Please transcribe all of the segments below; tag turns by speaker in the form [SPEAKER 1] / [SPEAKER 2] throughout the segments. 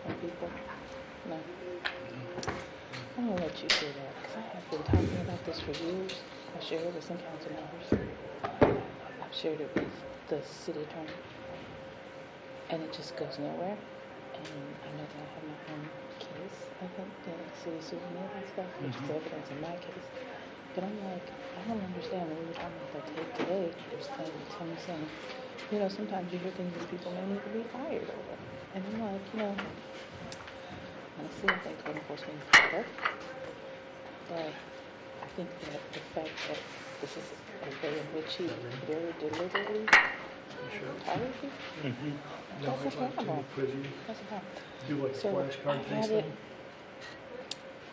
[SPEAKER 1] from people? No. I'm gonna let you do that because I have been talking about this for years. I shared it with some council members. I've shared it with the city attorney, and it just goes nowhere. And I know that I have my own case, I think, that the city sued me and stuff, which is evidence in my case. But I'm like, I don't understand. When we were talking about that tape today, it was telling me saying, you know, sometimes you hear things that people may need to be fired over. And I'm like, you know, honestly, I think code enforcement is better. But I think that the fact that this is a way in which he very deliberately targeted people,
[SPEAKER 2] No,
[SPEAKER 1] that's a
[SPEAKER 2] I'd like to
[SPEAKER 1] problem.
[SPEAKER 2] quiz you.
[SPEAKER 1] That's a problem.
[SPEAKER 2] Do like
[SPEAKER 1] So
[SPEAKER 2] flashcard
[SPEAKER 1] I
[SPEAKER 2] face
[SPEAKER 1] had it.
[SPEAKER 2] thing.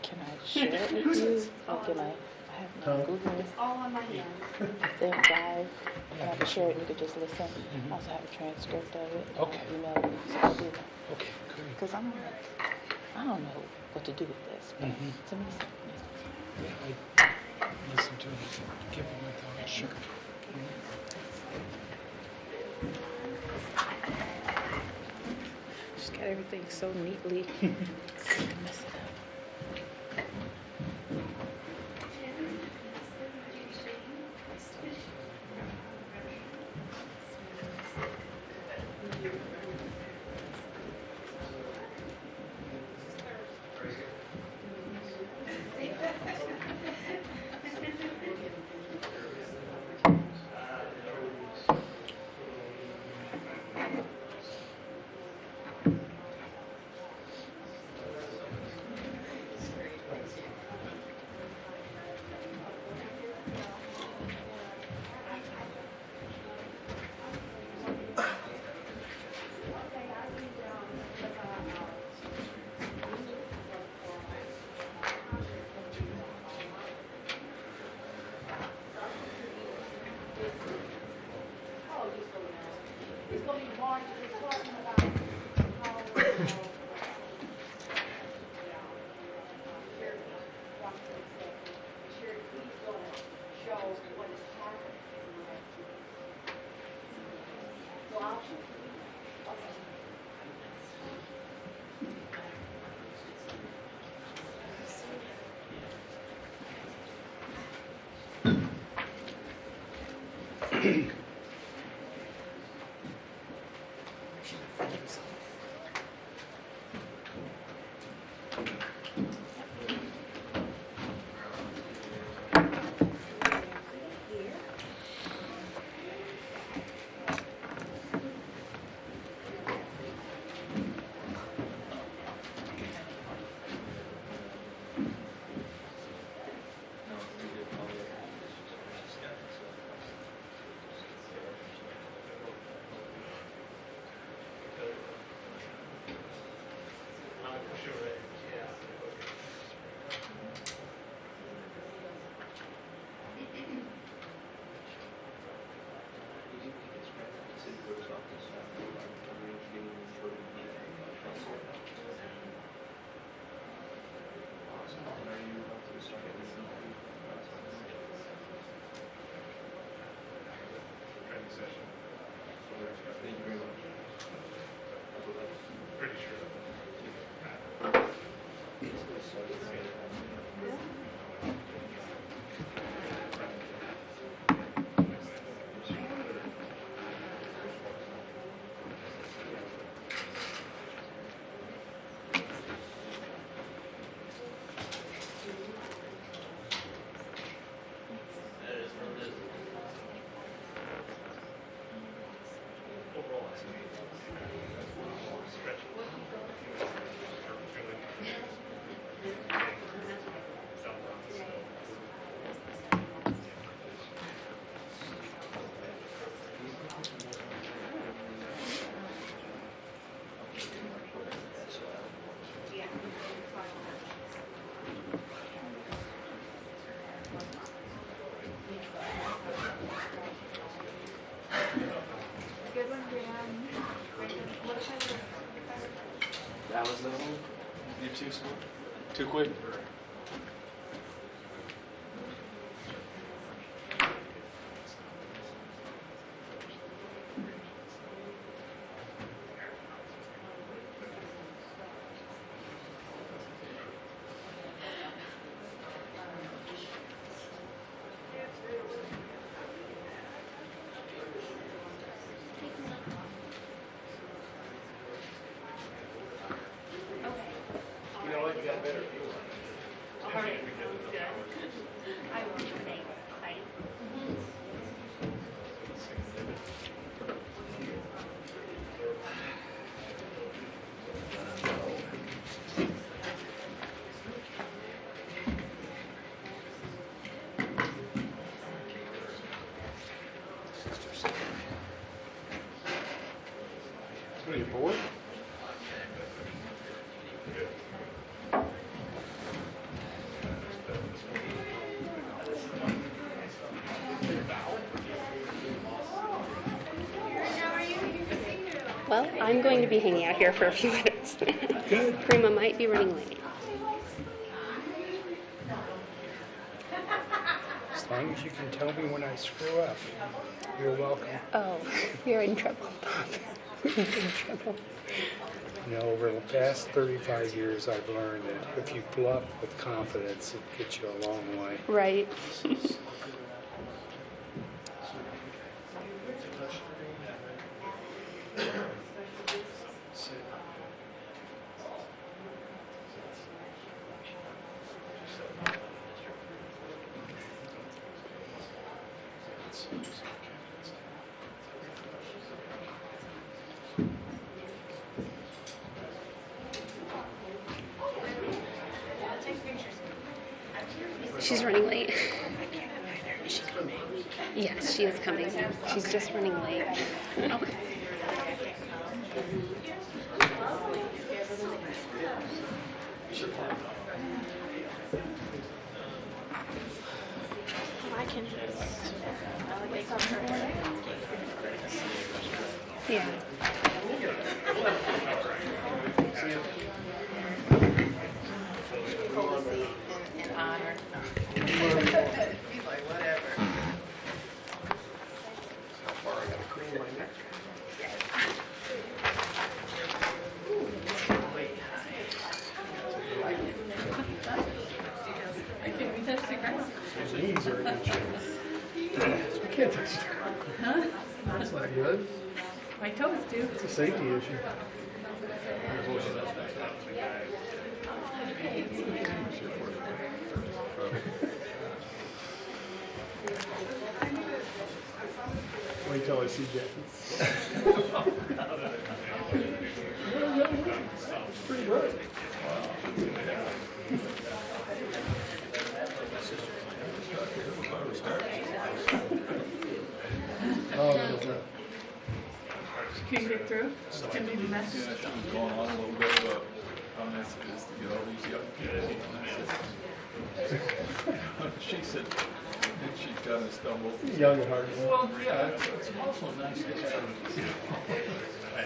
[SPEAKER 1] Can I share it with you? Or can I have my Google
[SPEAKER 3] It's all on my end.
[SPEAKER 1] thing drive and I can share it and you can just listen? I also have a transcript of it.
[SPEAKER 2] Okay.
[SPEAKER 1] I'll email it so I'll do that.
[SPEAKER 2] Okay, great.
[SPEAKER 1] Because I'm like, I don't know what to do with this. But to me,
[SPEAKER 2] Yeah, I listen to it, give it my thoughts. Sure.
[SPEAKER 1] just got everything so neatly messed up.
[SPEAKER 2] That was the one? You're too slow? Too quick?
[SPEAKER 3] Well, I'm going to be hanging out here for a few minutes.
[SPEAKER 4] Good.
[SPEAKER 3] Prima might be running late.
[SPEAKER 4] As long as you can tell me when I screw up, you're welcome.
[SPEAKER 3] Oh, you're in trouble, Bob. You're in big trouble.
[SPEAKER 4] You know, over the past 35 years, I've learned that if you bluff with confidence, it gets you a long way.
[SPEAKER 3] Right. She's running late.
[SPEAKER 1] Is she coming?
[SPEAKER 3] Yes, she is coming. She's just running late.
[SPEAKER 1] Okay. I can just.
[SPEAKER 3] Yeah.
[SPEAKER 1] In honor.
[SPEAKER 5] He's like, whatever. How far I gotta clean my neck?
[SPEAKER 6] His knees are in good shape. You can't touch that. That's not good.
[SPEAKER 1] My toes do.
[SPEAKER 6] It's a safety issue. Wait till I see Jackie. It's pretty good. Oh, no.
[SPEAKER 1] Can you get through? Can you do that?
[SPEAKER 7] Going on a little bit of how nice it is to get all these young kids. She said that she kind of stumbled.
[SPEAKER 6] Young at heart.
[SPEAKER 7] Well, yeah, it's also nice to have. I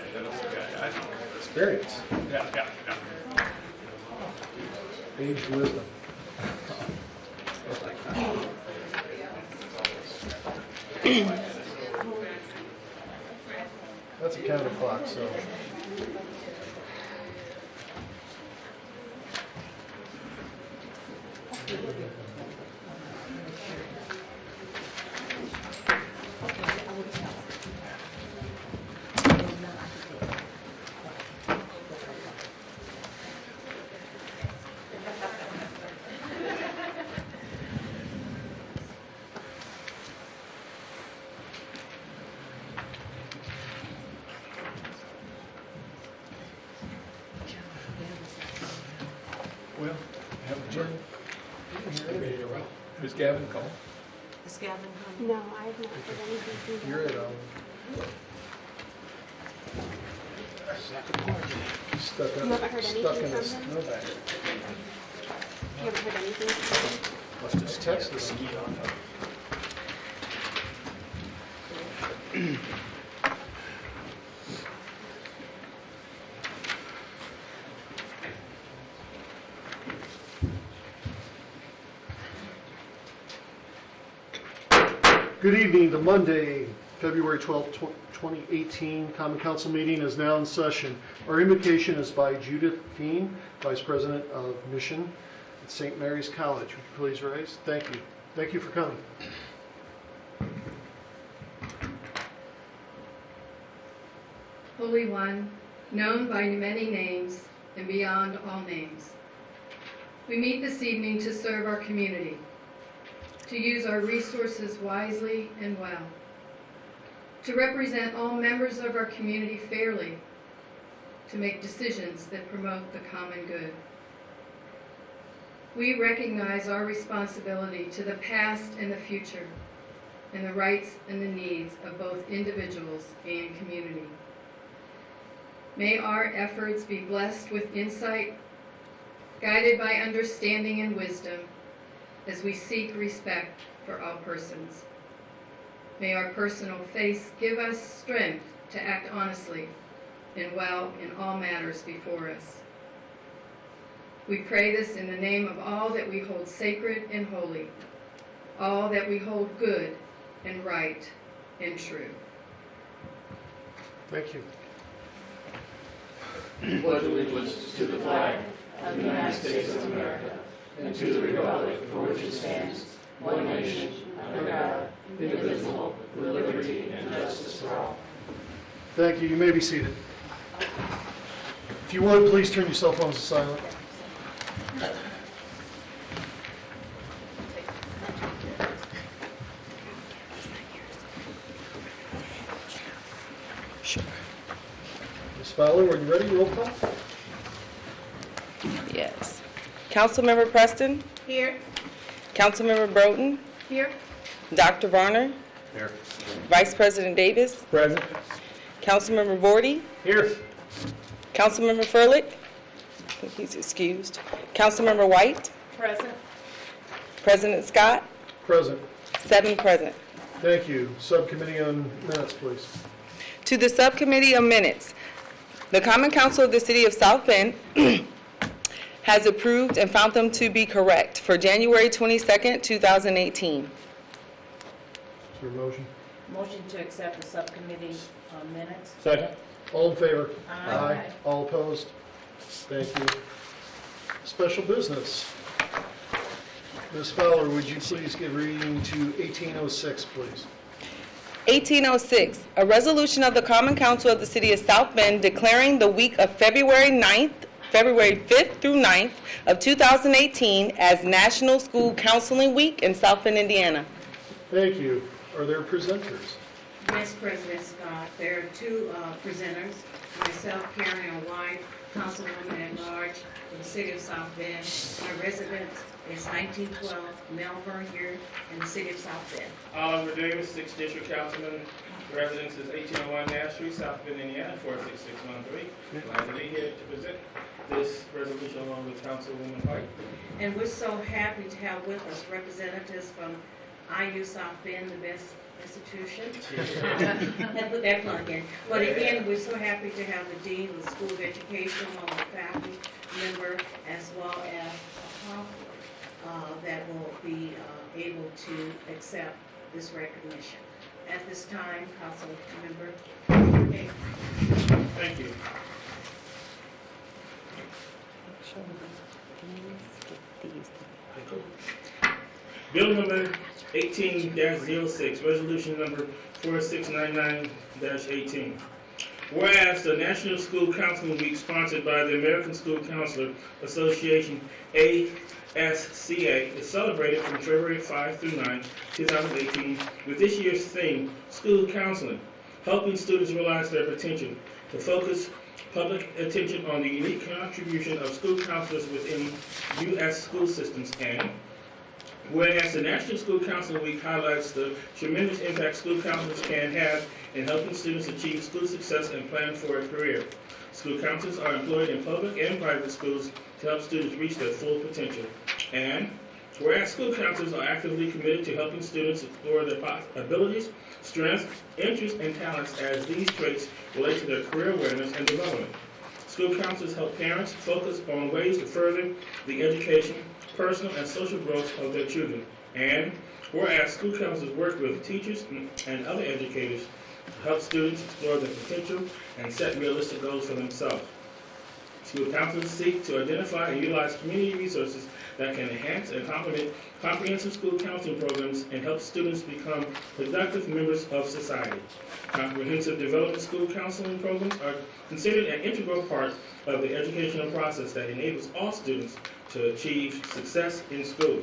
[SPEAKER 7] think.
[SPEAKER 6] Experience.
[SPEAKER 7] Yeah.
[SPEAKER 6] Age wisdom. That's a counterclock, so.
[SPEAKER 7] Well, have a drink. Is Gavin called?
[SPEAKER 1] Is Gavin coming?
[SPEAKER 3] No, I have not heard anything from her.
[SPEAKER 6] You're at stuck
[SPEAKER 3] You
[SPEAKER 6] up,
[SPEAKER 3] haven't heard
[SPEAKER 6] stuck
[SPEAKER 3] anything
[SPEAKER 6] in a
[SPEAKER 3] from them?
[SPEAKER 6] snowbank.
[SPEAKER 3] You haven't heard anything from her?
[SPEAKER 6] Must just text us. Good evening. The Monday, February 12th, 2018 Common Council meeting is now in session. Our invocation is by Judith Feen, Vice President of Mission at St. Mary's College. Would you please rise? Thank you. Thank you for coming.
[SPEAKER 8] Holy One, known by many names and beyond all names, we meet this evening to serve our community, to use our resources wisely and well, to represent all members of our community fairly, to make decisions that promote the common good. We recognize our responsibility to the past and the future, and the rights and the needs of both individuals and community. May our efforts be blessed with insight, guided by understanding and wisdom, as we seek respect for all persons. May our personal faith give us strength to act honestly and well in all matters before us. We pray this in the name of all that we hold sacred and holy, all that we hold good and right and true.
[SPEAKER 6] Thank you.
[SPEAKER 2] Pledge allegiance to the flag of the United States of America and to the republic for which it stands, one nation, under God, indivisible, with liberty and justice for all.
[SPEAKER 6] Thank you. You may be seated. If you would, please turn your cell phones to silent. Ms. Fowler, are you ready? Roll call.
[SPEAKER 1] Yes. Councilmember Preston?
[SPEAKER 3] Here.
[SPEAKER 1] Councilmember Broughton?
[SPEAKER 3] Here.
[SPEAKER 1] Dr. Varner?
[SPEAKER 2] Here.
[SPEAKER 1] Vice President Davis?
[SPEAKER 4] Present.
[SPEAKER 1] Councilmember Vorty?
[SPEAKER 4] Here.
[SPEAKER 1] Councilmember Furlick? I think he's excused. Councilmember White?
[SPEAKER 3] Present.
[SPEAKER 1] President Scott?
[SPEAKER 6] Present.
[SPEAKER 1] 7 present.
[SPEAKER 6] Thank you. Subcommittee on Minutes, please.
[SPEAKER 1] To the Subcommittee of Minutes, the Common Council of the City of South Bend has approved and found them to be correct for January 22nd, 2018.
[SPEAKER 6] Is there a motion?
[SPEAKER 9] Motion to accept the subcommittee minutes.
[SPEAKER 4] Second.
[SPEAKER 6] All in favor?
[SPEAKER 9] Aye.
[SPEAKER 6] All opposed? Thank you. Special business. Ms. Fowler, would you please give reading to 1806, please?
[SPEAKER 1] 1806, a resolution of the Common Council of the City of South Bend declaring the week of February 5th through 9th of 2018 as National School Counseling Week in South Bend, Indiana.
[SPEAKER 6] Thank you. Are there presenters?
[SPEAKER 9] Yes, President Scott, there are two presenters, myself, Karen L. White, Councilwoman at Large for the City of South Bend. My residence is 1912 Melbourne here in the City of South Bend.
[SPEAKER 7] Oliver Davis, 6th District Councilman. Residence is 1801 Nash Street, South Bend, Indiana, 46613. Glad to be here to present this resolution along with Councilwoman White.
[SPEAKER 9] And we're so happy to have with us representatives from IU South Bend, the best institution. And put that plug in. But again, we're so happy to have the Dean of the School of Education, along with faculty member, as well as a conference that will be able to accept this recognition. At this time, Council Member. Okay.
[SPEAKER 7] Thank you. Bill number 18-06, resolution number 4699-18. Whereas the National School Counseling Week sponsored by the American School Counselor Association, ASCA, is celebrated from February 5 through 9, 2018, with this year's theme, School Counseling, helping students realize their potential to focus public attention on the unique contribution of school counselors within U.S. school systems, and whereas the National School Counseling Week highlights the tremendous impact school counselors can have in helping students achieve school success and plan for a career. School counselors are employed in public and private schools to help students reach their full potential. And whereas school counselors are actively committed to helping students explore their abilities, strengths, interests, and talents as these traits relate to their career awareness and development. School counselors help parents focus on ways to further the education, personal and social growth of their children. And whereas school counselors work with teachers and other educators to help students explore their potential and set realistic goals for themselves. School counselors seek to identify and utilize community resources that can enhance and complement comprehensive school counseling programs and help students become productive members of society. Comprehensive development school counseling programs are considered an integral part of the educational process that enables all students to achieve success in school.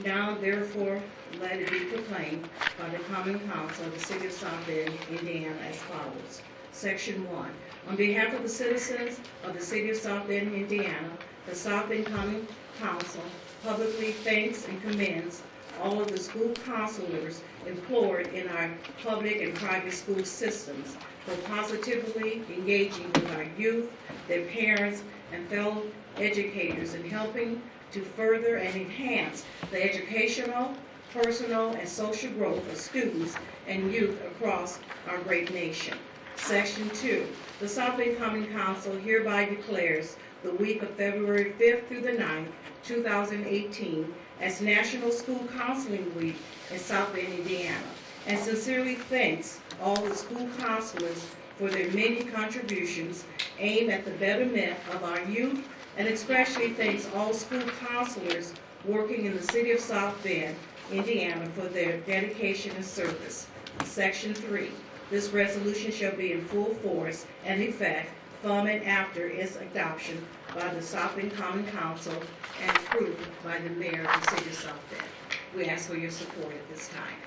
[SPEAKER 9] Now, therefore, let it be proclaimed by the Common Council of the City of South Bend, Indiana, as follows. Section 1. On behalf of the citizens of the City of South Bend, Indiana, the South Bend Common Council publicly thanks and commends all of the school counselors employed in our public and private school systems for positively engaging with our youth, their parents, and fellow educators in helping to further and enhance the educational, personal, and social growth of students and youth across our great nation. Section 2, the South Bend Common Council hereby declares the week of February 5th through the 9th, 2018 as National School Counseling Week in South Bend, Indiana, and sincerely thanks all the school counselors for their many contributions aimed at the betterment of our youth, and especially thanks all school counselors working in the city of South Bend, Indiana, for their dedication and service. Section 3, this resolution shall be in full force and effect from and after its adoption by the South Bend Common Council and approved by the mayor of the city of South Bend. We ask for your support at this time.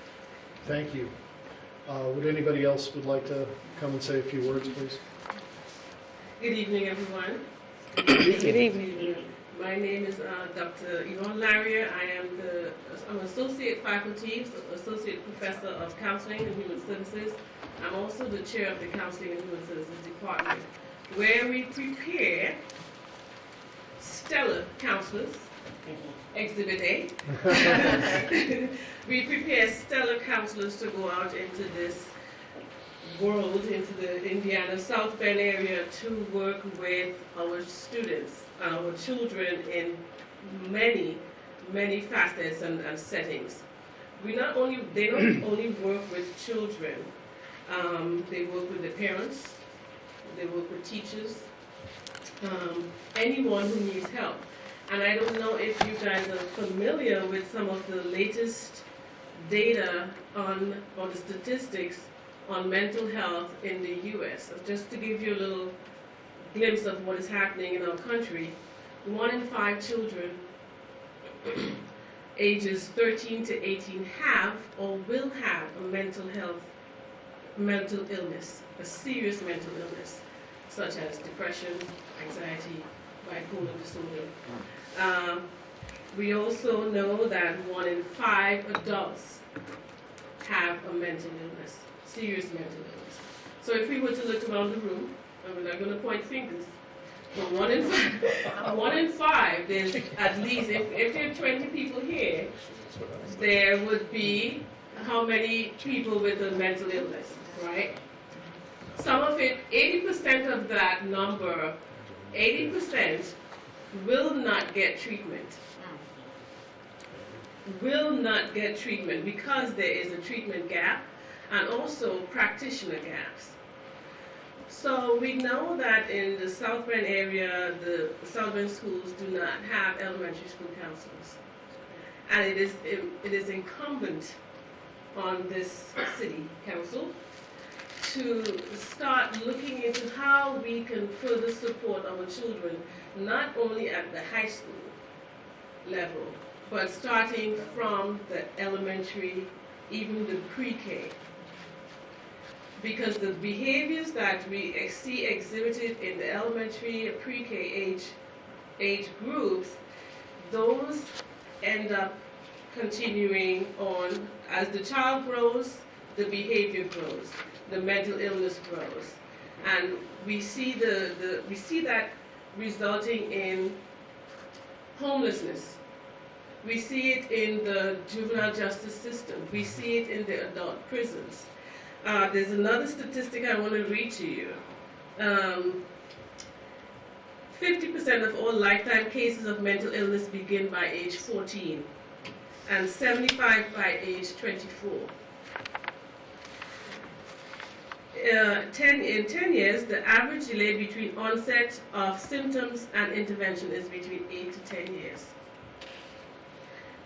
[SPEAKER 6] Thank you. Would anybody else would like to come and say a few words, please?
[SPEAKER 10] Good evening, everyone.
[SPEAKER 1] Good evening.
[SPEAKER 10] My name is Dr. Yvonne Larrier. I'm an associate faculty, associate professor of counseling and human services. I'm also the chair of the counseling and human services department, where we prepare stellar counselors. Exhibit A. We prepare stellar counselors to go out into this world, into the Indiana South Bend area, to work with our students, our children in many, many facets and settings. They don't only work with children, they work with the parents, they work with teachers, anyone who needs help. And I don't know if you guys are familiar with some of the latest data on the statistics on mental health in the U.S. Just to give you a little glimpse of what is happening in our country, 1 in 5 children ages 13 to 18 have or will have a mental illness, a serious mental illness, such as depression, anxiety, bipolar disorder. We also know that 1 in 5 adults have a mental illness, serious mental illness. So if we were to look around the room, and we're not going to point fingers, but 1 in 5, there's at least, if there are 20 people here, there would be how many people with a mental illness, right? Some of it, 80% of that number, 80% will not get treatment. Will not get treatment because there is a treatment gap and also practitioner gaps. So we know that in the South Bend area, the South Bend schools do not have elementary school counselors. And it is incumbent on this city council to start looking into how we can further support our children, not only at the high school level, but starting from the elementary, even the pre-K. Because the behaviors that we see exhibited in the elementary, pre-K age groups, those end up continuing on. As the child grows, the behavior grows, the mental illness grows. And we see that resulting in homelessness. We see it in the juvenile justice system. We see it in the adult prisons. There's another statistic I want to read to you. 50% of all lifetime cases of mental illness begin by age 14, and 75 by age 24. In 10 years, the average delay between onset of symptoms and intervention is between 8 to 10 years.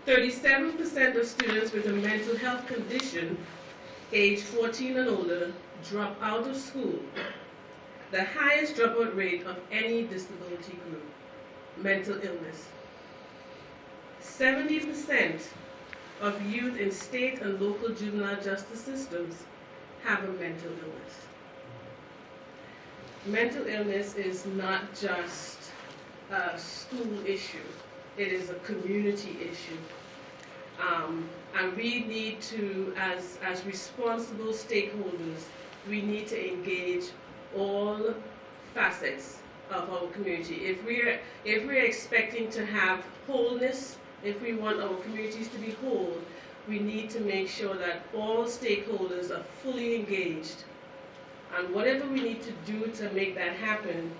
[SPEAKER 10] 37% of students with a mental health condition, age 14 and older, drop out of school, the highest dropout rate of any disability group, mental illness. 70% of youth in state and local juvenile justice systems have a mental illness. Mental illness is not just a school issue, it is a community issue. And we need to, as responsible stakeholders, we need to engage all facets of our community. If we're expecting to have wholeness, if we want our communities to be whole, we need to make sure that all stakeholders are fully engaged. And whatever we need to do to make that happen,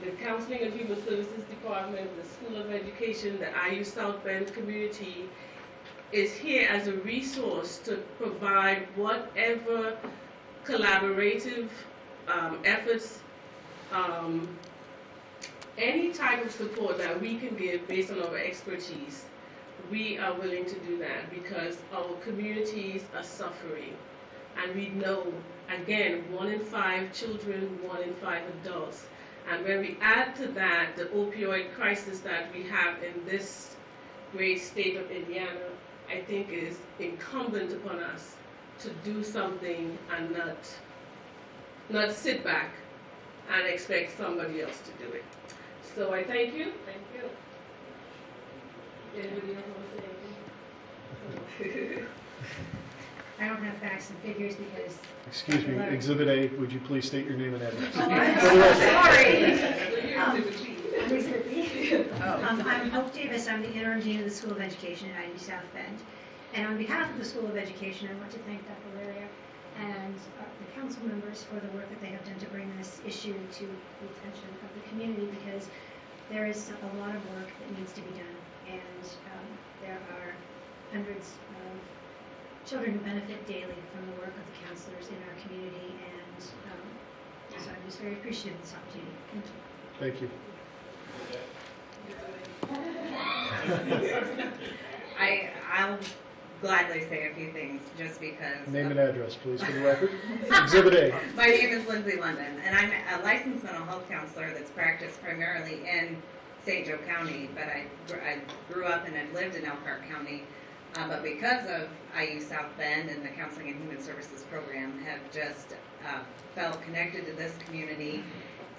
[SPEAKER 10] the Counseling and Human Services Department, the School of Education, the IU South Bend community is here as a resource to provide whatever collaborative efforts, any type of support that we can give based on our expertise. We are willing to do that because our communities are suffering. And we know, again, 1 in 5 children, 1 in 5 adults. And when we add to that the opioid crisis that we have in this great state of Indiana, I think it is incumbent upon us to do something and not sit back and expect somebody else to do it. So I thank you. Thank you. Anybody else want to say anything?
[SPEAKER 11] I don't have facts and figures because...
[SPEAKER 6] Excuse me, Exhibit A, would you please state your name and address?
[SPEAKER 11] Oh, I'm sorry. I'm Exhibit B. I'm Hope Davis. I'm the interim dean of the School of Education at IU South Bend. And on behalf of the School of Education, I want to thank Dr. Laria and the council members for the work that they have done to bring this issue to the attention of the community, because there is a lot of work that needs to be done. And there are hundreds of children who benefit daily from the work of the counselors in our community, and so I'm just very appreciative of this opportunity. Thank you.
[SPEAKER 6] Thank you.
[SPEAKER 12] I'll gladly say a few things just because.
[SPEAKER 6] Name and address, please, for the record. Exhibit A.
[SPEAKER 12] My name is Lindsay London, and I'm a licensed mental health counselor that's practiced primarily in St. Joe County, but I grew up and I've lived in Elkhart County. But because of IU South Bend and the Counseling and Human Services program, have just felt connected to this community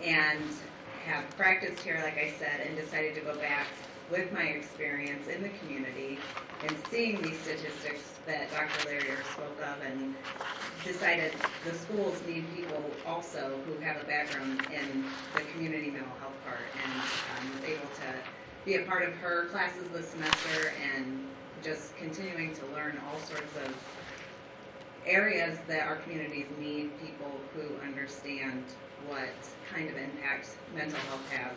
[SPEAKER 12] and have practiced here, like I said, and decided to go back with my experience in the community and seeing these statistics that Dr. Larrier spoke of, and decided the schools need people also who have a background in the community mental health part, and was able to be a part of her classes this semester and just continuing to learn all sorts of areas that our communities need people who understand what kind of impact mental health has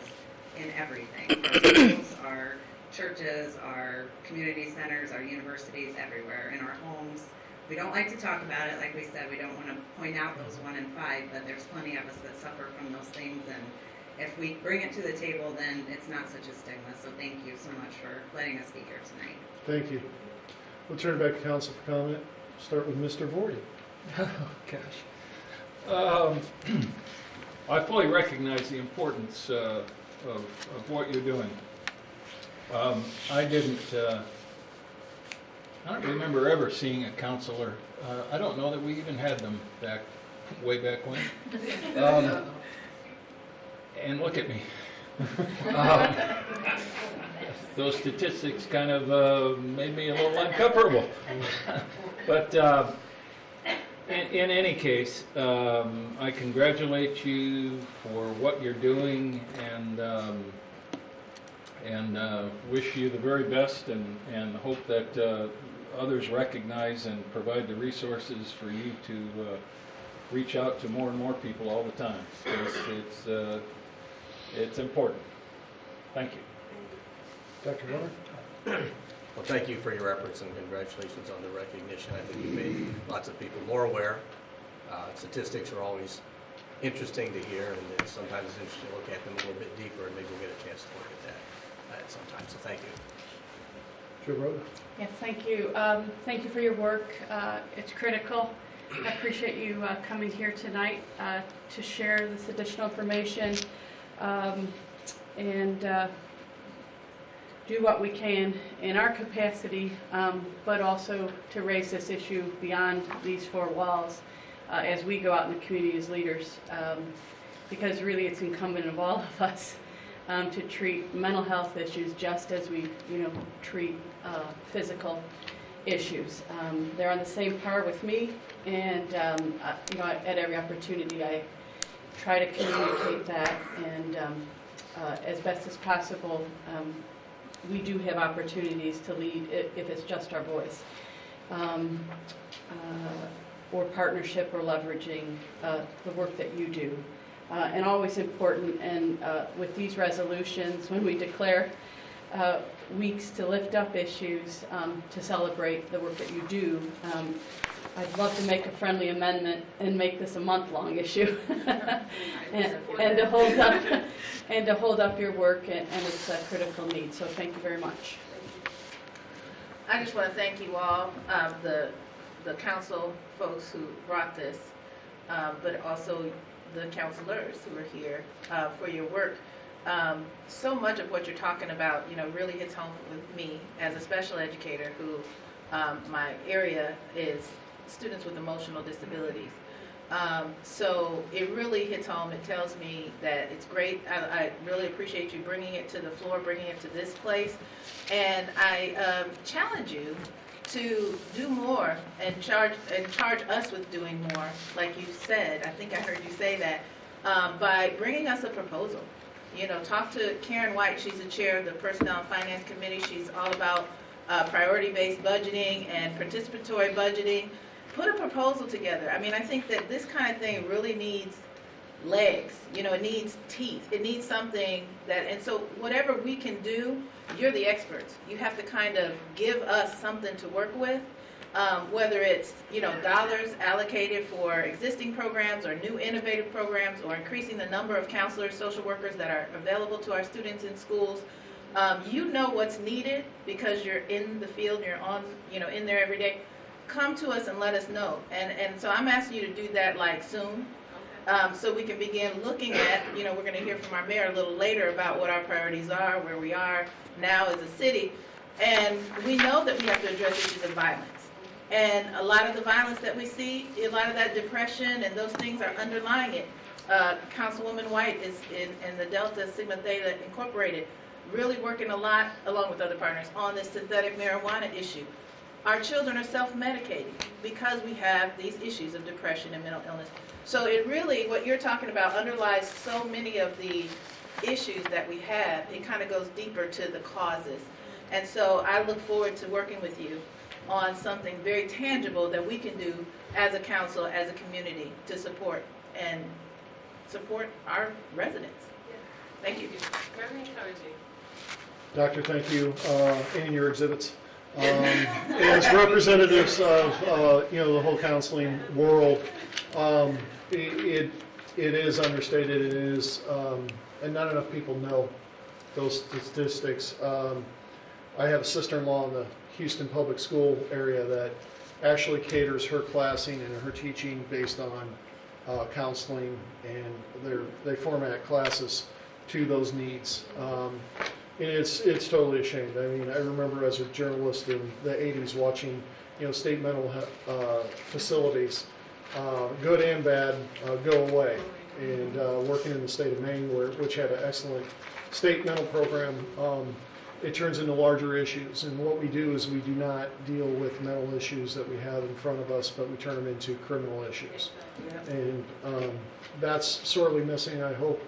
[SPEAKER 12] in everything. Our schools, our churches, our community centers, our universities, everywhere, in our homes. We don't like to talk about it, like we said, we don't want to point out those 1 in 5, but there's plenty of us that suffer from those things, and if we bring it to the table, then it's not such a stigma. So thank you so much for letting us be here tonight.
[SPEAKER 6] Thank you. We'll turn it back to council for comment. Start with Mr. Vorty.
[SPEAKER 13] Oh, gosh. I fully recognize the importance of what you're doing. I don't remember ever seeing a counselor. I don't know that we even had them way back when. And look at me. Those statistics kind of made me a little uncomfortable. But in any case, I congratulate you for what you're doing, and wish you the very best, and hope that others recognize and provide the resources for you to reach out to more and more people all the time. It's important. Thank you.
[SPEAKER 6] Dr. Miller?
[SPEAKER 5] Well, thank you for your efforts, and congratulations on the recognition. I think you made lots of people more aware. Statistics are always interesting to hear, and it's sometimes it's interesting to look at them a little bit deeper, and maybe we'll get a chance to look at that at some time. So thank you.
[SPEAKER 6] Joe Rhoda?
[SPEAKER 14] Yes, thank you. Thank you for your work. It's critical. I appreciate you coming here tonight to share this additional information and do what we can in our capacity, but also to raise this issue beyond these 4 walls as we go out in the community as leaders, because really it's incumbent of all of us to treat mental health issues just as we, treat physical issues. They're on the same par with me, and at every opportunity I try to communicate that, and as best as possible, we do have opportunities to lead if it's just our voice. or partnership or leveraging the work that you do. And always important, and with these resolutions, when we declare weeks to lift up issues, to celebrate the work that you do, I'd love to make a friendly amendment and make this a month-long issue, and to hold up your work and its critical need. So thank you very much.
[SPEAKER 1] I just want to thank you all, the council folks who brought this, but also the counselors who are here for your work. So much of what you're talking about, really hits home with me as a special educator who my area is students with emotional disabilities. So it really hits home. It tells me that it's great. I really appreciate you bringing it to the floor, bringing it to this place. And I challenge you to do more and charge us with doing more, like you said. I think I heard you say that, by bringing us a proposal. Talk to Karen White. She's the chair of the Personnel and Finance Committee. She's all about priority-based budgeting and participatory budgeting. Put a proposal together. I mean, I think that this kind of thing really needs legs. It needs teeth. It needs something that, and so whatever we can do, you're the experts. You have to kind of give us something to work with, whether it's, dollars allocated for existing programs or new innovative programs or increasing the number of counselors, social workers that are available to our students in schools. You know what's needed because you're in the field, you're on, in there every day. Come to us and let us know. And so I'm asking you to do that soon. So we can begin looking at, we're going to hear from our mayor a little later about what our priorities are, where we are now as a city. And we know that we have to address issues of violence. And a lot of the violence that we see, a lot of that depression and those things are underlying it. Councilwoman White is in the Delta Sigma Theta Incorporated, really working a lot, along with other partners, on this synthetic marijuana issue. Our children are self-medicating because we have these issues of depression and mental illness. So it really, what you're talking about underlies so many of the issues that we have. It kind of goes deeper to the causes. And so I look forward to working with you on something very tangible that we can do as a council, as a community, to support our residents. Thank you.
[SPEAKER 10] Very encouraging.
[SPEAKER 6] Doctor, thank you, and your exhibits. As representatives of the whole counseling world, it is understated. It is, and not enough people know those statistics. I have a sister-in-law in the Houston public school area that actually caters her classing and her teaching based on counseling, and they format classes to those needs. It's totally ashamed. I mean, I remember as a journalist in the 80s watching, state mental facilities, good and bad, go away. And working in the state of Maine, which had an excellent state mental program, it turns into larger issues. And what we do is we do not deal with mental issues that we have in front of us, but we turn them into criminal issues. And that's sorely missing, I hope.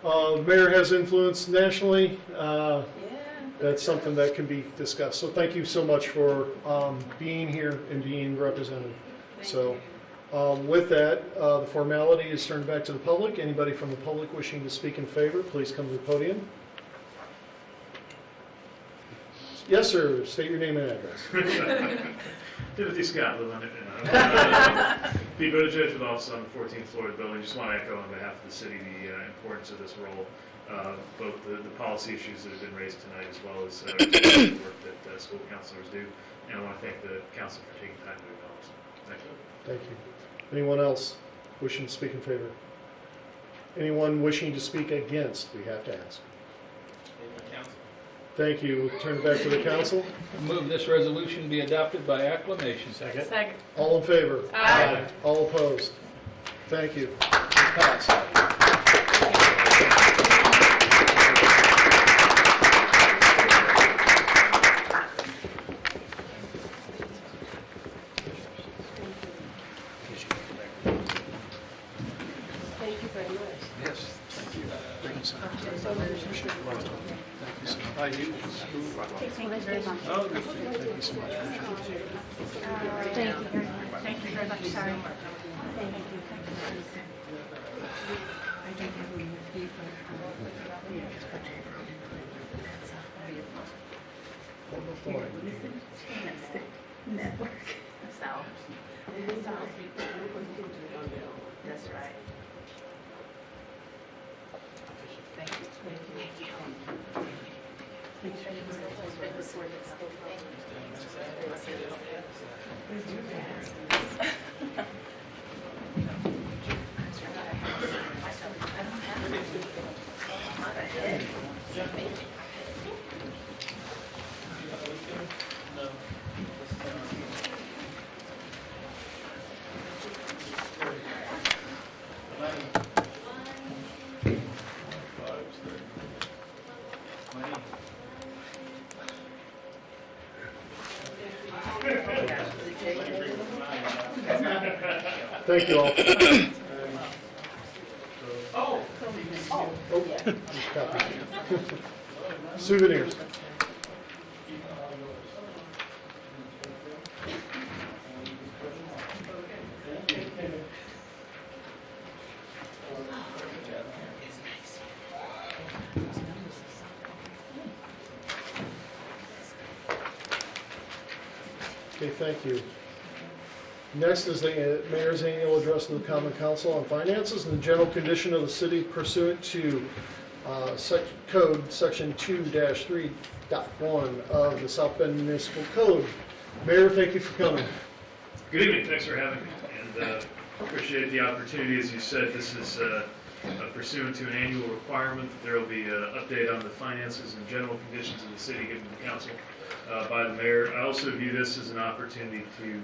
[SPEAKER 6] The mayor has influence nationally. That's something that can be discussed. So thank you so much for being here and being represented. So with that, the formality is turned back to the public. Anybody from the public wishing to speak in favor, please come to the podium. Yes, sir. State your name and address.
[SPEAKER 15] Timothy Scott, live on it. Pete Buttigieg with Office on the 14th floor of the building. Just want to echo on behalf of the city the importance of this role, both the policy issues that have been raised tonight as well as the work that school counselors do. And I want to thank the council for taking time to acknowledge them. Thank you.
[SPEAKER 6] Thank you. Anyone else wishing to speak in favor? Anyone wishing to speak against? We have to ask. Thank you. We'll turn it back to the council.
[SPEAKER 13] Move this resolution be adopted by acclamation.
[SPEAKER 14] Second.
[SPEAKER 6] All in favor?
[SPEAKER 14] Aye.
[SPEAKER 6] All opposed? Thank you. It passed.
[SPEAKER 14] Thank you very much.
[SPEAKER 5] Yes, thank you.
[SPEAKER 6] Thank you so much. I do.
[SPEAKER 3] Thank you very much.
[SPEAKER 6] Oh, thank you so much.
[SPEAKER 3] Thank you very much. Sorry. Thank you.
[SPEAKER 1] Network. So, that's right. Thank you. Thank you.
[SPEAKER 6] Thank you all. Souvenirs. Okay, thank you. Next is the Mayor's Annual Address to the Common Council on Finances and the General Condition of the City pursuant to Code Section 2-3.1 of the South Bend Municipal Code. Mayor, thank you for coming.
[SPEAKER 15] Good evening. Thanks for having me. And appreciate the opportunity. As you said, this is pursuant to an annual requirement. There will be an update on the finances and general conditions of the city given to the council by the mayor. I also view this as an opportunity to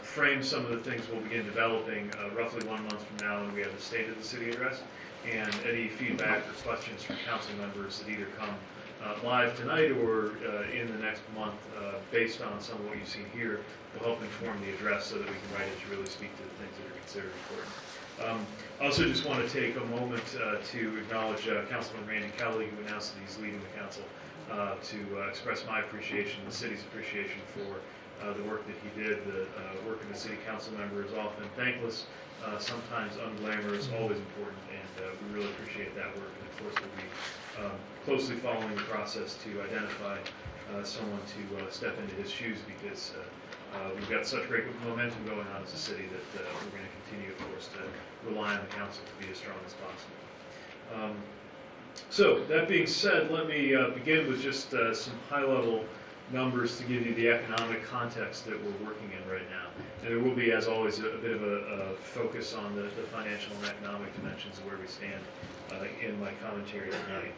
[SPEAKER 15] frame some of the things we'll begin developing roughly 1 month from now when we have the State of the City address, and any feedback or questions from council members that either come live tonight or in the next month based on some of what you've seen here will help inform the address so that we can write it to really speak to the things that are considered important. I also just want to take a moment to acknowledge Councilman Randy Kelly, who announced that he's leaving the council, to express my appreciation, the city's appreciation for the work that he did. The work of the city council member is often thankless, sometimes unglamorous, always important, and we really appreciate that work. And of course, we'll be closely following the process to identify someone to step into his shoes, because we've got such great momentum going on as a city that we're going to continue, of course, to rely on the council to be as strong as possible. So, that being said, let me begin with just some high-level numbers to give you the economic context that we're working in right now. And there will be, as always, a bit of a focus on the financial and economic dimensions of where we stand in my commentary tonight.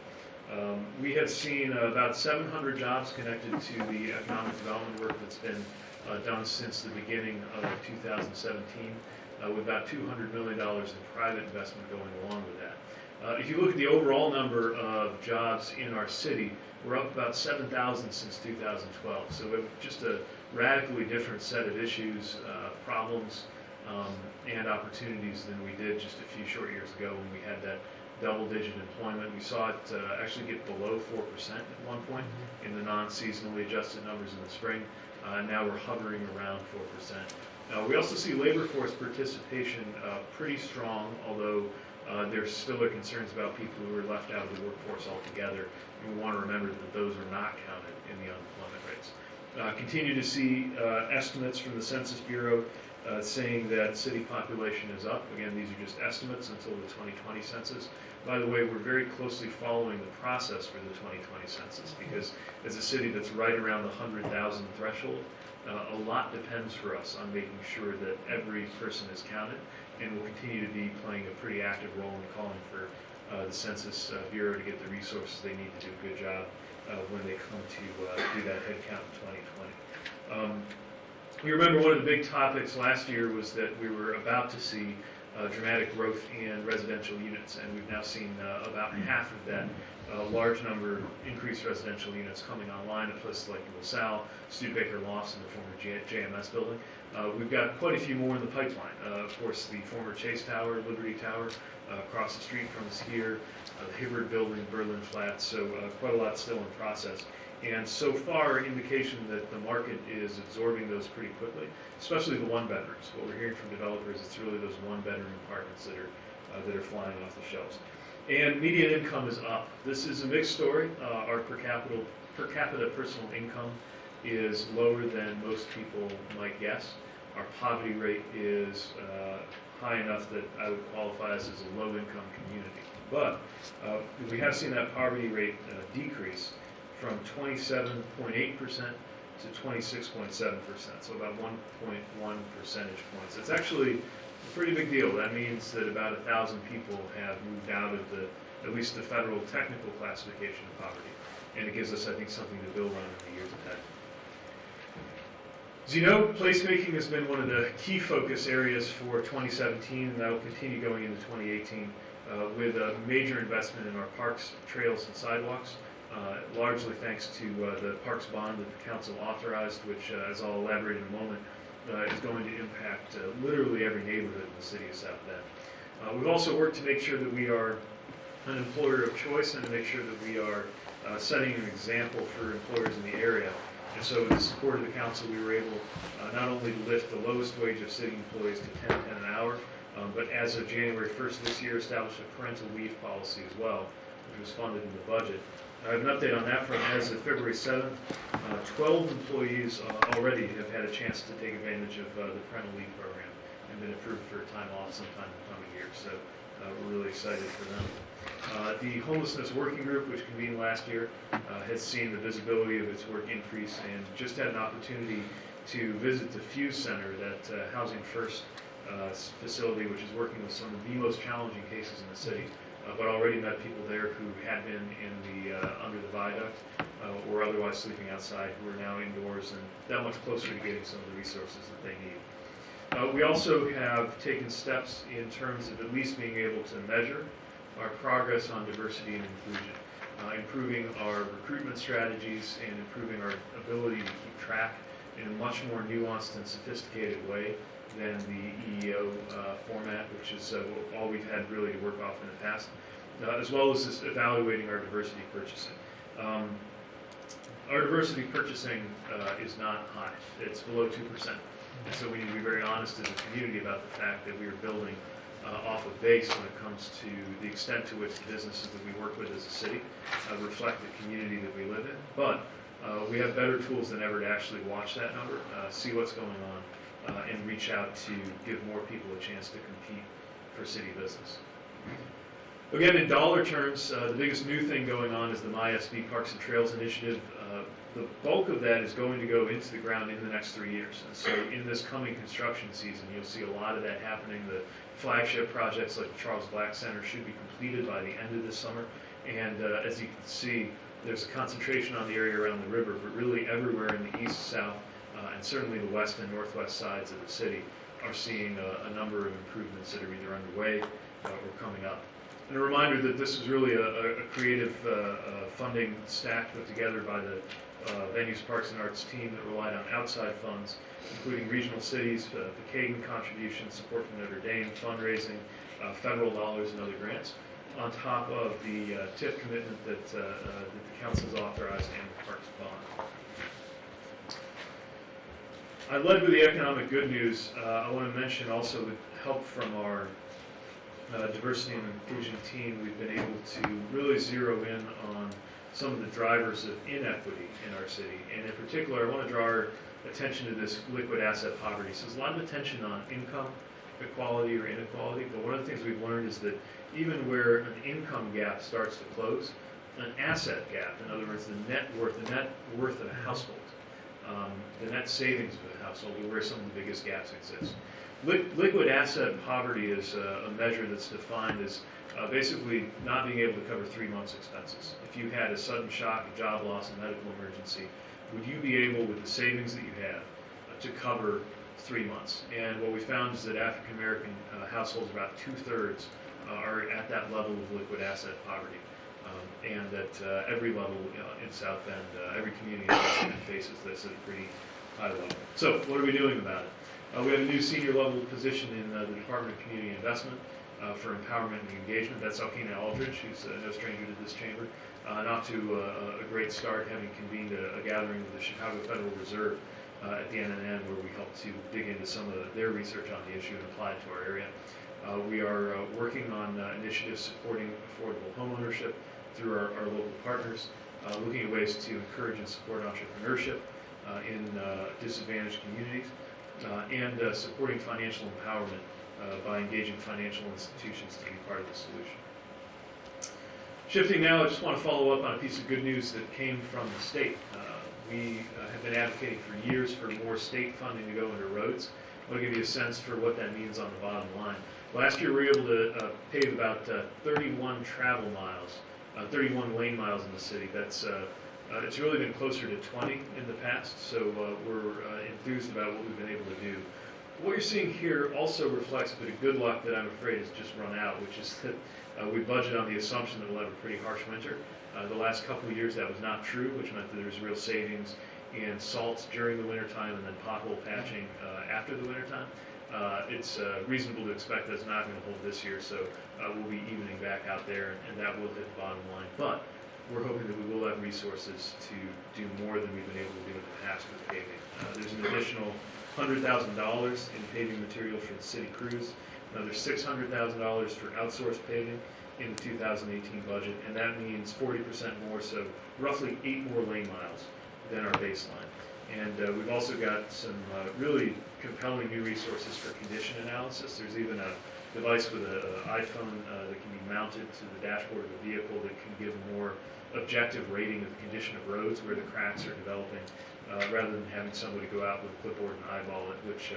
[SPEAKER 15] We have seen about 700 jobs connected to the economic development work that's been done since the beginning of 2017, with about $200 million in private investment going along with that. If you look at the overall number of jobs in our city, we're up about 7,000 since 2012. So we have just a radically different set of issues, problems, and opportunities than we did just a few short years ago when we had that double-digit employment. We saw it actually get below 4% at one point in the non-seasonally adjusted numbers in the spring. Now we're hovering around 4%. We also see labor force participation pretty strong, although there still are concerns about people who are left out of the workforce altogether. And we want to remember that those are not counted in the unemployment rates. Continue to see estimates from the Census Bureau saying that city population is up. Again, these are just estimates until the 2020 census. By the way, we're very closely following the process for the 2020 census, because as a city that's right around the 100,000 threshold, a lot depends for us on making sure that every person is counted, and we'll continue to be playing a pretty active role in calling for the Census Bureau to get the resources they need to do a good job when they come to do that head count in 2020. You remember one of the big topics last year was that we were about to see dramatic growth in residential units, and we've now seen about half of that large number of increased residential units coming online at places like LaSalle, Studebaker Lofts, and the former JMS building. We've got quite a few more in the pipeline. Of course, the former Chase Tower, Liberty Tower, across the street from us here, the Hibbard Building, Berlin Flats, so quite a lot still in process. And so far, indication that the market is absorbing those pretty quickly, especially the one-bedrooms. What we're hearing from developers, it's really those one-bedroom apartments that are flying off the shelves. And median income is up. This is a mixed story. Our per capita personal income is lower than most people might guess. Our poverty rate is high enough that I would qualify us as a low-income community. But we have seen that poverty rate decrease from 27.8% to 26.7%, so about 1.1 percentage points. It's actually a pretty big deal. That means that about 1,000 people have moved out of at least the federal technical classification of poverty, and it gives us, I think, something to build on in the years ahead. As you know, placemaking has been one of the key focus areas for 2017, and that will continue going into 2018 with a major investment in our parks, trails, and sidewalks. Largely thanks to the parks bond that the council authorized, which, as I'll elaborate in a moment, is going to impact literally every neighborhood in the city of South Bend. We've also worked to make sure that we are an employer of choice and to make sure that we are setting an example for employers in the area. And so with the support of the council, we were able not only to lift the lowest wage of city employees to $10.10 an hour, but as of January 1st this year, established a parental leave policy as well, which was funded in the budget. I have an update on that from as of February 7th. 12 employees already have had a chance to take advantage of the parental leave program and been approved for time off sometime in the coming year. So we're really excited for them. The Homelessness Working Group, which convened last year, has seen the visibility of its work increase and just had an opportunity to visit the Fuse Center, that Housing First facility, which is working with some of the most challenging cases in the city. But already met people there who had been in the under the viaduct or otherwise sleeping outside, who are now indoors and that much closer to getting some of the resources that they need. We also have taken steps in terms of at least being able to measure our progress on diversity and inclusion, improving our recruitment strategies and improving our ability to keep track in a much more nuanced and sophisticated way than the EEO format, which is all we've had really to work off in the past, as well as just evaluating our diversity purchasing. Our diversity purchasing is not high. It's below 2%. And so we need to be very honest as a community about the fact that we are building off a base when it comes to the extent to which the businesses that we work with as a city reflect the community that we live in. But we have better tools than ever to actually watch that number, see what's going on, and reach out to give more people a chance to compete for city business. Again, in dollar terms, the biggest new thing going on is the MySB Parks and Trails Initiative. The bulk of that is going to go into the ground in the next 3 years. And so in this coming construction season, you'll see a lot of that happening. The flagship projects like the Charles Black Center should be completed by the end of this summer. And as you can see, there's a concentration on the area around the river, but really everywhere in the east, south, and certainly the west and northwest sides of the city are seeing a number of improvements that are either underway or coming up. And a reminder that this is really a creative funding stack put together by the Venues, Parks, and Arts team that relied on outside funds, including regional cities, the Kagan contribution, support from Notre Dame, fundraising, federal dollars, and other grants, on top of the TIP commitment that the council has authorized and the Parks bond. I led with the economic good news. I want to mention also with help from our diversity and inclusion team, we've been able to really zero in on some of the drivers of inequity in our city. And in particular, I want to draw our attention to this liquid asset poverty. So there's a lot of attention on income equality or inequality, but one of the things we've learned is that even where an income gap starts to close, an asset gap, in other words, the net worth of a household, the net savings of a household, are where some of the biggest gaps exist. Liquid asset poverty is a measure that's defined as basically not being able to cover 3 months' expenses. If you had a sudden shock, a job loss, a medical emergency, would you be able, with the savings that you have, to cover 3 months? And what we found is that African American households, about 2/3, are at that level of liquid asset poverty. And that every level in South Bend, every community in South Bend faces this at a pretty high level. So what are we doing about it? We have a new senior level position in the Department of Community Investment. for empowerment and engagement. That's Alkina Aldridge, who's no stranger to this chamber. Not to a great start, having convened a gathering with the Chicago Federal Reserve at the NNN, where we helped to dig into some of their research on the issue and apply it to our area. We are working on initiatives supporting affordable homeownership through our local partners, looking at ways to encourage and support entrepreneurship in disadvantaged communities, and supporting financial empowerment by engaging financial institutions to be part of the solution. Shifting now, I just want to follow up on a piece of good news that came from the state. We have been advocating for years for more state funding to go into roads. I'll give you a sense for what that means on the bottom line. Last year, we were able to pave about 31 travel miles, 31 lane miles in the city. That's it's really been closer to 20 in the past, so we're enthused about what we've been able to do. What you're seeing here also reflects a bit of good luck that I'm afraid has just run out, which is that we budget on the assumption that we'll have a pretty harsh winter. The last couple of years that was not true, which meant that there was real savings in salts during the wintertime and then pothole patching after the wintertime. It's reasonable to expect that's not going to hold this year, so we'll be evening back out there, and that will hit the bottom line. But we're hoping that we will have resources to do more than we've been able to do in the past with paving. There's an additional $100,000 in paving material for the city crews, another $600,000 for outsourced paving in the 2018 budget, and that means 40% more, so roughly 8 more lane miles than our baseline. And we've also got some really compelling new resources for condition analysis. There's even a device with an iPhone that can be mounted to the dashboard of the vehicle that can give a more objective rating of the condition of roads where the cracks are developing, rather than having somebody go out with a clipboard and eyeball it, which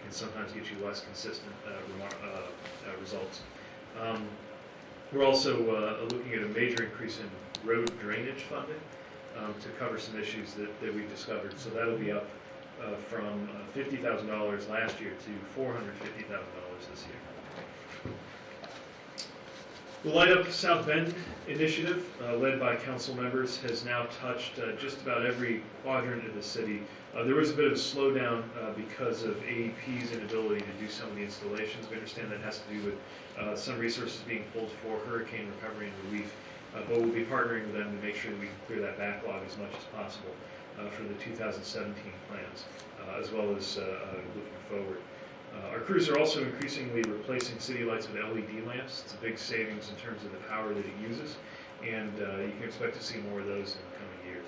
[SPEAKER 15] can sometimes get you less consistent results. We're also looking at a major increase in road drainage funding to cover some issues that we've discovered. So that'll be up from $50,000 last year to $450,000 this year. The Light Up South Bend initiative, led by council members, has now touched just about every quadrant of the city. There was a bit of a slowdown because of AEP's inability to do some of the installations. We understand that has to do with some resources being pulled for hurricane recovery and relief, but we'll be partnering with them to make sure that we can clear that backlog as much as possible for the 2017 plans, as well as looking forward. Our crews are also increasingly replacing city lights with LED lamps. It's a big savings in terms of the power that it uses, and you can expect to see more of those in the coming years.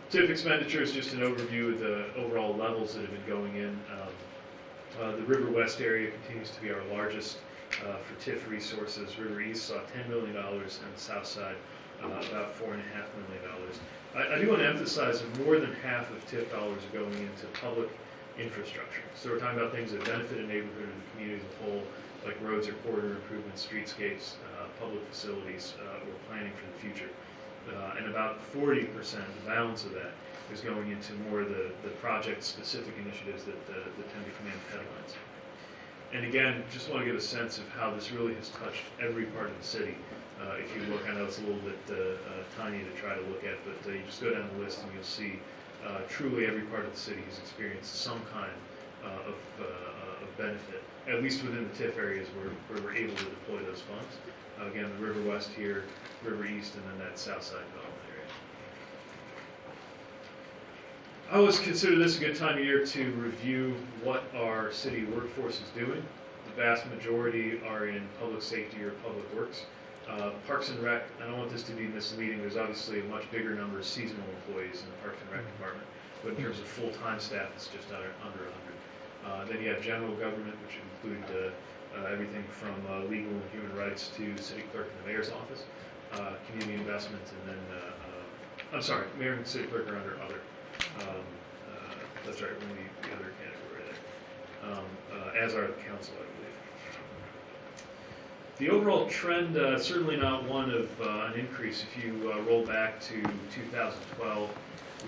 [SPEAKER 15] TIF expenditure is just an overview of the overall levels that have been going in. The River West area continues to be our largest for TIF resources. River East saw $10 million, and the South Side about $4.5 million. I do want to emphasize that more than half of TIF dollars are going into public infrastructure. So we're talking about things that benefit a neighborhood or the community as a whole, like roads or corridor improvements, streetscapes, public facilities, or planning for the future. And about 40%, the balance of that, is going into more of the project-specific initiatives that tend to command headlines. And again, just want to give a sense of how this really has touched every part of the city. If you look, I know it's a little bit tiny to try to look at, but you just go down the list and you'll see truly every part of the city has experienced some kind of benefit, at least within the TIF areas where we're able to deploy those funds. Again, the River West here, River East, and then that South Side development area. I always consider this a good time of year to review what our city workforce is doing. The vast majority are in public safety or public works. Parks and Rec, I don't want this to be misleading, there's obviously a much bigger number of seasonal employees in the Parks and Rec department, but in terms of full-time staff, it's just under 100. Then you have general government, which include everything from legal and human rights to city clerk and the mayor's office, community investment, and then, I'm sorry, mayor and city clerk are under other. That's right, we're in the other category there, as are the council, I believe. The overall trend, certainly not one of an increase. If you roll back to 2012,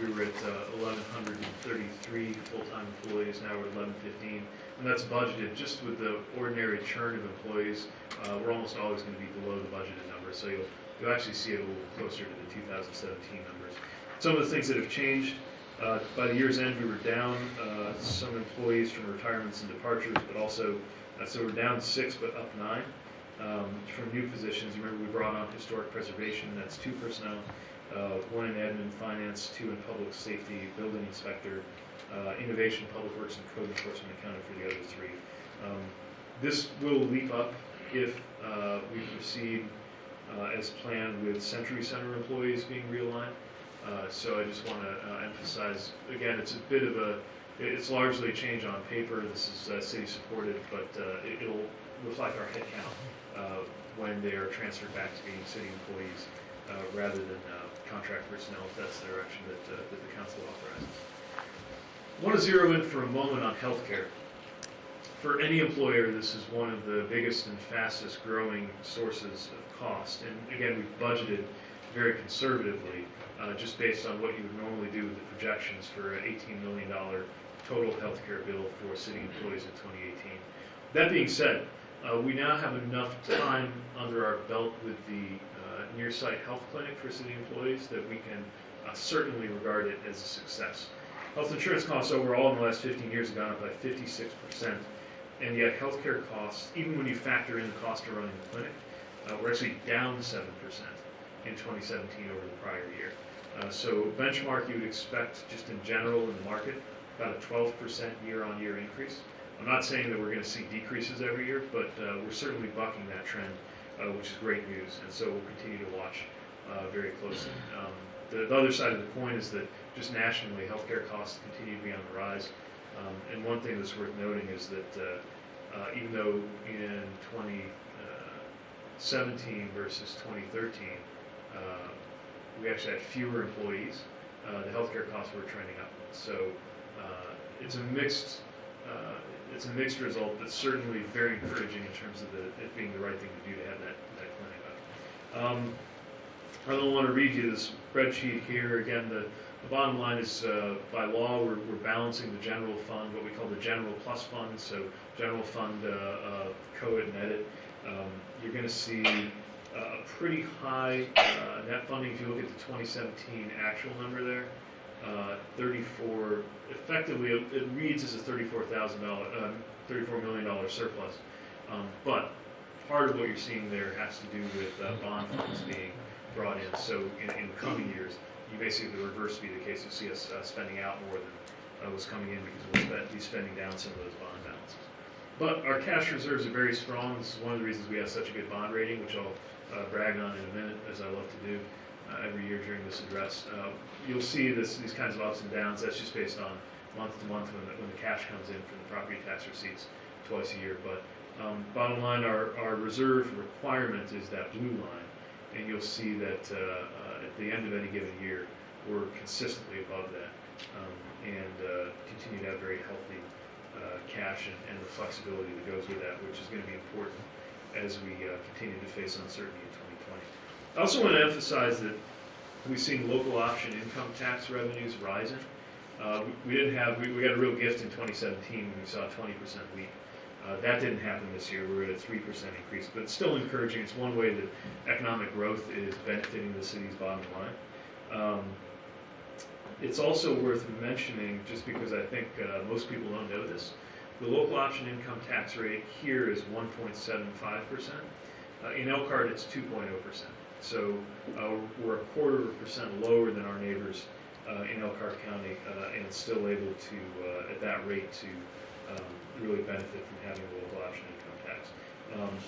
[SPEAKER 15] we were at 1,133 full-time employees. Now we're at 1,115, and that's budgeted. Just with the ordinary churn of employees, we're almost always going to be below the budgeted number. So you'll actually see it a little closer to the 2017 numbers. Some of the things that have changed. By the year's end, we were down some employees from retirements and departures, but also So we're down 6, but up 9. From new positions, you remember we brought on historic preservation, that's 2 personnel, 1 in admin, finance, 2 in public safety, building inspector, innovation, public works, and code enforcement accounted for the other 3. This will leap up if we proceed as planned with Century Center employees being realigned. So I just want to emphasize, again, it's largely a change on paper. This is city supported, but it'll reflect our headcount when they are transferred back to being city employees rather than contract personnel, if that's the direction that the council authorizes. I want to zero in for a moment on healthcare. For any employer, this is one of the biggest and fastest growing sources of cost. And again, we've budgeted very conservatively, just based on what you would normally do with the projections for an $18 million total healthcare bill for city employees in 2018. That being said, we now have enough time under our belt with the near-site health clinic for city employees that we can certainly regard it as a success. Health insurance costs overall in the last 15 years have gone up by 56%, and yet healthcare costs, even when you factor in the cost of running the clinic, we're actually down 7% in 2017 over the prior year. So benchmark, you would expect just in general in the market about a 12% year-on-year increase. I'm not saying that we're going to see decreases every year, but we're certainly bucking that trend, which is great news, and so we'll continue to watch very closely. The other side of the coin is that just nationally, healthcare costs continue to be on the rise. And one thing that's worth noting is that even though in 2017 versus 2013, we actually had fewer employees, the healthcare costs were trending up. So it's a mixed result, but certainly very encouraging in terms of it being the right thing to do to have that clinic up. I don't want to read you this spreadsheet here. Again, the bottom line is by law we're balancing the general fund, what we call the general plus fund. So general fund, COED and edit. You're going to see a pretty high net funding if you look at the 2017 actual number there. 34, effectively it reads as a $34 million surplus, but part of what you're seeing there has to do with bond funds being brought in. So in coming years, you may see the reverse be the case. You see us spending out more than was coming in because we'll be spending down some of those bond balances. But our cash reserves are very strong. This is one of the reasons we have such a good bond rating, which I'll brag on in a minute, as I love to do every year during this address. You'll see these kinds of ups and downs. That's just based on month to month when the cash comes in from the property tax receipts twice a year. But bottom line, our reserve requirement is that blue line, and you'll see that at the end of any given year, we're consistently above that and continue to have very healthy cash and the flexibility that goes with that, which is going to be important as we continue to face uncertainty in 2020. I also want to emphasize that we've seen local option income tax revenues rising. We got a real gift in 2017 when we saw a 20% leap. That didn't happen this year. We're at a 3% increase, but it's still encouraging. It's one way that economic growth is benefiting the city's bottom line. It's also worth mentioning, just because I think most people don't know this, the local option income tax rate here is 1.75%. In Elkhart, it's 2.0%. So we're 1/4% lower than our neighbors in Elkhart County, and still able to, at that rate, to really benefit from having a local option income tax.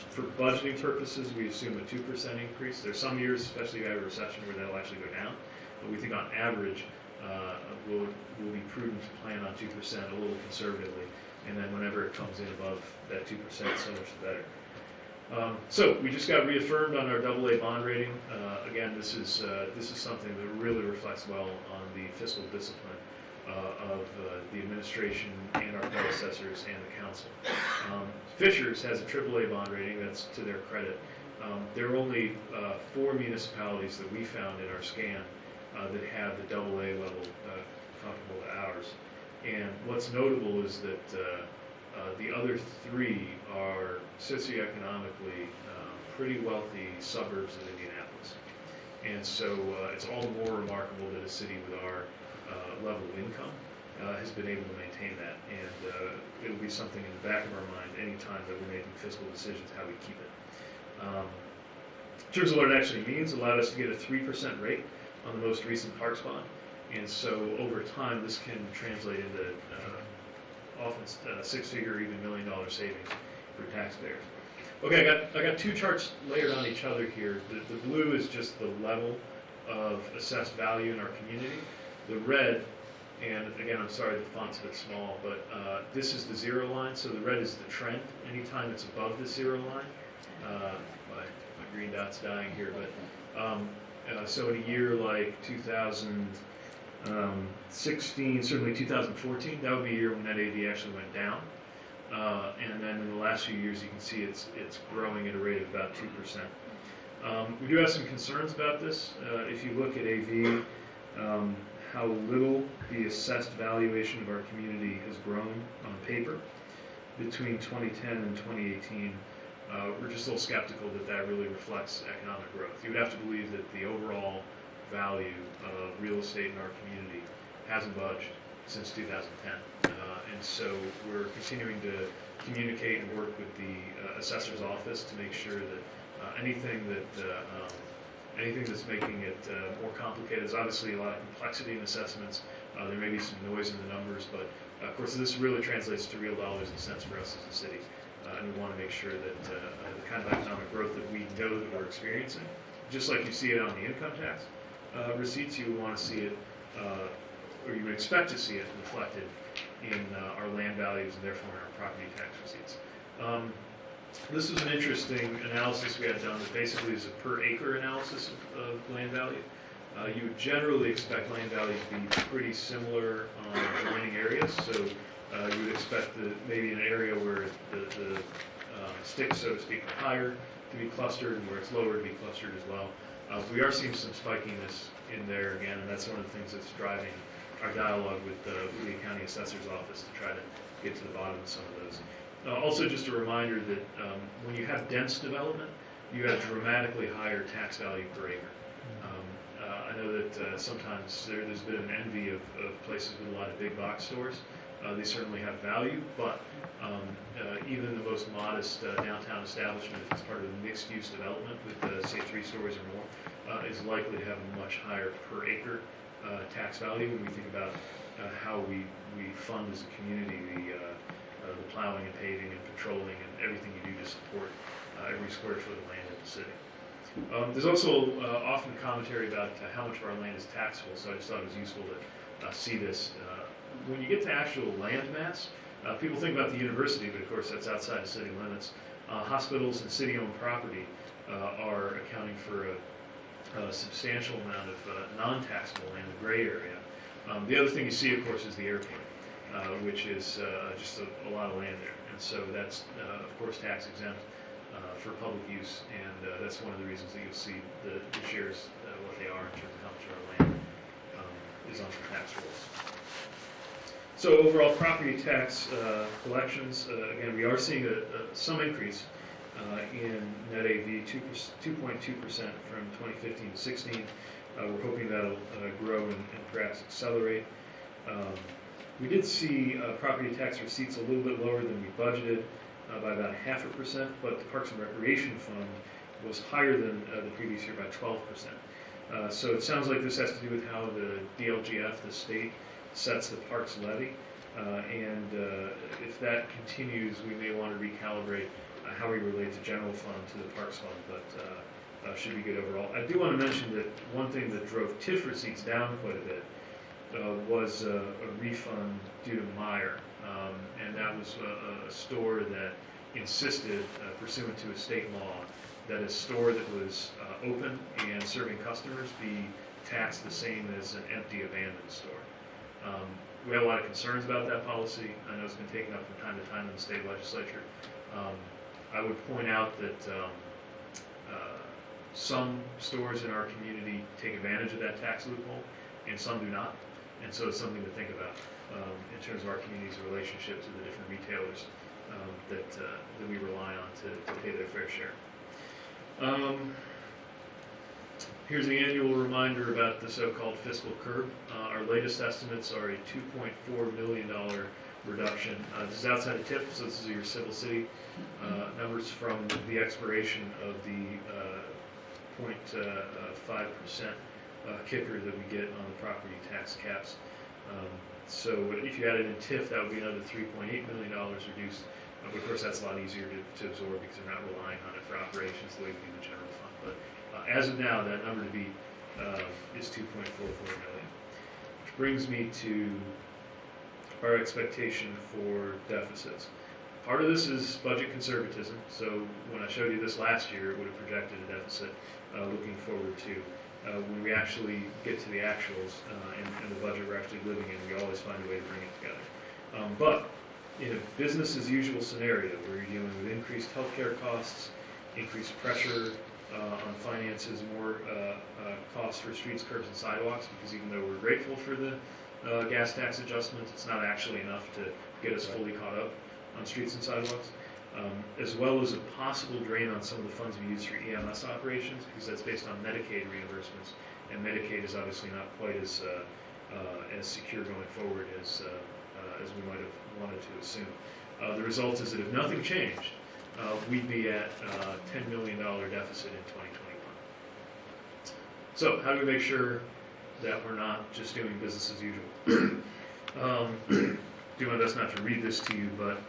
[SPEAKER 15] For budgeting purposes, we assume a 2% increase. There's some years, especially if you have a recession, where that'll actually go down. But we think on average, we'll be prudent to plan on 2% a little conservatively, and then whenever it comes in above that 2%, so much the better. So we just got reaffirmed on our AA bond rating. Again, this is something that really reflects well on the fiscal discipline of the administration and our predecessors and the council. Fishers has a AAA bond rating. That's to their credit. There are only 4 municipalities that we found in our scan that have the AA level comparable to ours. And what's notable is that the other 3 are socioeconomically pretty wealthy suburbs of Indianapolis. And so it's all the more remarkable that a city with our level of income has been able to maintain that, and it will be something in the back of our mind anytime that we're making fiscal decisions how we keep it. In terms of what it actually means, it allowed us to get a 3% rate on the most recent parks bond, and so over time this can translate into often six-figure, even $1 million savings for taxpayers. Okay, I got two charts layered on each other here. The blue is just the level of assessed value in our community. The red, and again, I'm sorry the font's a bit small, but this is the zero line, so the red is the trend. Anytime it's above the zero line, my green dot's dying here, but so in a year like 2016, certainly 2014, that would be a year when net AV actually went down. And then in the last few years, you can see it's growing at a rate of about 2%. We do have some concerns about this. If you look at AV, how little the assessed valuation of our community has grown on paper between 2010 and 2018, we're just a little skeptical that that really reflects economic growth. You would have to believe that the overall value of real estate in our community hasn't budged since 2010. And so we're continuing to communicate and work with the assessor's office to make sure that anything that's making it more complicated. There's obviously a lot of complexity in assessments. There may be some noise in the numbers, but of course this really translates to real dollars and cents for us as a city. And we want to make sure that the kind of economic growth that we know that we're experiencing, just like you see it on the income tax receipts, you would want to see it, or you would expect to see it reflected in our land values and therefore in our property tax receipts. This was an interesting analysis we had done that basically is a per acre analysis of land value. You would generally expect land value to be pretty similar on adjoining areas, so you would expect maybe an area where the sticks, so to speak, are higher to be clustered and where it's lower to be clustered as well. We are seeing some spikiness in there again, and that's one of the things that's driving our dialogue with the County Assessor's Office to try to get to the bottom of some of those. Also, just a reminder that when you have dense development, you have dramatically higher tax value per acre. I know that sometimes there's been an envy of places with a lot of big box stores. They certainly have value, but even the most modest downtown establishment, if it's part of a mixed-use development with, say, 3 stories or more, is likely to have a much higher per acre tax value when we think about how we fund as a community the plowing and paving and patrolling and everything you do to support every square foot of land in the city. There's also often commentary about how much of our land is taxable, so I just thought it was useful to see this. When you get to actual land mass, people think about the university, but of course that's outside the city limits. Hospitals and city-owned property are accounting for a substantial amount of non-taxable land, the gray area. The other thing you see, of course, is the airport, which is just a lot of land there. And so that's, of course, tax exempt for public use, and that's one of the reasons that you'll see the shares, what they are in terms of how much of our land is on the tax rolls. So overall property tax collections, again, we are seeing some increase in net AV, 2.2% from 2015 to 16. We're hoping that'll grow and perhaps accelerate. We did see property tax receipts a little bit lower than we budgeted by about 0.5%, but the Parks and Recreation Fund was higher than the previous year by 12%. So it sounds like this has to do with how the DLGF, the state, sets the parks levy. And if that continues, we may want to recalibrate how we relate the general fund to the parks fund, but should be good overall. I do want to mention that one thing that drove TIF receipts down quite a bit was a refund due to Meijer, and that was a store that insisted, pursuant to a state law, that a store that was open and serving customers be taxed the same as an empty abandoned store. We have a lot of concerns about that policy. I know it's been taken up from time to time in the state legislature. I would point out that some stores in our community take advantage of that tax loophole, and some do not. And so it's something to think about in terms of our community's relationship to the different retailers that we rely on to pay their fair share. Here's the annual reminder about the so-called fiscal curb. Our latest estimates are a $2.4 million reduction. This is outside of TIF, so this is your Civil City numbers from the expiration of the 0.5% kicker that we get on the property tax caps. So if you added in TIF, that would be another $3.8 million reduced. But of course, that's a lot easier to absorb because they're not relying on it for operations the way we do the general fund. But as of now, that number to be is 2.44 million. Which brings me to our expectation for deficits. Part of this is budget conservatism. So when I showed you this last year, it would have projected a deficit looking forward to. When we actually get to the actuals and the budget we're actually living in, we always find a way to bring it together. But in a business as usual scenario where you're dealing with increased healthcare costs, increased pressure on finances, more costs for streets, curbs, and sidewalks, because even though we're grateful for the gas tax adjustments, it's not actually enough to get us fully caught up on streets and sidewalks, as well as a possible drain on some of the funds we use for EMS operations, because that's based on Medicaid reimbursements, and Medicaid is obviously not quite as secure going forward as we might have wanted to assume. The result is that if nothing changed, we'd be at a $10 million deficit in 2021. So how do we make sure that we're not just doing business as usual? Do my best not to read this to you, but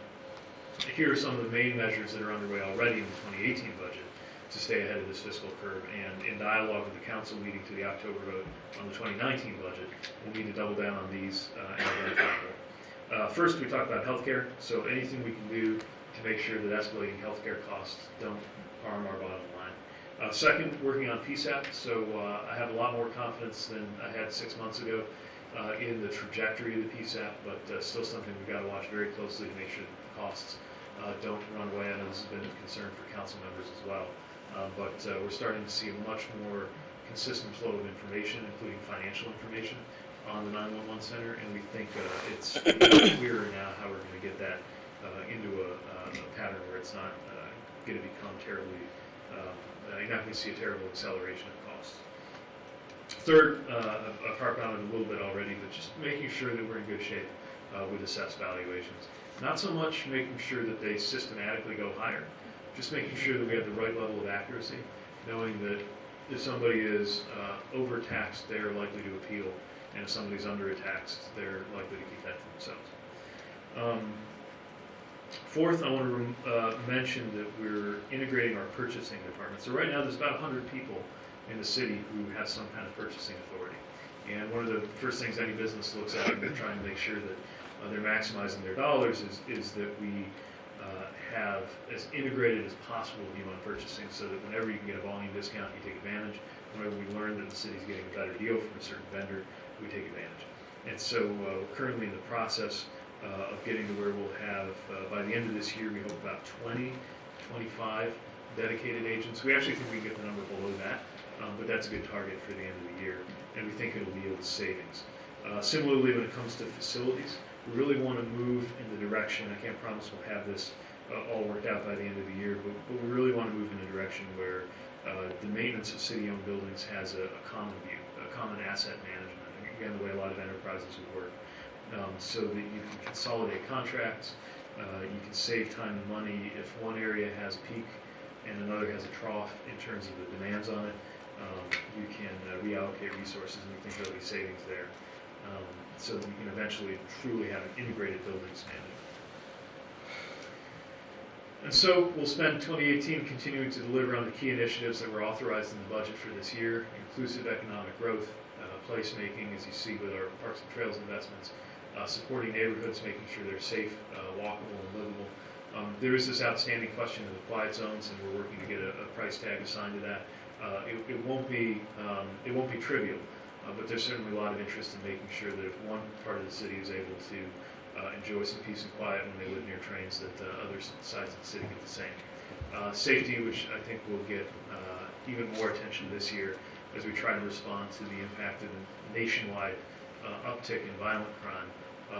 [SPEAKER 15] here are some of the main measures that are underway already in the 2018 budget to stay ahead of this fiscal curve. And in dialogue with the council leading to the October vote on the 2019 budget, we'll need to double down on these and identify them. First, we talked about healthcare. So anything we can do to make sure that escalating healthcare costs don't harm our bottom line. Second, working on PSAP. So I have a lot more confidence than I had 6 months ago in the trajectory of the PSAP, but still something we've got to watch very closely to make sure that the costs don't run away. I know this has been a concern for council members as well. But we're starting to see a much more consistent flow of information, including financial information, on the 911 center, and we think it's clearer now how we're going to get that into a pattern where it's not going to become terribly, you're not going to see a terrible acceleration of costs. Third, I've harped on it a little bit already, but just making sure that we're in good shape with assessed valuations. Not so much making sure that they systematically go higher, just making sure that we have the right level of accuracy, knowing that if somebody is overtaxed, they're likely to appeal, and if somebody's undertaxed, they're likely to keep that for themselves. Fourth, I want to mention that we're integrating our purchasing department. So right now there's about 100 people in the city who have some kind of purchasing authority. And one of the first things any business looks at when they're trying to make sure that they're maximizing their dollars is that we have as integrated as possible view on purchasing, so that whenever you can get a volume discount, you take advantage. Whenever we learn that the city's getting a better deal from a certain vendor, we take advantage. And so currently in the process of getting to where we'll have, by the end of this year, we hope about 20, 25 dedicated agents. We actually think we can get the number below that, but that's a good target for the end of the year, and we think it'll yield savings. Similarly, when it comes to facilities, we really want to move in the direction, I can't promise we'll have this all worked out by the end of the year, but we really want to move in a direction where the maintenance of city-owned buildings has a common view, a common asset management, again, the way a lot of enterprises would work, so that you can consolidate contracts, you can save time and money. If one area has peak and another has a trough in terms of the demands on it, you can reallocate resources, and we think there'll be savings there, so that we can eventually truly have an integrated buildings management. And so we'll spend 2018 continuing to deliver on the key initiatives that were authorized in the budget for this year: inclusive economic growth, placemaking, as you see with our parks and trails investments, supporting neighborhoods, making sure they're safe, walkable, and livable. There is this outstanding question of the quiet zones, and we're working to get a price tag assigned to that. It won't be trivial, but there's certainly a lot of interest in making sure that if one part of the city is able to enjoy some peace and quiet when they live near trains, that other sides of the city get the same. Safety, which I think will get even more attention this year as we try to respond to the impact of a nationwide uptick in violent crime,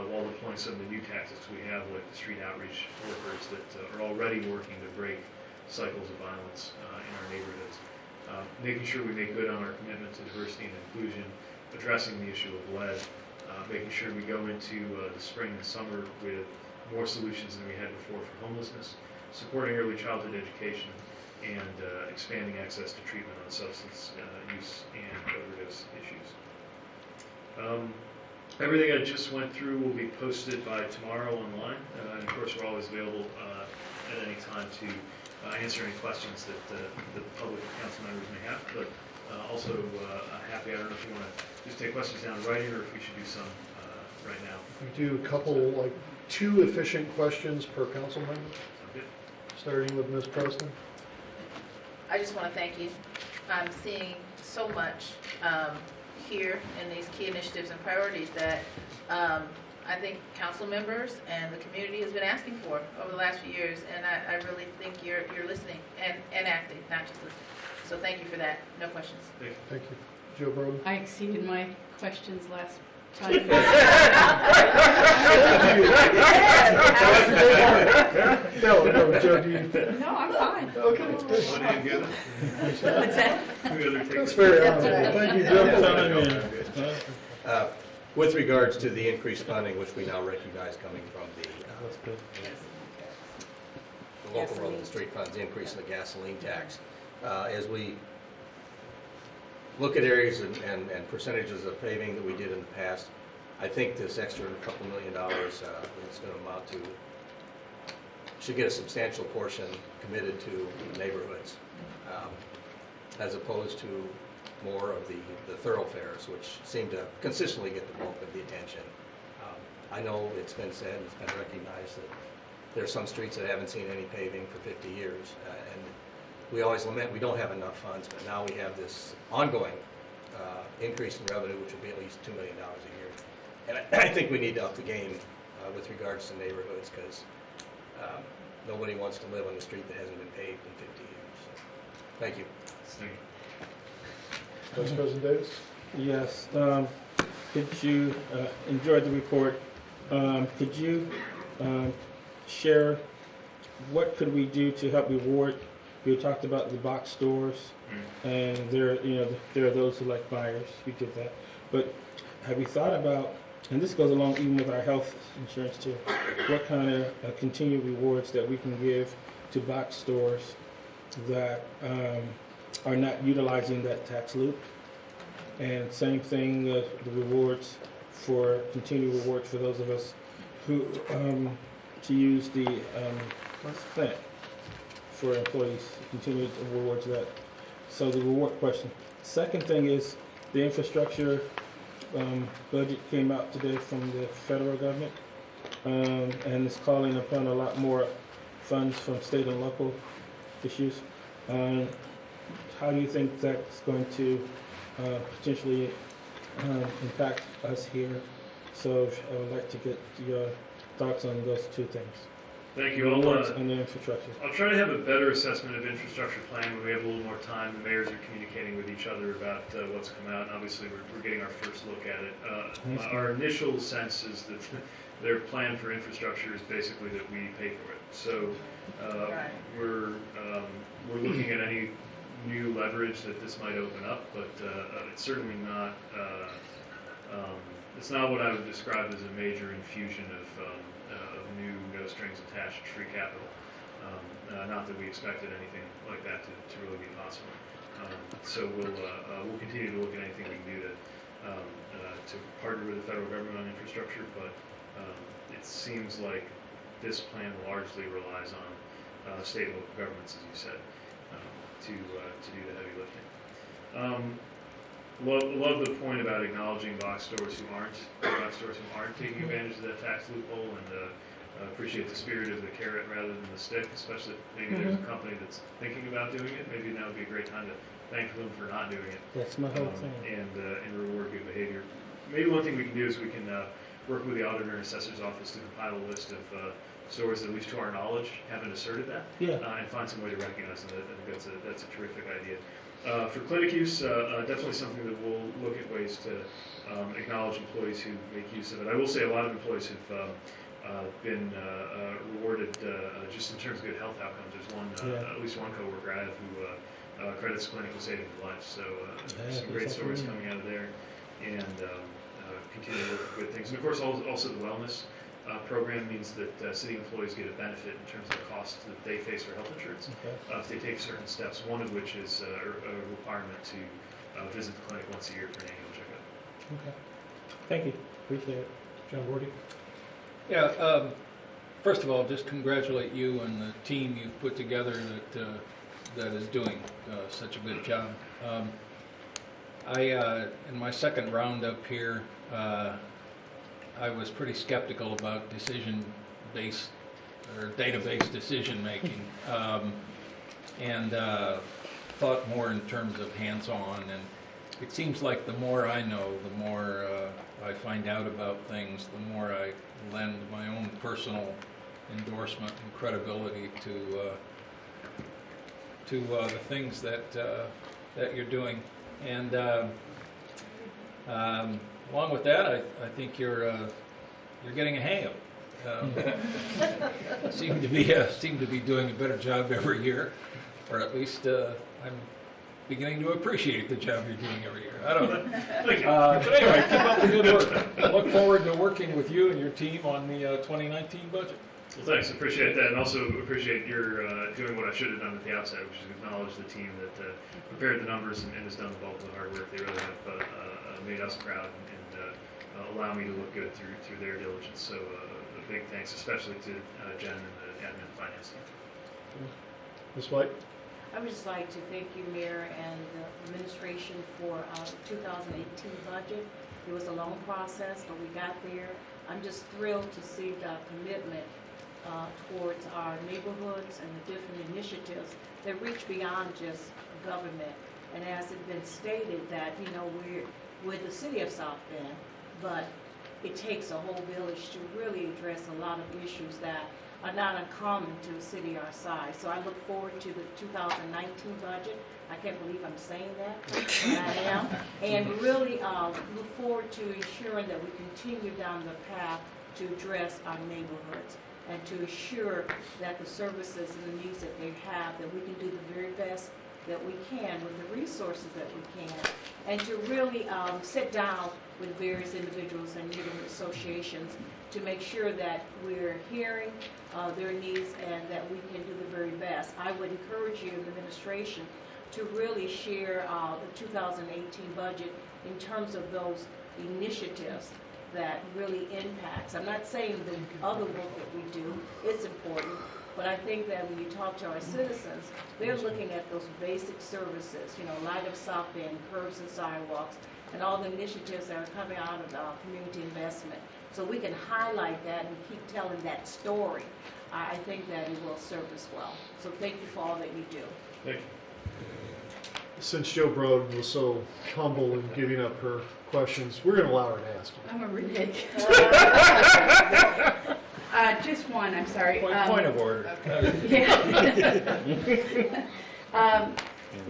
[SPEAKER 15] while deploying some of the new tactics we have, like the street outreach workers that are already working to break cycles of violence in our neighborhoods. making sure we make good on our commitment to diversity and inclusion, addressing the issue of lead, making sure we go into the spring and summer with more solutions than we had before for homelessness, supporting early childhood education, and expanding access to treatment on substance use and overdose issues. Everything I just went through will be posted by tomorrow online, and of course we're always available at any time to answer any questions that the public council members may have, but also happy, I don't know if you want to just take questions down in writing or if we should do some right now.
[SPEAKER 6] We do a couple, like 2 efficient questions per council member, starting with Ms. Preston.
[SPEAKER 16] I just want to thank you. I'm seeing so much here in these key initiatives and priorities that I think council members and the community has been asking for over the last few years, and I really think you're listening and acting, not just listening. So thank you for that. No questions.
[SPEAKER 6] Thank you. Joe Broden.
[SPEAKER 14] I exceeded my questions last time.
[SPEAKER 6] No, Joe, do you?
[SPEAKER 14] No, I'm fine.
[SPEAKER 6] Okay.
[SPEAKER 14] What's that?
[SPEAKER 6] That's very honorable. Thank you, Joe.
[SPEAKER 5] With regards to the increased funding, which we now recognize coming from the local road and street funds, the increase in the gasoline tax, as we look at areas and percentages of paving that we did in the past, I think this extra couple $1 million that's going to amount to should get a substantial portion committed to neighborhoods, as opposed to more of the thoroughfares, which seem to consistently get the bulk of the attention. I know it's been said, it's been recognized that there are some streets that haven't seen any paving for 50 years, and we always lament we don't have enough funds, but now we have this ongoing increase in revenue, which will be at least $2 million a year. And I think we need to up the game with regards to neighborhoods, because nobody wants to live on a street that hasn't been paved in 50 years. So, thank you.
[SPEAKER 15] Thank you.
[SPEAKER 6] Vice President Davis?
[SPEAKER 17] Yes. Could you, enjoyed the report, could you share what could we do to help reward? We talked about the box stores, and there are those who like buyers. We did that. But have you thought about, and this goes along even with our health insurance too, what kind of continued rewards that we can give to box stores that are not utilizing that tax loop? And same thing, the rewards for, continued rewards for those of us who, to use the plant for employees, continued rewards that. So the reward question. Second thing is the infrastructure budget came out today from the federal government, and it's calling upon a lot more funds from state and local issues. How do you think that's going to potentially impact us here? So I would like to get your thoughts on those 2 things.
[SPEAKER 15] Thank you.
[SPEAKER 17] And the infrastructure.
[SPEAKER 15] I'll try to have a better assessment of infrastructure plan when we have a little more time. The mayors are communicating with each other about what's come out, and obviously we're getting our first look at it. Our initial sense is that their plan for infrastructure is basically that we pay for it. So we're looking at any new leverage that this might open up, but it's certainly not. It's not what I would describe as a major infusion of new no strings attached free capital. Not that we expected anything like that to really be possible. So we'll continue to look at anything we can do to partner with the federal government on infrastructure, but it seems like this plan largely relies on state and local governments, as you said, to do the heavy lifting. Love the point about acknowledging box stores who aren't taking advantage of that tax loophole, and appreciate the spirit of the carrot rather than the stick, especially if maybe there's a company that's thinking about doing it. Maybe now would be a great time to thank them for not doing it.
[SPEAKER 17] That's my whole thing.
[SPEAKER 15] And reward good behavior. Maybe one thing we can do is we can work with the auditor and assessor's office to compile a list of stores that, at least to our knowledge, haven't asserted that, and find some way to recognize them. I think that's a terrific idea. For clinic use, definitely something that we'll look at ways to acknowledge employees who make use of it. I will say a lot of employees have been rewarded just in terms of good health outcomes. There's at least one coworker I have who Credits Clinic will save you lunch. So some great stories coming out of there, and continue to look for good things. And of course, also the wellness program means that city employees get a benefit in terms of the cost that they face for health insurance if they take certain steps, one of which is a requirement to visit the clinic once a year for an annual checkup.
[SPEAKER 17] Okay. Thank you. Appreciate it.
[SPEAKER 6] John Bordy?
[SPEAKER 13] Yeah, first of all, just congratulate you and the team you've put together that is doing such a good job. In my second round up here, I was pretty skeptical about decision-based or database decision-making, and thought more in terms of hands-on. And it seems like the more I know, the more I find out about things, the more I lend my own personal endorsement and credibility to the things that you're doing. And along with that, I think you're getting a hang of it. Seem to be doing a better job every year, or at least I'm beginning to appreciate the job you're doing every year. I don't know. But anyway, keep up the good work. I look forward to working with you and your team on the 2019 budget.
[SPEAKER 15] Well, thanks. Appreciate that, and also appreciate your doing what I should have done at the outset, which is acknowledge the team that prepared the numbers and has done the bulk of the hard work. They really have made us proud and allow me to look good through their diligence. So a big thanks, especially to Jen and the admin and finance team.
[SPEAKER 6] Ms. White?
[SPEAKER 18] I would just like to thank you, Mayor, and the administration for our 2018 budget. It was a long process, but we got there. I'm just thrilled to see the commitment towards our neighborhoods and the different initiatives that reach beyond just government. And as it's been stated that, you know, we're the city of South Bend, but it takes a whole village to really address a lot of issues that are not uncommon to a city our size. So I look forward to the 2019 budget. I can't believe I'm saying that, but I am. And really look forward to ensuring that we continue down the path to address our neighborhoods and to ensure that the services and the needs that they have, that we can do the very best that we can with the resources that we can, and to really sit down with various individuals and neighborhood associations to make sure that we're hearing their needs and that we can do the very best. I would encourage you in the administration to really share the 2018 budget in terms of those initiatives that really impacts. I'm not saying the other work that we do is important, but I think that when you talk to our citizens, they're looking at those basic services, you know, Light of South Bend, curbs and sidewalks, and all the initiatives that are coming out of community investment. So we can highlight that and keep telling that story. I think that it will serve us well. So thank you for all that you do.
[SPEAKER 15] Thank you.
[SPEAKER 6] Since Joe Broden was so humble in giving up her questions, we're going to allow her to ask you.
[SPEAKER 14] I'm a renege. Just one, I'm sorry.
[SPEAKER 13] Point of order.
[SPEAKER 14] Yeah.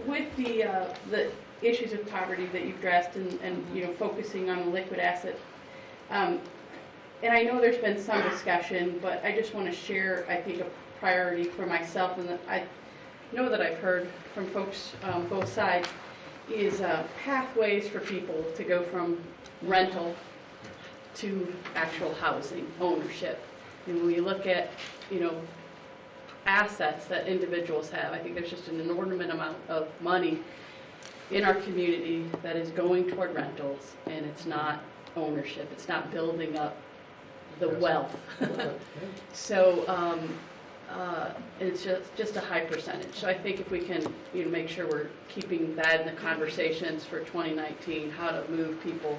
[SPEAKER 14] With the issues of poverty that you've addressed and you know, focusing on the liquid asset, and I know there's been some discussion, but I just want to share, I think, a priority for myself, and I know that I've heard from folks both sides, is pathways for people to go from rental to actual housing ownership. And when we look at, you know, assets that individuals have, I think there's just an inordinate amount of money in our community that is going toward rentals, and it's not ownership. It's not building up the wealth. So it's just a high percentage. So I think if we can, you know, make sure we're keeping that in the conversations for 2019, how to move people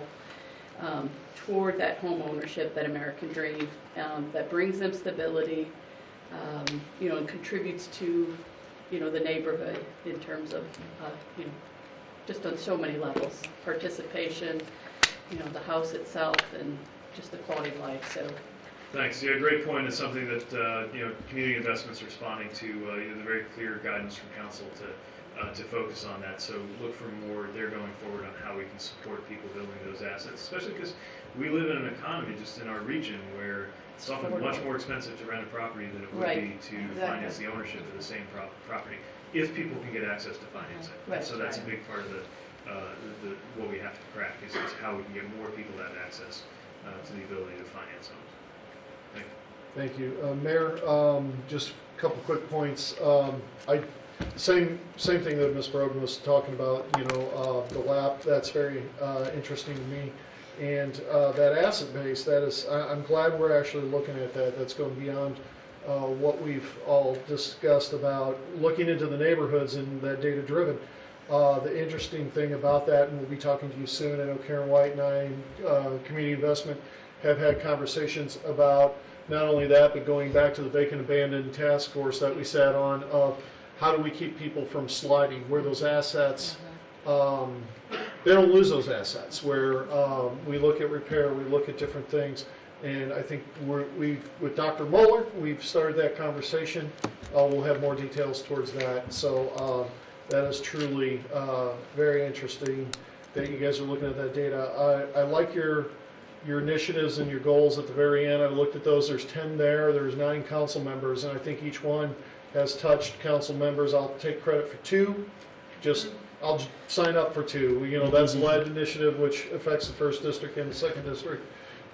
[SPEAKER 14] toward that home ownership, that American dream, that brings them stability, you know, and contributes to, you know, the neighborhood in terms of, you know, just on so many levels, participation, you know, the house itself, and just the quality of life. So.
[SPEAKER 15] Thanks. Yeah, great point. It's something that you know, community investments are responding to. You know, the very clear guidance from council to focus on that. So look for more there going forward on how we can support people building those assets, especially because we live in an economy just in our region where it's often much more expensive to rent a property than it would be to finance the ownership of the same property. if people can get access to financing.
[SPEAKER 14] Right.
[SPEAKER 15] So that's a big part of the what we have to crack is how we can get more people that access to the ability to finance homes. Thank you.
[SPEAKER 6] Thank you. Mayor, just a couple quick points. Same thing that Ms. Brogan was talking about, the LAP, that's very interesting to me. And that asset base, I'm glad we're actually looking at that. That's going beyond what we've all discussed about looking into the neighborhoods and that data-driven. The interesting thing about that, and we'll be talking to you soon, I know Karen White and I, Community Investment, have had conversations about not only that, but going back to the vacant abandoned task force that we sat on, of how do we keep people from sliding, where those assets, they don't lose those assets, where we look at repair, we look at different things. And I think with Dr. Mueller, we've started that conversation. We'll have more details towards that. So that is truly very interesting that you guys are looking at that data. I like your initiatives and your goals at the very end. I looked at those. There's 10 there. There's 9 council members, and I think each one has touched council members. I'll take credit for 2. I'll sign up for 2. That's LEAD initiative, which affects the 1st district and the 2nd district,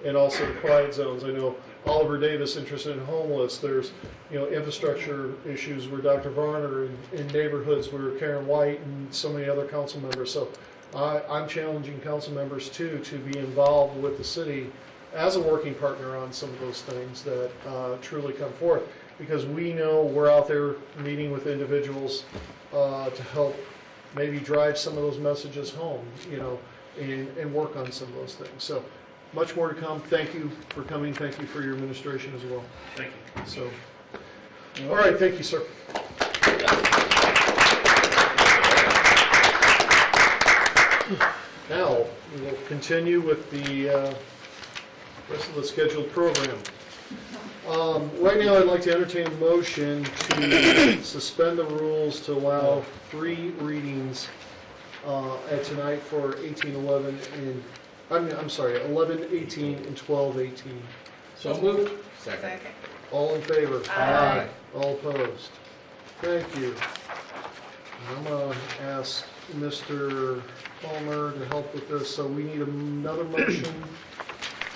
[SPEAKER 6] and also the quiet zones. I know Oliver Davis interested in homeless. There's infrastructure issues where Dr. Varner, in neighborhoods where Karen White and so many other council members. So I'm challenging council members too to be involved with the city as a working partner on some of those things that truly come forth, because we know we're out there meeting with individuals to help maybe drive some of those messages home, and work on some of those things. So much more to come. Thank you for coming. Thank you for your administration as well.
[SPEAKER 15] Thank you.
[SPEAKER 6] So, all right. Thank you, sir. Now, we will continue with the rest of the scheduled program. Right now, I'd like to entertain a motion to suspend the rules to allow 3 readings at tonight for 1811 and 11:18 and 12:18.
[SPEAKER 13] So moved.
[SPEAKER 5] Second.
[SPEAKER 6] All in favor?
[SPEAKER 5] Aye.
[SPEAKER 6] All opposed? Thank you. And I'm going to ask Mr. Palmer to help with this. So we need another motion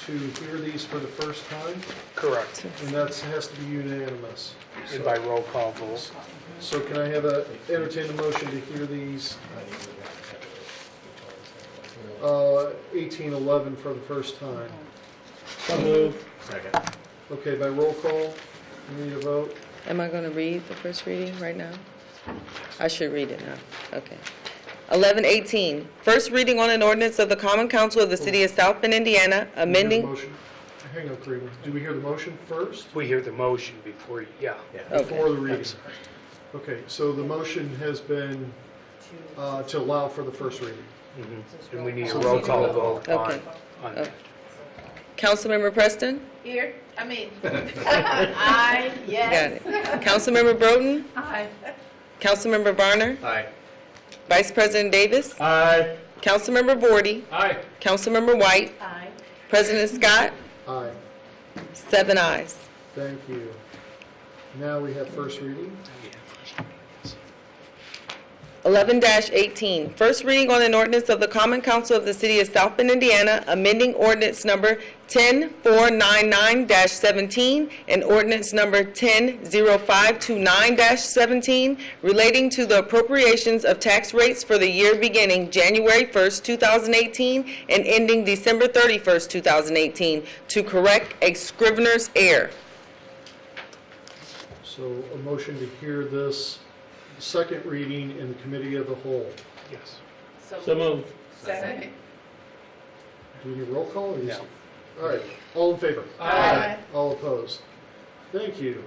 [SPEAKER 6] to hear these for the first time?
[SPEAKER 4] Correct.
[SPEAKER 6] And that has to be unanimous.
[SPEAKER 4] And by roll call vote.
[SPEAKER 6] So can I entertain a motion to hear these 1811 for the first time?
[SPEAKER 17] So moved.
[SPEAKER 5] Second.
[SPEAKER 6] Okay, by roll call, you need a vote?
[SPEAKER 19] Am I going to read the first reading right now? I should read it now. Okay. 11:18, first reading on an ordinance of the Common Council of the City of South Bend, Indiana, amending...
[SPEAKER 6] Hang on, Kareem. Do we hear the motion first?
[SPEAKER 4] We hear the motion before, yeah.
[SPEAKER 6] Before the reading. Okay, so the motion has been to allow for the first reading.
[SPEAKER 4] Mm-hmm. And we need a roll call vote on that.
[SPEAKER 19] Councilmember Preston?
[SPEAKER 16] Here, aye, yes.
[SPEAKER 19] Got it. Councilmember Broden?
[SPEAKER 14] Aye.
[SPEAKER 19] Councilmember Varner?
[SPEAKER 5] Aye.
[SPEAKER 19] Vice President Davis?
[SPEAKER 17] Aye.
[SPEAKER 19] Councilmember Vorty?
[SPEAKER 13] Aye.
[SPEAKER 19] Councilmember White?
[SPEAKER 14] Aye.
[SPEAKER 19] President Scott?
[SPEAKER 6] Aye.
[SPEAKER 19] 7 ayes.
[SPEAKER 6] Thank you. Now we have first reading.
[SPEAKER 19] 11-18, first reading on an ordinance of the Common Council of the City of South Bend, Indiana, amending ordinance number 10499-17 and ordinance number 100529-17 relating to the appropriations of tax rates for the year beginning January 1st, 2018 and ending December 31st, 2018 to correct a scrivener's error.
[SPEAKER 6] So a motion to hear this second reading in the committee of the whole.
[SPEAKER 4] Yes.
[SPEAKER 17] So moved.
[SPEAKER 16] Second.
[SPEAKER 6] Do we need roll call?
[SPEAKER 4] No.
[SPEAKER 6] All right. All in favor?
[SPEAKER 16] Aye.
[SPEAKER 6] All opposed? Thank you.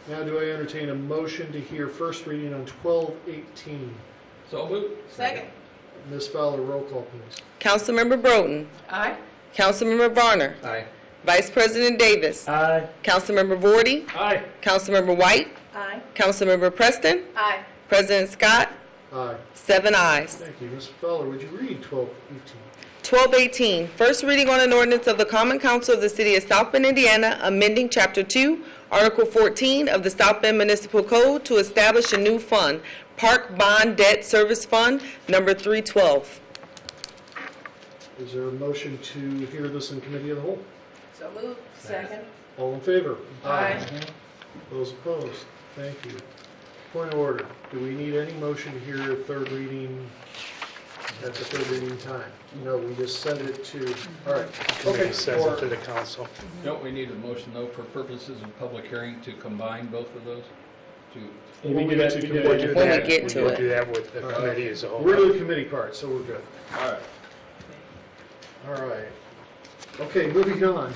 [SPEAKER 6] Now do I entertain a motion to hear first reading on 12:18?
[SPEAKER 13] So moved.
[SPEAKER 16] Second.
[SPEAKER 6] Ms. Fowler, roll call, please.
[SPEAKER 19] Councilmember Broden?
[SPEAKER 14] Aye.
[SPEAKER 19] Councilmember Varner?
[SPEAKER 5] Aye.
[SPEAKER 19] Vice President Davis?
[SPEAKER 17] Aye.
[SPEAKER 19] Councilmember Vorty?
[SPEAKER 13] Aye.
[SPEAKER 19] Councilmember White?
[SPEAKER 14] Aye.
[SPEAKER 19] Councilmember Preston?
[SPEAKER 16] Aye.
[SPEAKER 19] President Scott?
[SPEAKER 6] Aye.
[SPEAKER 19] 7 ayes.
[SPEAKER 6] Thank you. Ms. Fowler, would you read 12:18?
[SPEAKER 19] 12:18, first reading on an ordinance of the Common Council of the City of South Bend, Indiana, amending Chapter 2, Article 14 of the South Bend Municipal Code to establish a new fund, Park Bond Debt Service Fund, number 312.
[SPEAKER 6] Is there a motion to hear this in committee of the whole?
[SPEAKER 16] So moved. Second.
[SPEAKER 6] All in favor?
[SPEAKER 16] Aye.
[SPEAKER 6] Those opposed? Thank you. Point of order. Do we need any motion to hear a third reading at the third reading time? No, we just send it to, all right. Okay.
[SPEAKER 4] Sends it to the council.
[SPEAKER 13] Don't we need a motion, though, for purposes of public hearing to combine both of those?
[SPEAKER 6] When we get to committee.
[SPEAKER 19] When we get to
[SPEAKER 4] We'll
[SPEAKER 19] it.
[SPEAKER 4] do that with the committee as a whole.
[SPEAKER 6] We're to the committee part, so we're good.
[SPEAKER 13] All right.
[SPEAKER 6] All right. Okay, moving on.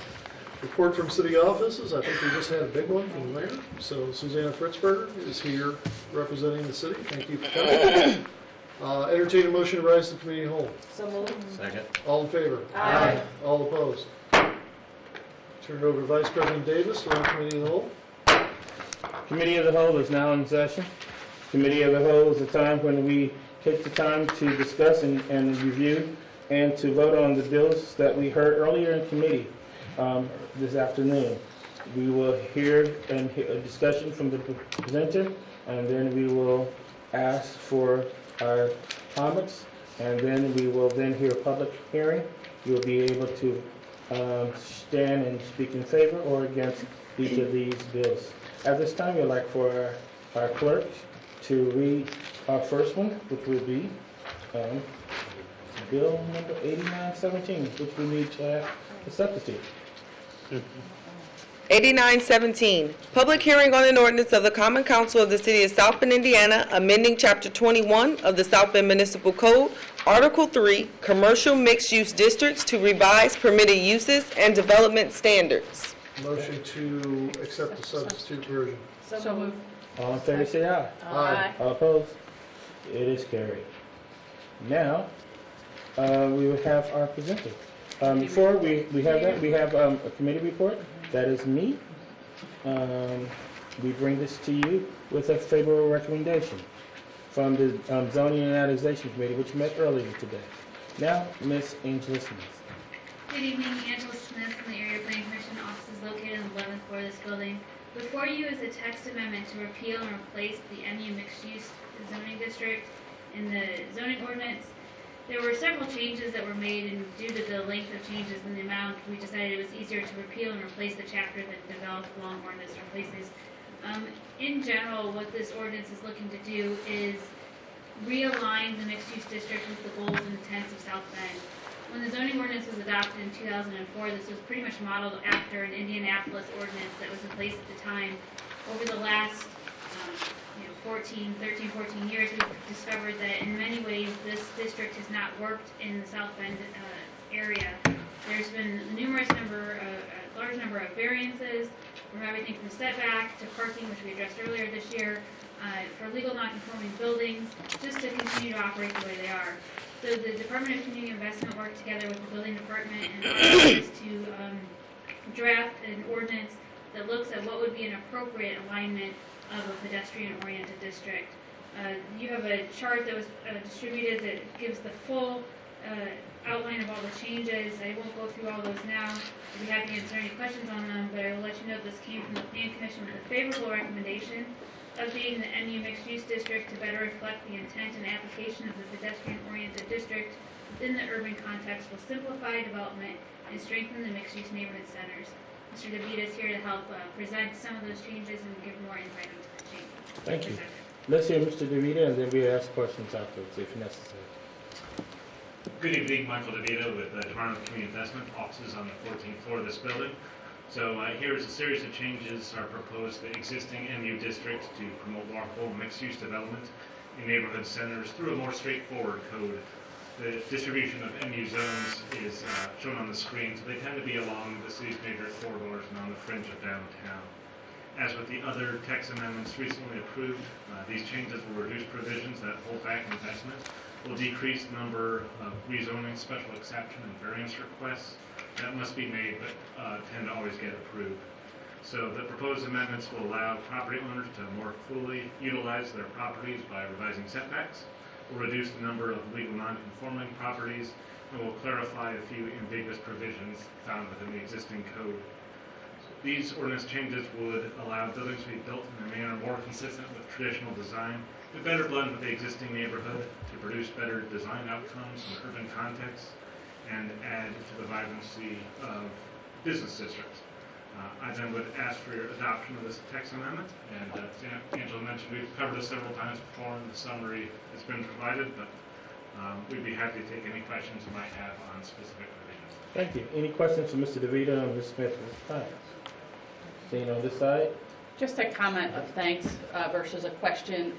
[SPEAKER 6] Report from city offices. I think we just had a big one from the mayor. So Susanna Fritzberger is here representing the city. Thank you for coming. Entertain a motion to rise to committee of the whole.
[SPEAKER 18] So moved.
[SPEAKER 5] Second.
[SPEAKER 6] All in favor?
[SPEAKER 18] Aye.
[SPEAKER 6] All opposed? Turn it over to Vice President Davis to run committee of the whole.
[SPEAKER 17] Committee of the Whole is now in session. Committee of the Whole is a time when we take the time to discuss and review and to vote on the bills that we heard earlier in committee this afternoon. We will hear a discussion from the presenter, and then we will ask for our comments, and then we will then hear a public hearing. You'll be able to stand and speak in favor or against each of these bills. At this time, we'd like for our clerk to read our first one, which will be Bill number 8917, which we need to have a substitute.
[SPEAKER 19] 8917, public hearing on an ordinance of the Common Council of the City of South Bend, Indiana, amending Chapter 21 of the South Bend Municipal Code, Article 3, Commercial Mixed-Use Districts to revise permitted uses and development standards.
[SPEAKER 6] Motion to accept the substitute version.
[SPEAKER 14] So moved.
[SPEAKER 17] All in favor, say aye.
[SPEAKER 6] Aye.
[SPEAKER 17] All opposed? It is carried. Now, we will have our presenter. Before we have that, we have a committee report. That is me. We bring this to you with a favorable recommendation from the Zoning and Annexation Committee, which met earlier today. Now, Ms. Angela Smith.
[SPEAKER 20] Good evening, Angela Smith from the Area Planning Commission. Office is located on the 11th floor of this building. Before you is a text amendment to repeal and replace the MU mixed-use zoning district in the zoning ordinance. There were several changes that were made, and due to the length of changes and the amount, we decided it was easier to repeal and replace the chapter than develop a long ordinance to replace this. In general, what this ordinance is looking to do is realign the mixed-use district with the goals and intents of South Bend. When the zoning ordinance was adopted in 2004, this was pretty much modeled after an Indianapolis ordinance that was in place at the time. Over the last 13, 14 years, we've discovered that in many ways this district has not worked in the South Bend area. There's been a large number of variances from everything from setback to parking, which we addressed earlier this year, for legal non-conforming buildings, just to continue to operate the way they are. So the Department of Community Investment worked together with the building department and others to draft an ordinance that looks at what would be an appropriate alignment of a pedestrian-oriented district. You have a chart that was distributed that gives the full outline of all the changes. I won't go through all those now. I'd be happy to answer any questions on them, but I will let you know this came from the Plan Commission with a favorable recommendation updating the MU mixed-use district to better reflect the intent and application of the pedestrian-oriented district within the urban context will simplify development and strengthen the mixed-use neighborhood centers. Mr. DeVita is here to help present some of those changes and give more insight into the changes.
[SPEAKER 17] Thank you. Let's hear Mr. DeVita, and then we'll ask questions afterwards if necessary.
[SPEAKER 15] Good evening, Michael DeVita with the Department of Community Investment, offices on the 14th floor of this building. So here is a series of changes are proposed to the existing MU district to promote walkable mixed-use development in neighborhood centers through a more straightforward code. The distribution of MU zones is shown on the screen, so they tend to be along the city's major corridors and on the fringe of downtown. As with the other text amendments recently approved, these changes will reduce provisions that hold back investment, will decrease the number of rezoning, special exception, and variance requests that must be made but tend to always get approved. So the proposed amendments will allow property owners to more fully utilize their properties by revising setbacks, will reduce the number of legal non-conforming properties, and will clarify a few ambiguous provisions found within the existing code. These ordinance changes would allow buildings to be built in a manner more consistent with traditional design, to better blend with the existing neighborhood, to produce better design outcomes in urban contexts, and add to the vibrancy of business districts. I then would ask for your adoption of this text amendment, and as Angela mentioned, we've covered this several times before, and the summary has been provided, but we'd be happy to take any questions you might have on specific provisions.
[SPEAKER 17] Thank you. Any questions for Mr. DeVito and Ms. Smith at this time? Seeing on this side?
[SPEAKER 14] Just a comment of thanks versus a question.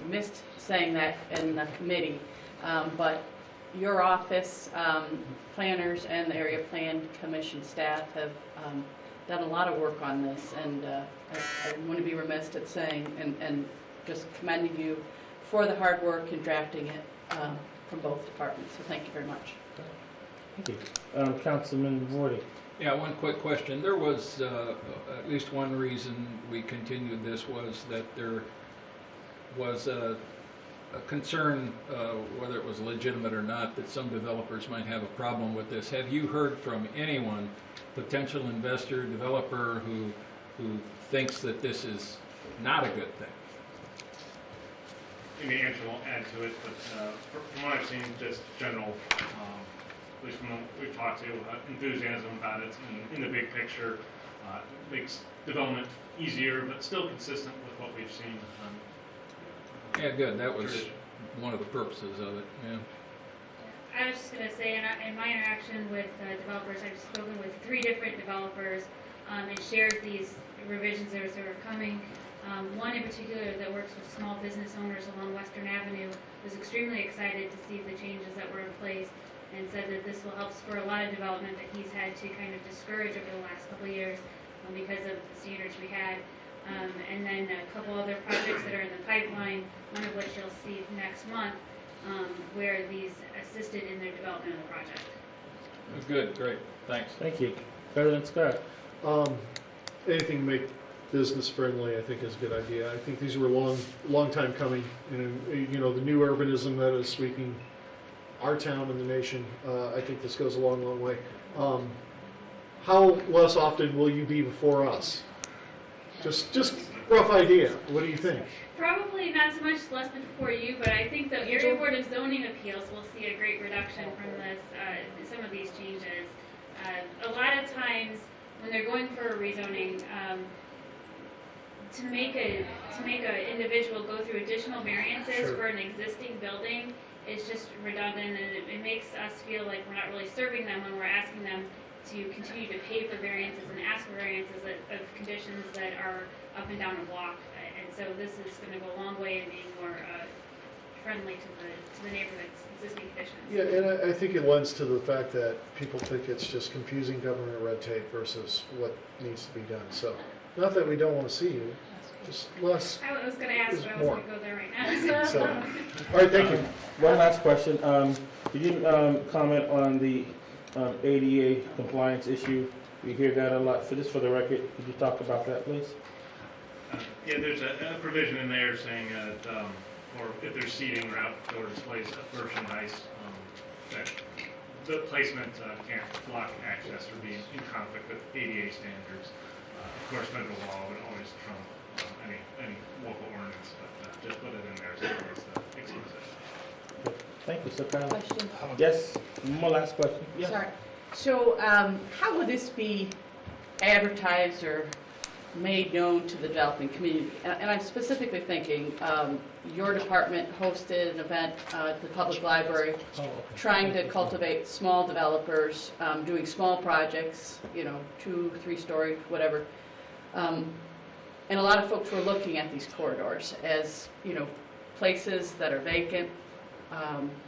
[SPEAKER 14] Missed saying that in the committee, but your office, planners, and the Area Plan Commission staff have done a lot of work on this, and I want to be remiss at saying and just commending you for the hard work in drafting it from both departments. So thank you very much.
[SPEAKER 17] Thank you. Councilman Vorty.
[SPEAKER 13] Yeah, one quick question. There was at least one reason we continued this was that there was a concern, whether it was legitimate or not, that some developers might have a problem with this. Have you heard from anyone, potential investor, developer, who thinks that this is not a good thing?
[SPEAKER 15] Maybe Angela won't add to it, but from what I've seen, just general, at least from what we've talked to, enthusiasm about it in the big picture makes development easier, but still consistent with what we've seen.
[SPEAKER 13] Yeah, good. That was one of the purposes of it. Yeah.
[SPEAKER 20] I was just going to say, in my interaction with developers, I've spoken with 3 different developers and shared these revisions that are coming. One in particular that works with small business owners along Western Avenue was extremely excited to see the changes that were in place and said that this will help spur a lot of development that he's had to kind of discourage over the last couple of years because of the standards we had. And then a couple other projects that are in the pipeline, one of which you'll see next month, where these assisted in their development of the project.
[SPEAKER 13] Good, great, thanks.
[SPEAKER 17] Thank you. President Scott.
[SPEAKER 6] Anything to make business friendly, I think, is a good idea. I think these were long time coming. And you know, the new urbanism that is sweeping our town and the nation, I think this goes a long way. How less often will you be before us? Just rough idea. What do you think?
[SPEAKER 20] Probably not so much less than before you, but I think the Area Board of Zoning Appeals will see a great reduction from this, some of these changes. A lot of times when they're going for a rezoning, to make an individual go through additional variances for an existing building is just redundant, and it makes us feel like we're not really serving them when we're asking them to continue to pay for variances and ask for variances of conditions that are up and down a block. And so this is going to go a long way in being more friendly to the neighborhood's existing conditions.
[SPEAKER 6] Yeah, and I think it lends to the fact that people think it's just confusing government red tape versus what needs to be done. So, not that we don't want to see you, just less.
[SPEAKER 20] I was going to ask, but I was going to go there right now.
[SPEAKER 6] So, all right, thank you.
[SPEAKER 17] One last question. Did you comment on the ADA compliance issue? We hear that a lot. For the record, could you talk about that, please?
[SPEAKER 15] Yeah, there's a provision in there saying that, or if there's seating or outdoor displays of merchandise, that the placement can't block access or be in conflict with ADA standards. Of course, federal law would always trump any local ordinance, but just put it in there so it's the explicit.
[SPEAKER 17] Thank you, sir. Question? Yes, one last question. Yeah.
[SPEAKER 14] Sorry. So how would this be advertised or made known to the developing community? And I'm specifically thinking your department hosted an event at the public library trying to cultivate small developers, doing small projects, 2, 3-story, whatever. And a lot of folks were looking at these corridors as, places that are vacant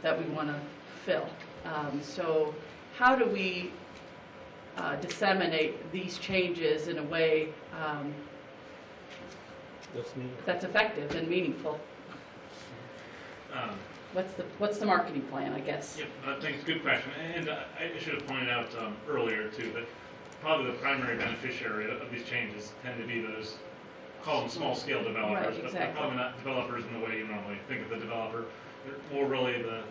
[SPEAKER 14] that we want to fill. So how do we disseminate these changes in a way that's effective and meaningful? What's the marketing plan, I guess?
[SPEAKER 15] Yeah, thanks. Good question. And I should have pointed out earlier too that probably the primary beneficiary of these changes tend to be those, call them small-scale developers,
[SPEAKER 14] right, exactly.
[SPEAKER 15] but they're probably not developers in the way you normally think of the developer. they're more really the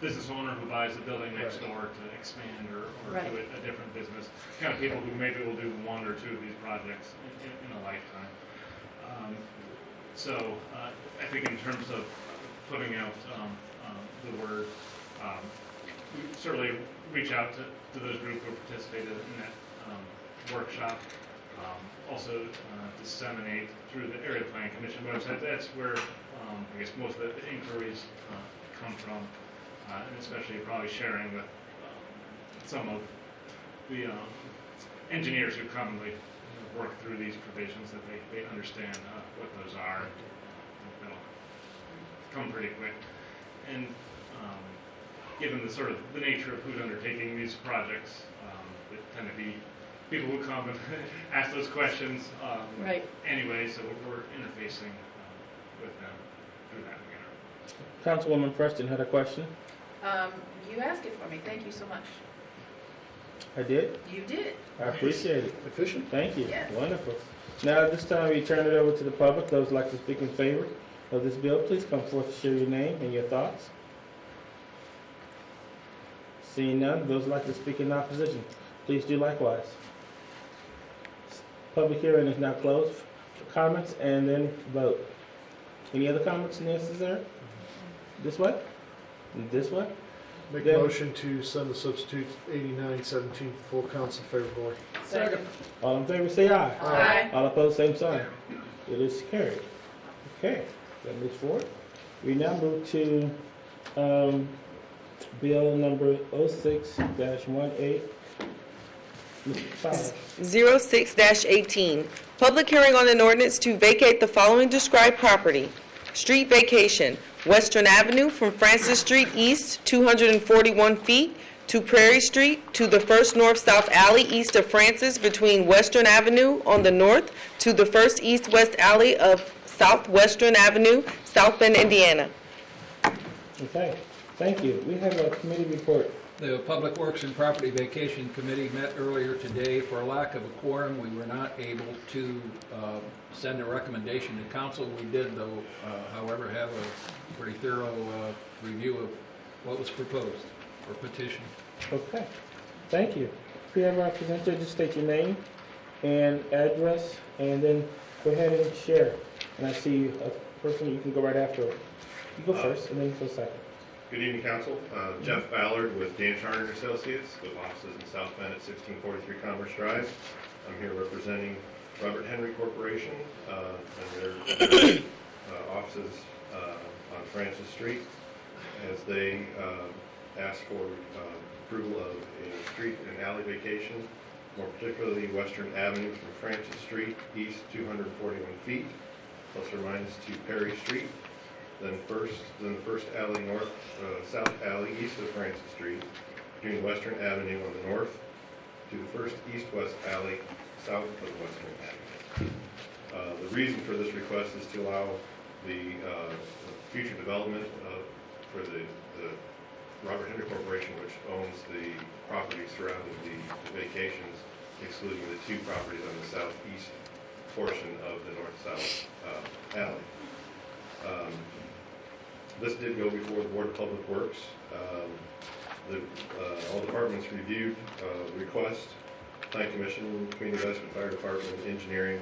[SPEAKER 15] business owner who buys the building next door to expand or
[SPEAKER 14] Right.
[SPEAKER 15] do a different business. Kind of people who maybe will do one or two of these projects in a lifetime. So I think in terms of putting out the word, we certainly reach out to those groups who participated in that workshop. Also disseminate through the Area Planning Commission website. That's where I guess most of the inquiries come from, and especially probably sharing with some of the engineers who commonly work through these provisions, that they understand what those are. That'll come pretty quick. And given the sort of the nature of who's undertaking these projects, that tend to be people who come and ask those questions
[SPEAKER 14] Right.
[SPEAKER 15] anyway, so we're interfacing with them through that manner.
[SPEAKER 17] Councilwoman Preston had a question.
[SPEAKER 16] You asked it for me. Thank you so much.
[SPEAKER 17] I did?
[SPEAKER 16] You did.
[SPEAKER 17] I appreciate it.
[SPEAKER 6] Efficient.
[SPEAKER 17] Thank you.
[SPEAKER 16] Yes.
[SPEAKER 17] Wonderful. Now, at this time, we turn it over to the public. Those who'd like to speak in favor of this bill, please come forth to share your name and your thoughts. Seeing none, those who'd like to speak in opposition, please do likewise. Public hearing is now closed for comments and then vote. Any other comments necessary? This way? This way?
[SPEAKER 6] Make a
[SPEAKER 17] Then-
[SPEAKER 6] motion to send the substitute 8917 full council favorably.
[SPEAKER 16] Second.
[SPEAKER 17] All in favor, say aye.
[SPEAKER 16] Aye.
[SPEAKER 17] All opposed, same sign. It is carried. Okay, that moves forward. We now move to bill number 06-18. Mr. Fowler.
[SPEAKER 19] 06-18, public hearing on an ordinance to vacate the following described property. Street vacation, Western Avenue from Francis Street East, 241 feet, to Prairie Street, to the first north-south alley east of Francis between Western Avenue on the north, to the first east-west alley of Southwestern Avenue, South Bend, Indiana.
[SPEAKER 17] Okay, thank you. We have a committee report.
[SPEAKER 13] The Public Works and Property Vacation Committee met earlier today. For lack of a quorum, we were not able to send a recommendation to council. We did, though, however, have a pretty thorough review of what was proposed or petitioned.
[SPEAKER 17] Okay, thank you. We have our presenter, just state your name and address, and then go ahead and share. And I see a person, you can go right after. You go first, and then you go second.
[SPEAKER 21] Good evening, Council. Jeff Ballard with Dan Charner Associates, with offices in South Bend at 1643 Commerce Drive. I'm here representing Robert Henry Corporation and their offices on Francis Street, as they asked for approval of a street and alley vacation, more particularly Western Avenue from Francis Street east 241 feet, plus or minus to Perry Street. Then the first alley north, south alley east of Francis Street, between Western Avenue on the north, to the first east-west alley south of Western Avenue. The reason for this request is to allow the future development for the Robert Henry Corporation, which owns the properties surrounding the vacations, excluding the two properties on the southeast portion of the north-south alley. This did go before the Board of Public Works. All departments reviewed the request. Planning Commission, Community Investment, Fire Department, Engineering,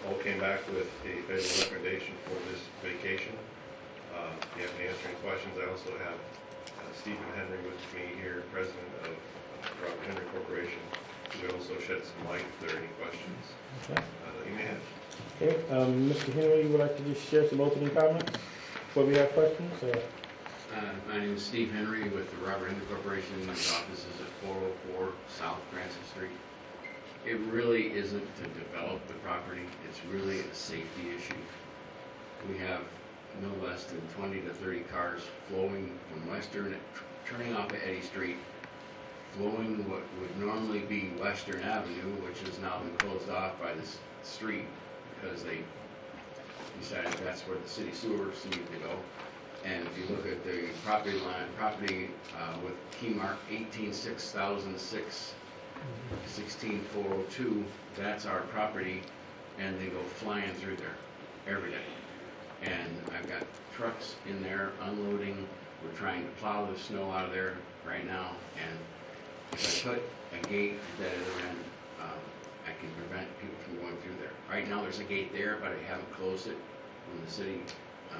[SPEAKER 21] all came back with a favorable recommendation for this vacation. If you have any answering questions, I also have Stephen Henry with me here, President of Robert Henry Corporation, who will also shed some light if there are any questions that you may have.
[SPEAKER 17] Okay, Mr. Henry, you would like to just share some opening comments before we have questions?
[SPEAKER 22] My name is Steve Henry with the Robert Henry Corporation. My office is at 404 South Francis Street. It really isn't to develop the property. It's really a safety issue. We have no less than 20 to 30 cars flowing from Western, turning off at Eddy Street, flowing what would normally be Western Avenue, which has now been closed off by this street because they decided that's where the city sewers need to go. And if you look at the property with key mark 186006, 16402, that's our property, and they go flying through there every day. And I've got trucks in there unloading. We're trying to plow the snow out of there right now. And if I put a gate at that other end, I can prevent people from going through there. Right now, there's a gate there, but I haven't closed it when the city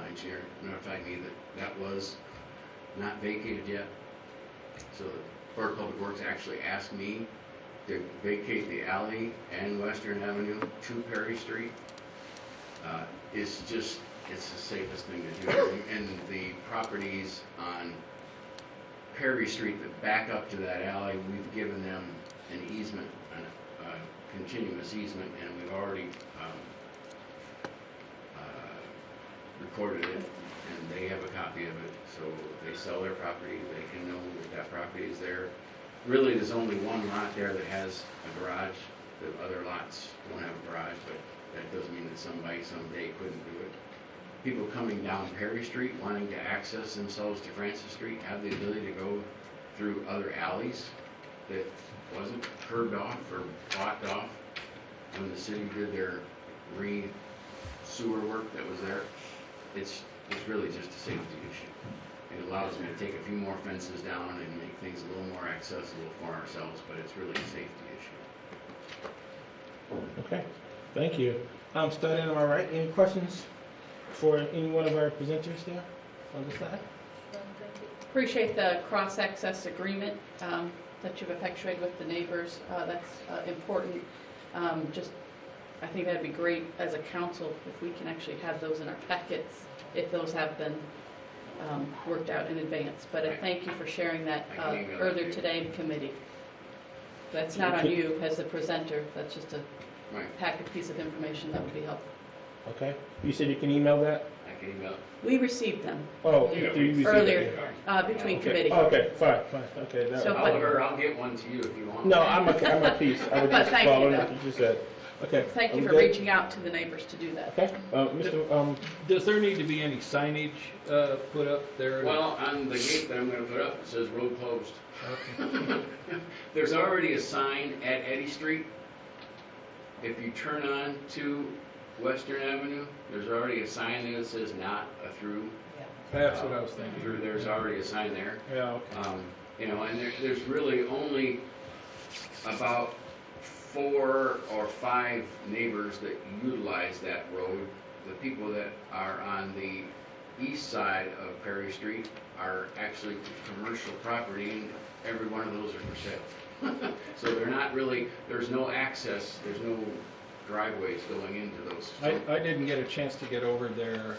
[SPEAKER 22] engineer notified me that that was not vacated yet. So the Board of Public Works actually asked me to vacate the alley and Western Avenue to Perry Street. It's the safest thing to do. And the properties on Perry Street that back up to that alley, we've given them an easement, a continuous easement, and we've already recorded it, and they have a copy of it. So if they sell their property, they can know that that property is there. Really, there's only one lot there that has a garage. The other lots don't have a garage, but that doesn't mean that somebody someday couldn't do it. People coming down Perry Street wanting to access themselves to Francis Street have the ability to go through other alleys that wasn't curbed off or blocked off when the city did their sewer work that was there. It's really just a safety issue. It allows me to take a few more fences down and make things a little more accessible for ourselves, but it's really a safety issue.
[SPEAKER 17] Okay, thank you. Starting on my right, any questions for any one of our presenters there on this side?
[SPEAKER 14] Appreciate the cross-access agreement that you've effectuated with the neighbors. That's important. I think that'd be great as a council if we can actually have those in our packets, if those have been worked out in advance. But I thank you for sharing that earlier today in committee. That's not on you as the presenter. That's just a packet piece of information that would be helpful.
[SPEAKER 17] Okay. You said you can email that?
[SPEAKER 22] I can email.
[SPEAKER 14] We received them
[SPEAKER 17] earlier
[SPEAKER 14] between committee.
[SPEAKER 17] Okay, fine. Okay.
[SPEAKER 14] So,
[SPEAKER 22] I'll get one to you if you want.
[SPEAKER 17] No, I'm a piece. I was
[SPEAKER 14] But
[SPEAKER 17] just
[SPEAKER 14] thank you,
[SPEAKER 17] following
[SPEAKER 14] though.
[SPEAKER 17] what you just said. Okay.
[SPEAKER 14] Thank you
[SPEAKER 17] I'm
[SPEAKER 14] for
[SPEAKER 17] good.
[SPEAKER 14] reaching out to the neighbors to do that.
[SPEAKER 17] Okay.
[SPEAKER 13] Does there need to be any signage put up there?
[SPEAKER 22] Well, on the gate that I'm going to put up, it says road closed. There's already a sign at Eddy Street. If you turn on to Western Avenue, there's already a sign that says not a through.
[SPEAKER 13] That's what I was thinking.
[SPEAKER 22] There's already a sign there.
[SPEAKER 13] Yeah, okay.
[SPEAKER 22] And there's really only about 4 or 5 neighbors that utilize that road. The people that are on the east side of Perry Street are actually commercial property, and every one of those are for sale. So they're not really, there's no access, there's no driveways going into those.
[SPEAKER 13] I didn't get a chance to get over there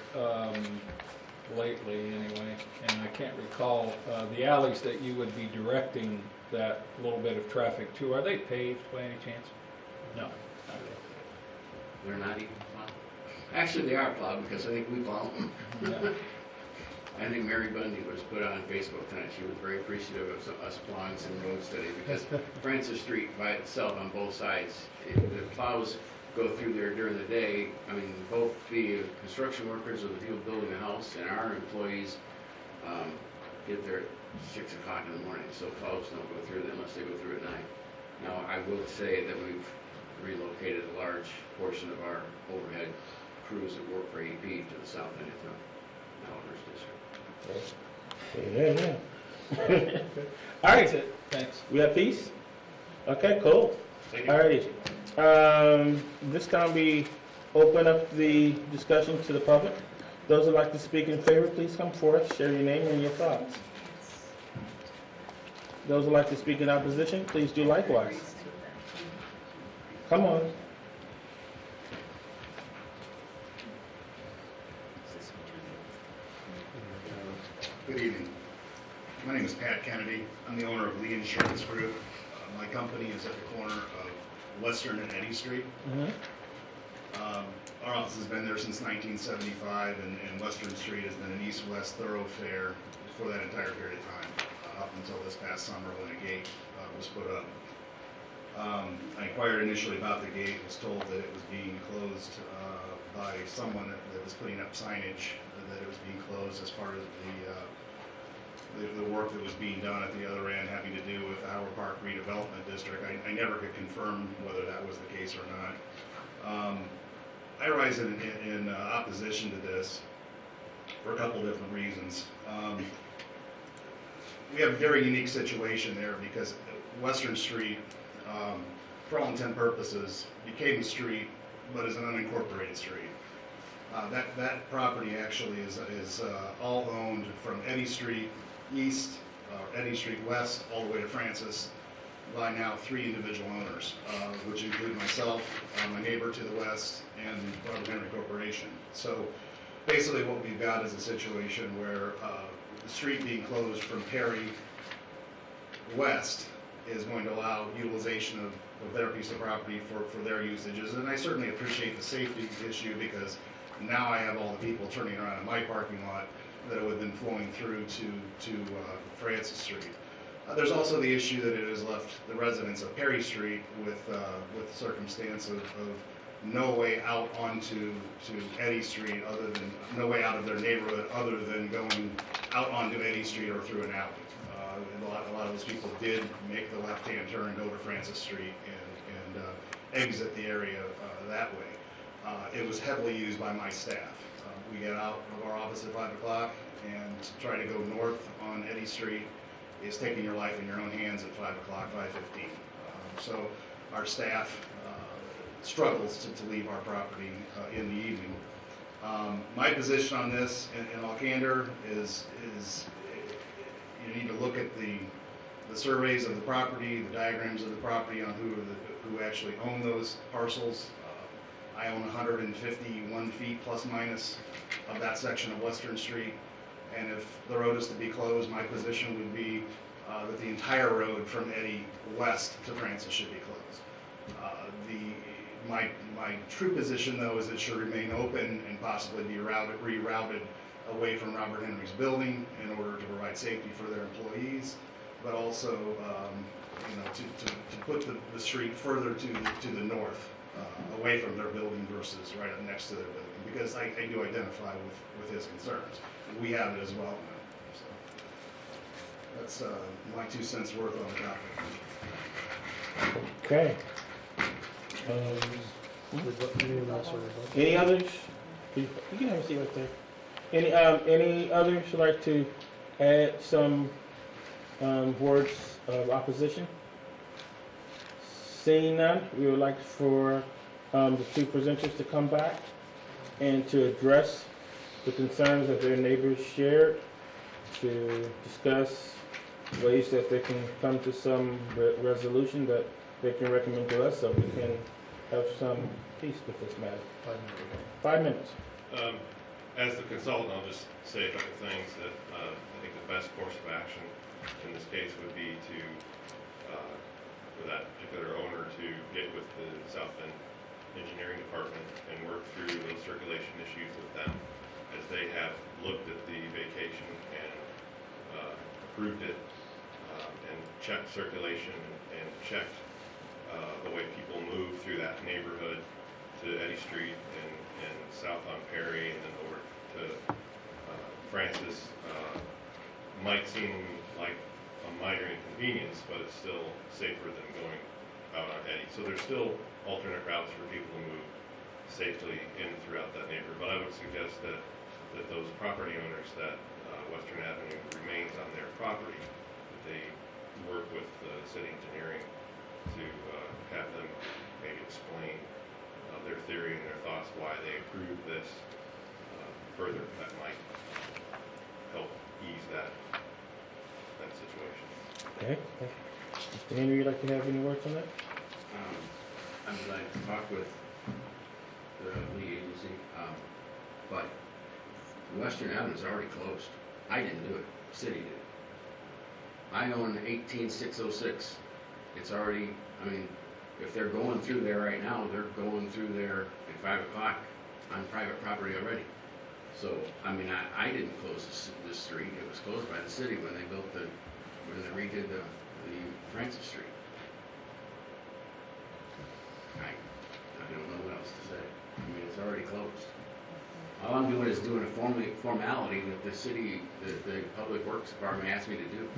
[SPEAKER 13] lately anyway, and I can't recall the alleys that you would be directing that little bit of traffic to. Are they paved by any chance? No.
[SPEAKER 22] They're not even plowed. Actually, they are plowed because I think we plow them.
[SPEAKER 13] Yeah.
[SPEAKER 22] I think Mary Bundy was put on Facebook tonight. She was very appreciative of us plowing some roads today because Francis Street by itself on both sides, the plows go through there during the day. I mean, both the construction workers or the people building the house and our employees get there at 6 o'clock in the morning, so plows don't go through there unless they go through at night. Now, I will say that we've relocated a large portion of our overhead crews that work for AP to the south end of Elmhurst District.
[SPEAKER 17] Yeah. All right.
[SPEAKER 13] That's it. Thanks.
[SPEAKER 17] We have peace? Okay, cool.
[SPEAKER 22] Thank you.
[SPEAKER 17] All righty. This time we open up the discussion to the public. Those who'd like to speak in favor, please come forth, share your name and your thoughts. Those who'd like to speak in opposition, please do likewise. Come on.
[SPEAKER 2] Good evening. My name is Pat Kennedy. I'm the owner of Lee Insurance Group. My company is at the corner of Western and Eddy Street. Our office has been there since 1975, and Western Street has been an east-west thoroughfare for that entire period of time, up until this past summer when a gate was put up. I inquired initially about the gate, was told that it was being closed by someone that was putting up signage, that it was being closed as part of the work that was being done at the other end having to do with the Howard Park Redevelopment District. I never could confirm whether that was the case or not. I rise in opposition to this for a couple different reasons. We have a very unique situation there because Western Street, for all intent purposes, became a street, but is an unincorporated street. That property actually is all owned from Eddy Street East, Eddy Street West, all the way to Francis, by now 3 individual owners, which include myself, my neighbor to the west, and Robert Henry Corporation. So basically what we've got is a situation where the street being closed from Perry west is going to allow utilization of their piece of property for their usages. And I certainly appreciate the safety issue because now I have all the people turning around in my parking lot that would have been flowing through to Francis Street. There's also the issue that it has left the residents of Perry Street with the circumstance of no way out onto Eddy Street, other than no way out of their neighborhood other than going out onto Eddy Street or through an alley. And a lot of those people did make the left-hand turn, go to Francis Street, and exit the area that way. It was heavily used by my staff. We get out of our office at 5 o'clock, and to try to go north on Eddy Street is taking your life in your own hands at 5 o'clock, 5:15. So our staff struggles to leave our property in the evening. My position on this, in all candor, is you need to look at the surveys of the property, the diagrams of the property on who actually own those parcels. I own 151 feet plus minus of that section of Western Street, and if the road is to be closed, my position would be that the entire road from Eddy west to Francis should be closed. My true position, though, is it should remain open and possibly be rerouted away from Robert Henry's building in order to provide safety for their employees, but also to put the street further to the north, away from their building versus right up next to their building, because I do identify with his concerns. We have it as well now. So that's my 2 cents worth on the topic.
[SPEAKER 17] Okay. Any others? You can have a seat right there. Any others would like to add some words of opposition? Seeing none, we would like for the 2 presenters to come back and to address the concerns that their neighbors shared, to discuss ways that they can come to some resolution that they can recommend to us so we can have some peace with this matter. 5 minutes.
[SPEAKER 21] As the consultant, I'll just say a couple things that I think the best course of action in this case would be to, for that particular owner, to get with the South Bend Engineering Department and work through those circulation issues with them, as they have looked at the vacation and approved it and checked circulation and checked the way people move through that neighborhood to Eddy Street and south on Perry and then over to Francis. Might seem like a minor inconvenience, but it's still safer than going out on Eddy. So there's still alternate routes for people to move safely in and throughout that neighborhood. But I would suggest that those property owners that Western Avenue remains on their property, that they work with city engineering to have them maybe explain their theory and their thoughts why they approved this further. That might help ease that situation.
[SPEAKER 17] Okay. Mr. Henry, you'd like to have any words on that?
[SPEAKER 22] I would like to talk with the lead agency, but Western Avenue is already closed. I didn't do it, the city did. I own 18606. It's already, I mean, if they're going through there right now, they're going through there at 5 o'clock on private property already. So, I mean, I didn't close this street. It was closed by the city when they built when they redid the Francis Street. I don't know what else to say. I mean, it's already closed. All I'm doing is doing a formality that the city, the Public Works Department asked me to do.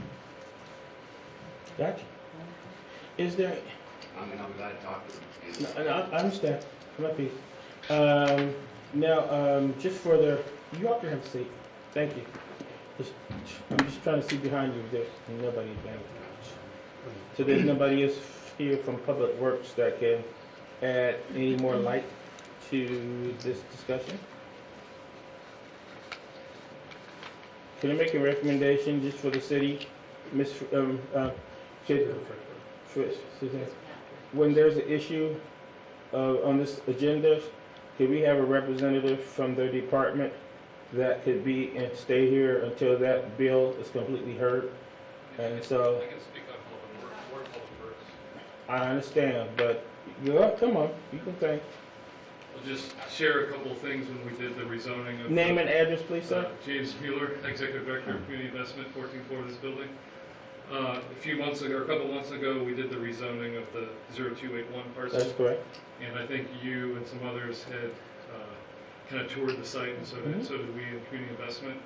[SPEAKER 17] Gotcha. Is there...
[SPEAKER 22] I mean, I'll be glad to talk to them.
[SPEAKER 17] No, I understand. Come up, please. Now, just for the... You all can have a seat. Thank you. I'm just trying to see behind you. There's nobody there. So there's nobody else here from Public Works that can add any more light to this discussion? Can I make a recommendation just for the city, Suzanne? When there's an issue on this agenda, could we have a representative from their department that could be and stay here until that bill is completely heard? And so,
[SPEAKER 7] I can speak on Public Works.
[SPEAKER 17] I understand, but come on, you can think.
[SPEAKER 7] I'll just share a couple of things when we did the rezoning of.
[SPEAKER 17] Name and address, please, sir.
[SPEAKER 7] James Mueller, Executive Director of Community Investment, 14th floor of this building. A couple months ago, we did the rezoning of the 0281 parcel.
[SPEAKER 17] That's correct.
[SPEAKER 7] And I think you and some others had kind of toured the site, and so did we in Community Investment.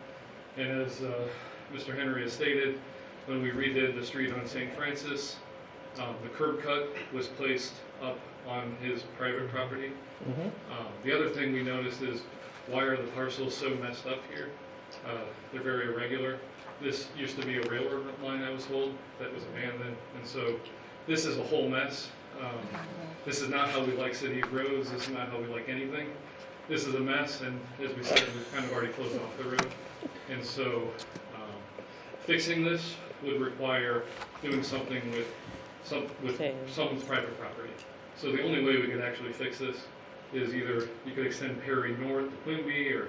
[SPEAKER 7] And as Mr. Henry has stated, when we redid the street on St. Francis, the curb cut was placed up on his private property. The other thing we noticed is, why are the parcels so messed up here? They're very irregular. This used to be a railroad line, I was told, that was abandoned, and so this is a whole mess. This is not how we like city roads. This is not how we like anything. This is a mess, and as we said, we've kind of already closed off the road. And so fixing this would require doing something with someone's private property. So the only way we could actually fix this is either you could extend Perry north to Quimby, or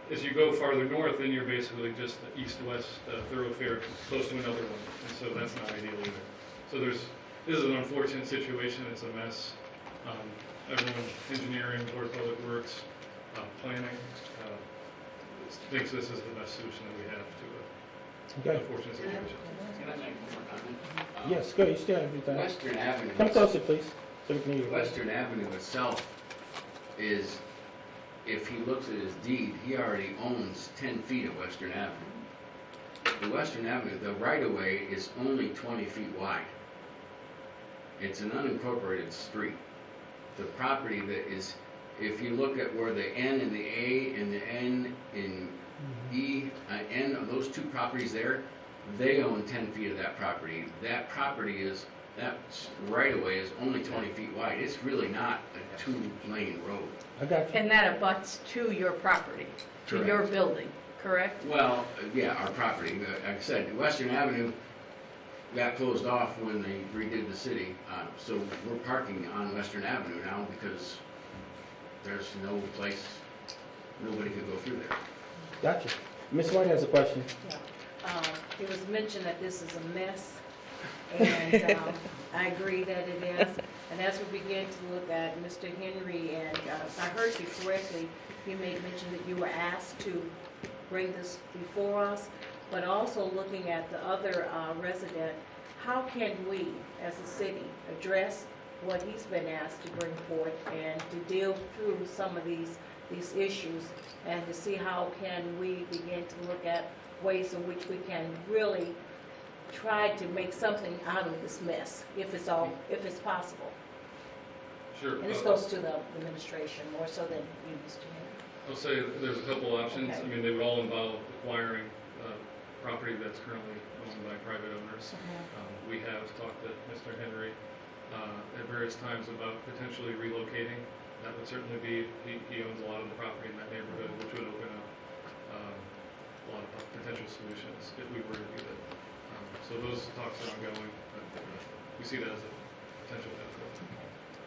[SPEAKER 7] as you go farther north, then you're basically just the east-west thoroughfare close to another one. And so that's not ideal either. So this is an unfortunate situation. It's a mess. Everyone, engineering, Board of Public Works, planning, thinks this is the best solution that we have to an unfortunate situation.
[SPEAKER 22] Can I make one more comment?
[SPEAKER 17] Yes, go. You still have your time.
[SPEAKER 22] Western Avenue.
[SPEAKER 17] Come closer, please. So we can hear you.
[SPEAKER 22] Western Avenue itself is, if he looks at his deed, he already owns 10 feet of Western Avenue. The Western Avenue, the right-of-way is only 20 feet wide. It's an unincorporated street. The property that is, if you look at where the N and the A and the N in E, N of those two properties there, they own 10 feet of that property. That property is, that right-of-way is only 20 feet wide. It's really not a two-lane road.
[SPEAKER 17] I got you.
[SPEAKER 14] And that abuts to your property, to
[SPEAKER 22] Correct.
[SPEAKER 14] your building, correct?
[SPEAKER 22] Well, yeah, our property. Like I said, Western Avenue got closed off when they redid the city. So we're parking on Western Avenue now because there's no place, nobody could go through there.
[SPEAKER 17] Gotcha. Ms. White has a question.
[SPEAKER 18] It was mentioned that this is a mess, and I agree that it is. And as we begin to look at Mr. Henry, and if I heard you correctly, you made mention that you were asked to bring this before us, but also looking at the other resident, how can we, as a city, address what he's been asked to bring forth and to deal through some of these issues, and to see how can we begin to look at ways in which we can really try to make something out of this mess, if it's possible.
[SPEAKER 7] Sure.
[SPEAKER 18] And this goes to the administration more so than you, Mr. Henry.
[SPEAKER 7] I'll say there's a couple options.
[SPEAKER 18] Okay.
[SPEAKER 7] I mean, they would all involve acquiring property that's currently owned by private owners. We have talked to Mr. Henry at various times about potentially relocating. That would certainly be, he owns a lot of the property in that neighborhood, which would open up a lot of potential solutions if we were to do that. So those talks are ongoing, but we see that as a potential path forward.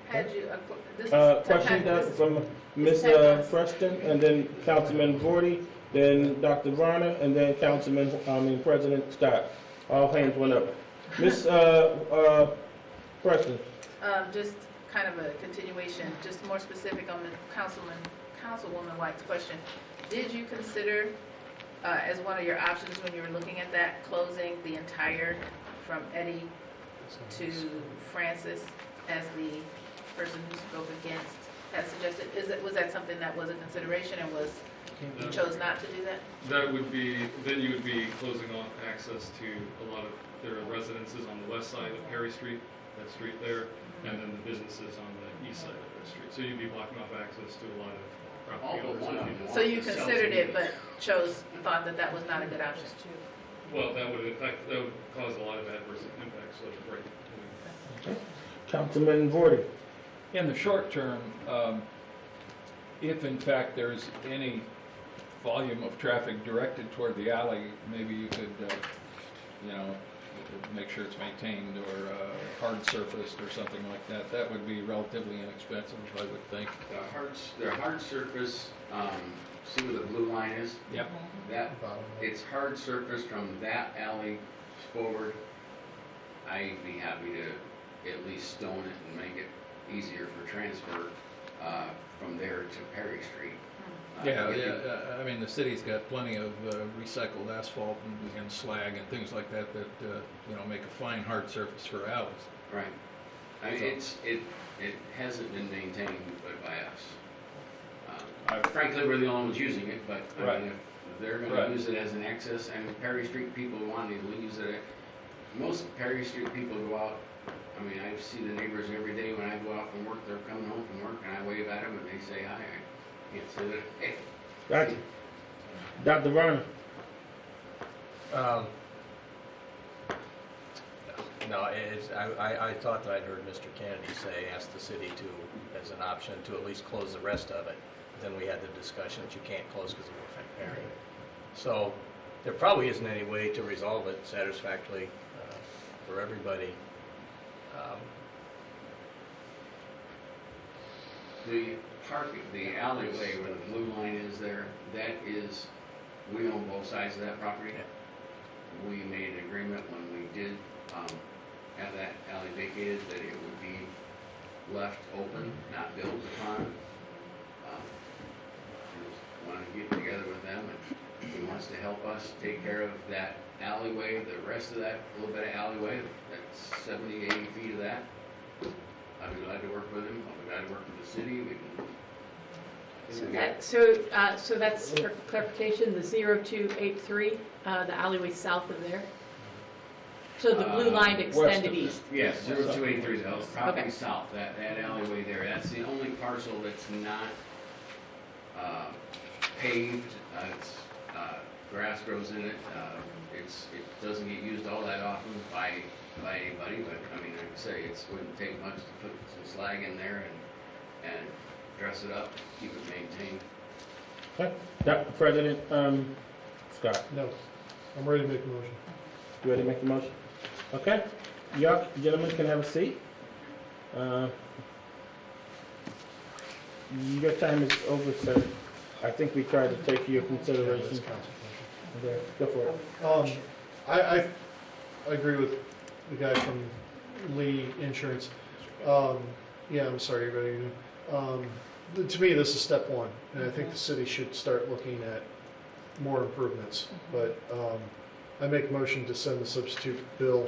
[SPEAKER 16] Had you, this is
[SPEAKER 17] Question from Ms. Preston, and then Councilman Vorty, then Dr. Varner, and then President Scott. All hands went up. Ms. Preston.
[SPEAKER 16] just kind of a continuation, just more specific on the Councilwoman White's question. Did you consider, as one of your options when you were looking at that, closing the entire, from Eddie to Francis, as the person who spoke against had suggested? Was that something that was a consideration, and you chose not to do that?
[SPEAKER 7] That would be, then you would be closing off access to a lot of, there are residences on the west side of Perry Street, that street there, and then the businesses on the east side of that street. So you'd be blocking off access to a lot of
[SPEAKER 15] property owners.
[SPEAKER 16] So you considered it, but thought that that was not a good option.
[SPEAKER 7] Well, that would cause a lot of adverse impacts, so it's right.
[SPEAKER 17] Councilman Vorty.
[SPEAKER 13] In the short term, if in fact there's any volume of traffic directed toward the alley, maybe you could, make sure it's maintained or hard surfaced or something like that. That would be relatively inexpensive, I would think.
[SPEAKER 22] The hard surface, see where the blue line is?
[SPEAKER 13] Yep.
[SPEAKER 22] It's hard surface from that alley forward. I'd be happy to at least stone it and make it easier for transfer from there to Perry Street.
[SPEAKER 13] I mean, the city's got plenty of recycled asphalt and slag and things like that make a fine hard surface for alleys.
[SPEAKER 22] Right. I mean, it hasn't been maintained by us. Frankly, we're the only ones using it, but I mean, if they're going to use it as an access, and Perry Street people want to use it. Most Perry Street people go out. I mean, I see the neighbors every day when I go out from work. They're coming home from work, and I wave at them, and they say hi. I can't say that. Hey.
[SPEAKER 17] Gotcha. Dr. Varner.
[SPEAKER 5] No, I thought that I'd heard Mr. Kennedy ask the city to, as an option, to at least close the rest of it. Then we had the discussion that you can't close because it will affect Perry. So there probably isn't any way to resolve it satisfactorily for everybody.
[SPEAKER 22] The alleyway where the blue line is there, we own both sides of that property. We made an agreement when we did have that alley vacated that it would be left open, not built upon. Just wanted to get together with them, and he wants to help us take care of that alleyway, the rest of that little bit of alleyway, that's 70, 80 feet of that. I'd be glad to work with him. I'll be glad to work with the city. We can.
[SPEAKER 14] So that's for clarification, the 0283, the alleyway south of there. So the blue line extended east.
[SPEAKER 22] Yes, 0283 is the property south. That alleyway there. That's the only parcel that's not paved. Grass grows in it. It doesn't get used all that often by anybody, but I mean, like I say, it wouldn't take much to put some slag in there and dress it up, keep it maintained.
[SPEAKER 17] Okay. Dr. President, Scott.
[SPEAKER 6] No, I'm ready to make a motion.
[SPEAKER 17] You ready to make the motion? Okay. Y'all gentlemen can have a seat. Your time is over, sir. I think we tried to take your consideration. Okay, go for it.
[SPEAKER 6] I agree with the guy from Lee Insurance. Yeah, I'm sorry, everybody. To me, this is step one, and I think the city should start looking at more improvements. But I make a motion to send the substitute bill,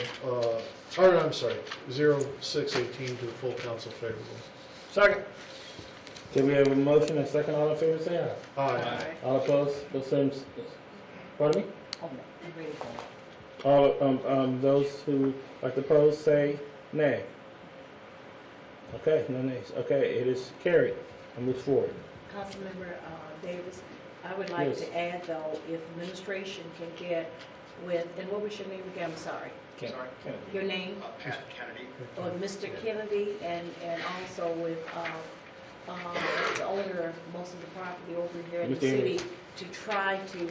[SPEAKER 6] 0618 to the full council favorable.
[SPEAKER 17] Second. Okay, we have a motion and a second. All in favor, say aye.
[SPEAKER 6] Aye.
[SPEAKER 17] All opposed, pardon me? All, those who like to oppose, say nay. Okay, no nays. Okay, it is carried. And move forward.
[SPEAKER 18] Councilmember Davis, I would like to add though, if administration can get with, and what was your name again? I'm sorry.
[SPEAKER 17] Kennedy.
[SPEAKER 18] Your name?
[SPEAKER 8] Pat Kennedy.
[SPEAKER 18] Or Mr. Kennedy, and also with the owner of most of the property over here in the city, to try to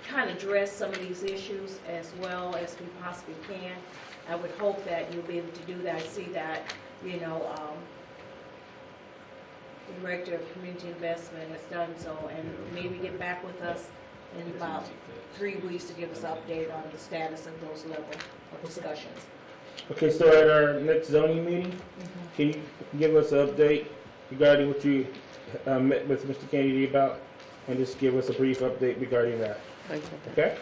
[SPEAKER 18] kind of address some of these issues as well as we possibly can. I would hope that you'll be able to do that. I see that, the Director of Community Investment has done so, and maybe get back with us in about 3 weeks to give us an update on the status of those level of discussions.
[SPEAKER 17] Okay, so at our next zoning meeting, can you give us an update regarding what you met with Mr. Kennedy about, and just give us a brief update regarding that? Okay?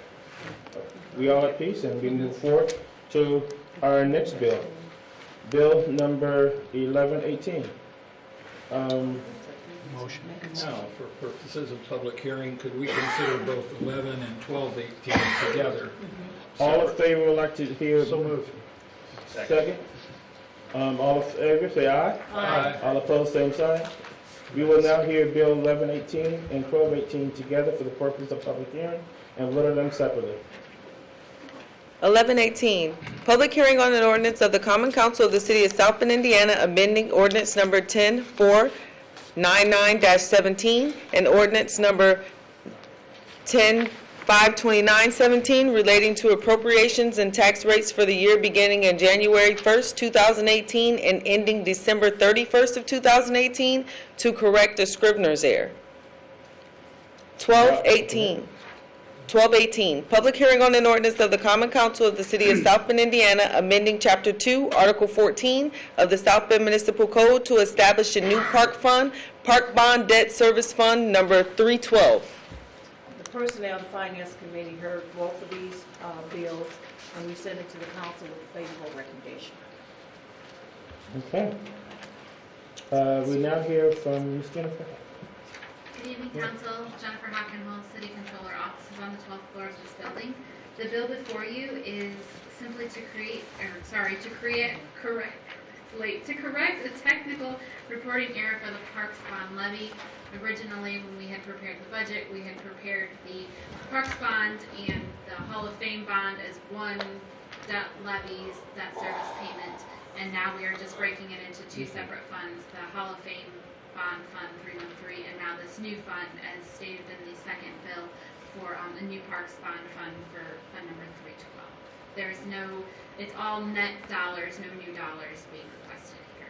[SPEAKER 17] We all at peace, and we move forward to our next bill. Bill number 1118.
[SPEAKER 13] Motion. Now, for purposes of public hearing, could we consider both 11 and 1218 together?
[SPEAKER 17] All in favor would like to hear.
[SPEAKER 6] So moved.
[SPEAKER 17] Second. All in favor, say aye.
[SPEAKER 13] Aye.
[SPEAKER 17] All opposed, same sign. We will now hear Bill 1118 and 1218 together for the purpose of public hearing and vote on them separately.
[SPEAKER 19] 1118, public hearing on an ordinance of the Common Council of the City of South Bend, Indiana, amending ordinance number 10499-17 and ordinance number 1052917 relating to appropriations and tax rates for the year beginning in January 1st, 2018 and ending December 31st of 2018 to correct a scrivener's error. 1218, public hearing on an ordinance of the Common Council of the City of South Bend, Indiana, amending Chapter 2, Article 14 of the South Bend Municipal Code to establish a new park fund, Park Bond Debt Service Fund number 312.
[SPEAKER 18] The Personnel and Finance Committee heard both of these bills, and we sent it to the council with a favorable recommendation.
[SPEAKER 17] Okay. We now hear from Ms. Jennifer.
[SPEAKER 20] Good evening, Council. Jennifer Hockenhull, City Controller, offices on the 12th floor of this building. The bill before you is simply to correct a technical reporting error for the Parks Bond levy. Originally, when we had prepared the budget, we had prepared the Parks Bond and the Hall of Fame bond as one debt levies, debt service payment, and now we are just breaking it into two separate funds, the Hall of Fame Bond Fund 313, and now this new fund, as stated in the second bill, for a new Parks Bond Fund for fund number 312. There's no, it's all net dollars, no new dollars being requested here.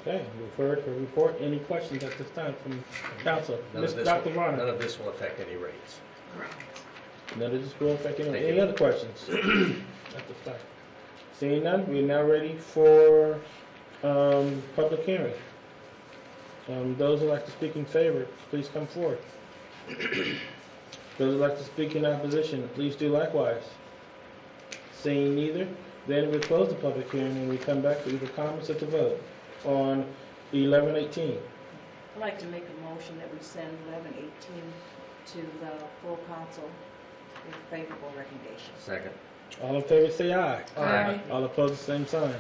[SPEAKER 17] Okay, we've heard her report. Any questions at this time from council? Dr. Varner.
[SPEAKER 5] None of this will affect any rates.
[SPEAKER 20] Correct.
[SPEAKER 17] None of this will affect any.
[SPEAKER 5] Thank
[SPEAKER 17] Any
[SPEAKER 5] you.
[SPEAKER 17] other questions at this time? Seeing none, we're now ready for public hearing. Those who like to speak in favor, please come forward. Those who like to speak in opposition, please do likewise. Seeing neither, then we close the public hearing and we come back to either comments or to vote on 1118.
[SPEAKER 18] I'd like to make a motion that we send 1118 to the full council with favorable recommendation.
[SPEAKER 5] Second.
[SPEAKER 17] All in favor say aye.
[SPEAKER 18] Aye.
[SPEAKER 17] All opposed, the same sign.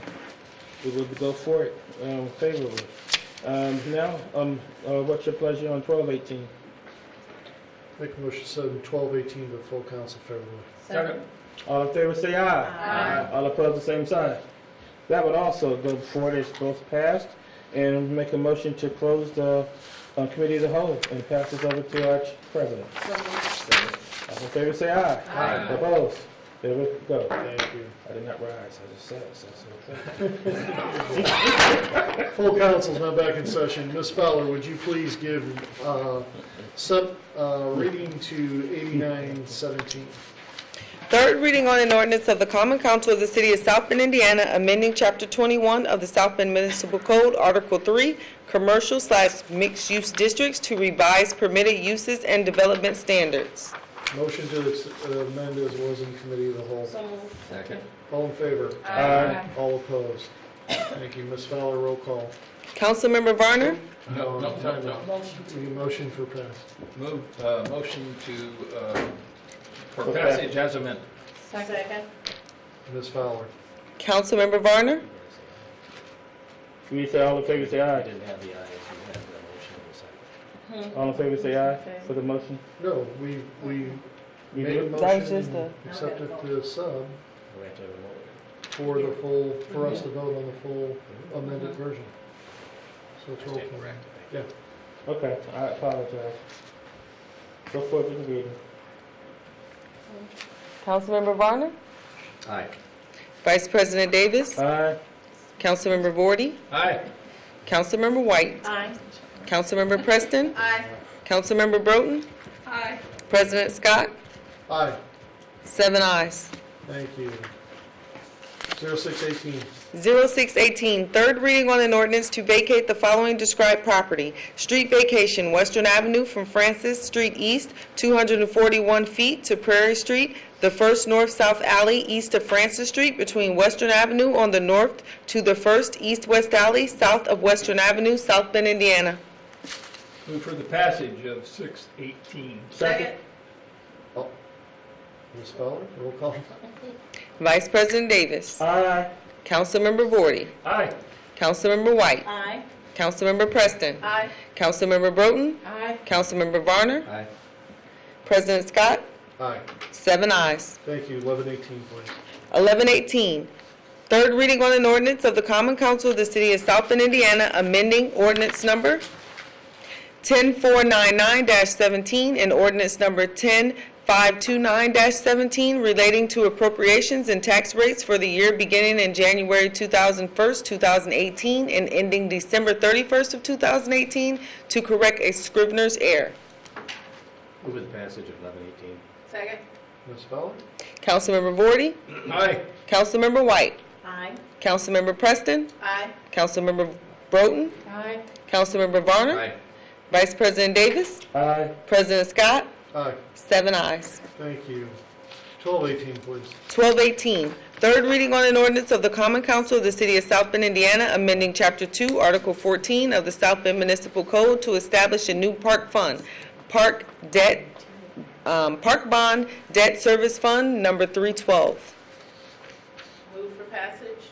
[SPEAKER 17] We will go for it favorably. Now, what's your pleasure on 1218?
[SPEAKER 6] Make a motion to send 1218 to the full council favorably.
[SPEAKER 17] Second. All in favor say aye.
[SPEAKER 18] Aye.
[SPEAKER 17] All opposed, the same sign. That would also go before it's both passed, and make a motion to close the committee of the whole and pass this over to our president.
[SPEAKER 18] So moved.
[SPEAKER 17] All in favor say aye.
[SPEAKER 18] Aye.
[SPEAKER 17] Opposed? There we go.
[SPEAKER 6] Thank you.
[SPEAKER 17] I did not rise, I just said it.
[SPEAKER 6] Full council's now back in session. Ms. Fowler, would you please give reading to 8917?
[SPEAKER 19] Third reading on an ordinance of the Common Council of the City of South Bend, Indiana, amending Chapter 21 of the South Bend Municipal Code, Article 3, Commercial/Mixed-Use Districts to revise permitted uses and development standards.
[SPEAKER 6] Motion to amend as was in committee of the whole.
[SPEAKER 18] So moved.
[SPEAKER 5] Second.
[SPEAKER 6] All in favor?
[SPEAKER 17] Aye.
[SPEAKER 6] All opposed? Thank you. Ms. Fowler, roll call.
[SPEAKER 19] Councilmember Varner,
[SPEAKER 13] No.
[SPEAKER 6] We need a motion for pass.
[SPEAKER 13] Motion for passage as amended.
[SPEAKER 18] Second.
[SPEAKER 6] Ms. Fowler.
[SPEAKER 19] Councilmember Varner,
[SPEAKER 17] We say all in favor say aye.
[SPEAKER 5] Didn't have the ayes, we had the motion in the second.
[SPEAKER 17] All in favor say aye for the motion.
[SPEAKER 6] No, we made a
[SPEAKER 17] did?
[SPEAKER 19] That was just
[SPEAKER 6] motion,
[SPEAKER 19] a-
[SPEAKER 6] accepted the sub
[SPEAKER 5] We have to have a motion.
[SPEAKER 6] for the full, for us to vote on the full amended version. So it's roll
[SPEAKER 5] Stand
[SPEAKER 6] call.
[SPEAKER 5] corrected.
[SPEAKER 6] Yeah.
[SPEAKER 17] Okay, I apologize. Go forward with the reading.
[SPEAKER 19] Councilmember Varner,
[SPEAKER 5] Aye.
[SPEAKER 19] Vice President Davis,
[SPEAKER 17] Aye.
[SPEAKER 19] Councilmember Vorty,
[SPEAKER 13] Aye.
[SPEAKER 19] Councilmember White,
[SPEAKER 18] Aye.
[SPEAKER 19] Councilmember Preston,
[SPEAKER 16] Aye.
[SPEAKER 19] Councilmember Broughton,
[SPEAKER 16] Aye.
[SPEAKER 19] President Scott,
[SPEAKER 6] Aye.
[SPEAKER 19] 7 ayes.
[SPEAKER 6] Thank you. 0618.
[SPEAKER 19] 0618, third reading on an ordinance to vacate the following described property. Street vacation, Western Avenue from Francis Street East, 241 feet to Prairie Street, the first north-south alley east of Francis Street between Western Avenue on the north to the first east-west alley south of Western Avenue, South Bend, Indiana.
[SPEAKER 13] Move for the passage of 618.
[SPEAKER 17] Second.
[SPEAKER 6] Oh. Ms. Fowler, roll call.
[SPEAKER 19] Vice President Davis,
[SPEAKER 17] Aye.
[SPEAKER 19] Councilmember Vorty,
[SPEAKER 13] Aye.
[SPEAKER 19] Councilmember White,
[SPEAKER 18] Aye.
[SPEAKER 19] Councilmember Preston.
[SPEAKER 14] Aye.
[SPEAKER 19] Councilmember Broughton.
[SPEAKER 14] Aye.
[SPEAKER 19] Councilmember Varner.
[SPEAKER 5] Aye.
[SPEAKER 19] President Scott.
[SPEAKER 6] Aye.
[SPEAKER 19] 7 ayes.
[SPEAKER 6] Thank you. 1118, please.
[SPEAKER 19] 1118, third reading on an ordinance of the Common Council of the City of South Bend, Indiana, amending ordinance number 10499-17 and ordinance number 10529-17 relating to appropriations and tax rates for the year beginning in January 2018, and ending December 31st of 2018 to correct a scrivener's error.
[SPEAKER 5] Move with passage of 1118.
[SPEAKER 16] Second.
[SPEAKER 6] Ms. Fowler?
[SPEAKER 19] Councilmember Vorty.
[SPEAKER 13] Aye.
[SPEAKER 19] Councilmember White.
[SPEAKER 18] Aye.
[SPEAKER 19] Councilmember Preston.
[SPEAKER 16] Aye.
[SPEAKER 19] Councilmember Broughton.
[SPEAKER 14] Aye.
[SPEAKER 19] Councilmember Varner.
[SPEAKER 5] Aye.
[SPEAKER 19] Vice President Davis.
[SPEAKER 17] Aye.
[SPEAKER 19] President Scott.
[SPEAKER 6] Aye.
[SPEAKER 19] 7 ayes.
[SPEAKER 6] Thank you. 1218, please.
[SPEAKER 19] 1218, third reading on an ordinance of the Common Council of the City of South Bend, Indiana, amending Chapter 2, Article 14 of the South Bend Municipal Code to establish a new park fund, Park Bond Debt Service Fund, number 312.
[SPEAKER 16] Move for passage.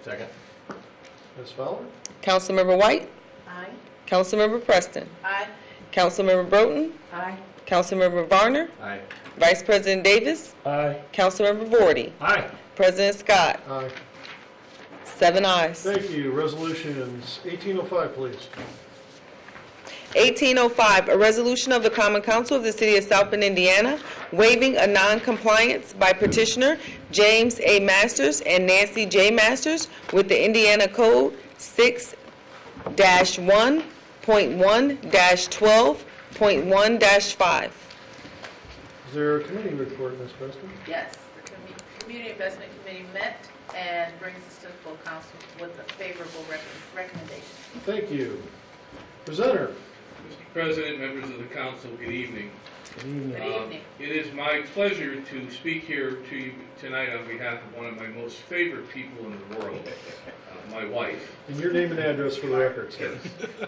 [SPEAKER 5] Second.
[SPEAKER 6] Ms. Fowler?
[SPEAKER 19] Councilmember White.
[SPEAKER 16] Aye.
[SPEAKER 19] Councilmember Preston.
[SPEAKER 16] Aye.
[SPEAKER 19] Councilmember Broughton.
[SPEAKER 14] Aye.
[SPEAKER 19] Councilmember Varner.
[SPEAKER 5] Aye.
[SPEAKER 19] Vice President Davis.
[SPEAKER 17] Aye.
[SPEAKER 19] Councilmember Vorty.
[SPEAKER 13] Aye.
[SPEAKER 19] President Scott.
[SPEAKER 6] Aye.
[SPEAKER 19] 7 ayes.
[SPEAKER 6] Thank you. Resolutions. 1805, please.
[SPEAKER 19] 1805, a resolution of the Common Council of the City of South Bend, Indiana, waiving a non-compliance by petitioner James A. Masters and Nancy J. Masters with the Indiana Code 6-1.1-12.1-5.
[SPEAKER 6] Is there a committee report, Ms. Preston?
[SPEAKER 16] Yes, the Community Investment Committee met and brings us to the full council with a favorable recommendation.
[SPEAKER 6] Thank you. Presenter.
[SPEAKER 8] Mr. President, members of the council, good evening.
[SPEAKER 17] Good evening.
[SPEAKER 16] Good evening.
[SPEAKER 8] It is my pleasure to speak here to you tonight on behalf of one of my most favorite people in the world, my wife.
[SPEAKER 6] And your name and address for the record, sir.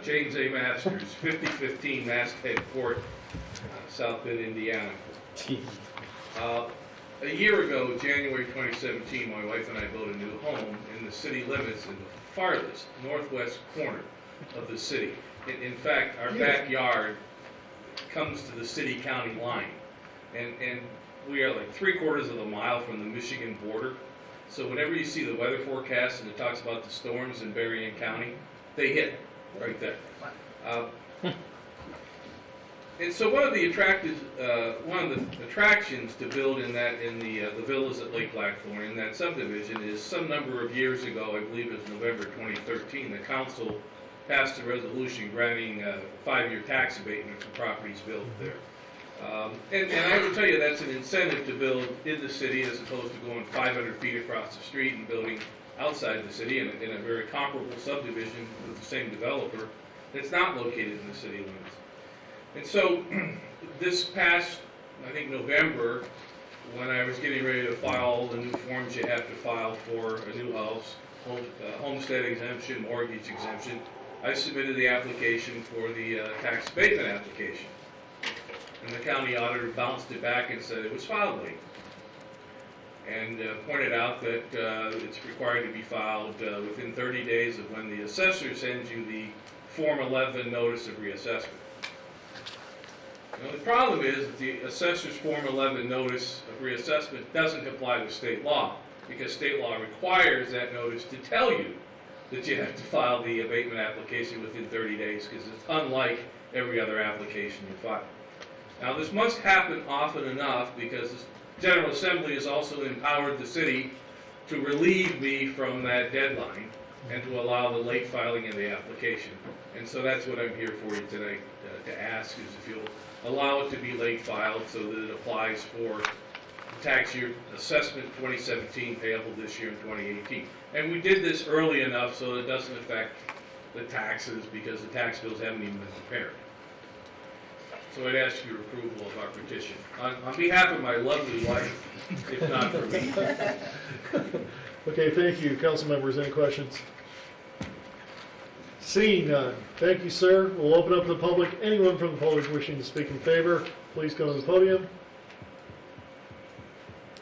[SPEAKER 8] James A. Masters, 5015 Masthead Court, South Bend, Indiana. A year ago, January 2017, my wife and I built a new home in the city limits in the farthest northwest corner of the city. In fact, our backyard comes to the city-county line, and we are like 3/4 of a mile from the Michigan border. So whenever you see the weather forecast and it talks about the storms in Berrien County, they hit right there. And so one of the attractions to build in the villas at Lake Blackthorn in that subdivision is some number of years ago, I believe it was November 2013, the council passed a resolution granting a 5-year tax abatement for properties built there. And I will tell you that's an incentive to build in the city as opposed to going 500 feet across the street and building outside the city in a very comparable subdivision with the same developer that's not located in the city limits. And so this past, I think, November, when I was getting ready to file all the new forms you have to file for a new house, homestead exemption, mortgage exemption, I submitted the application for the tax abatement application. And the county auditor bounced it back and said it was filed late. And pointed out that it's required to be filed within 30 days of when the assessor sends you the Form 11 notice of reassessment. Now, the problem is that the assessor's Form 11 notice of reassessment doesn't apply to state law, because state law requires that notice to tell you that you have to file the abatement application within 30 days, because it's unlike every other application you file. Now, this must happen often enough because the General Assembly has also empowered the city to relieve me from that deadline and to allow the late filing of the application. And so that's what I'm here for you tonight to ask, is if you'll allow it to be late filed so that it applies for tax year assessment 2017 payable this year in 2018. And we did this early enough so that it doesn't affect the taxes because the tax bills haven't even been prepared. So I'd ask your approval of our petition. On behalf of my lovely wife, if not for me.
[SPEAKER 6] Okay, thank you. Council members, any questions? Seeing none. Thank you, sir. We'll open up to the public. Anyone from the public wishing to speak in favor, please come to the podium.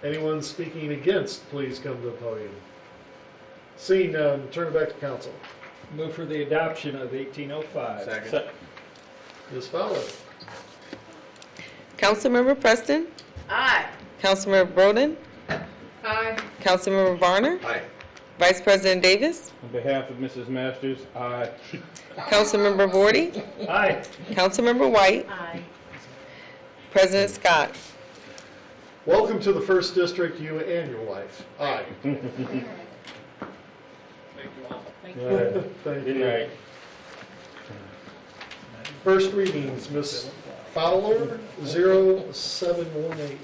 [SPEAKER 6] Anyone speaking against, please come to the podium. Seeing none, turn it back to council.
[SPEAKER 13] Move for the adoption of 1805.
[SPEAKER 5] Second.
[SPEAKER 6] Ms. Fowler?
[SPEAKER 19] Councilmember Preston?
[SPEAKER 16] Aye.
[SPEAKER 19] Councilmember Broden?
[SPEAKER 14] Aye.
[SPEAKER 19] Councilmember Varner?
[SPEAKER 5] Aye.
[SPEAKER 19] Vice President Davis?
[SPEAKER 17] On behalf of Mrs. Masters, aye.
[SPEAKER 19] Councilmember Vorty?
[SPEAKER 13] Aye.
[SPEAKER 19] Councilmember White?
[SPEAKER 18] Aye.
[SPEAKER 19] President Scott?
[SPEAKER 6] Welcome to the First District, you and your wife. Aye.
[SPEAKER 13] Thank you all.
[SPEAKER 6] Thank
[SPEAKER 17] Good
[SPEAKER 6] you.
[SPEAKER 17] night.
[SPEAKER 6] First readings, Ms. Fowler, 0718.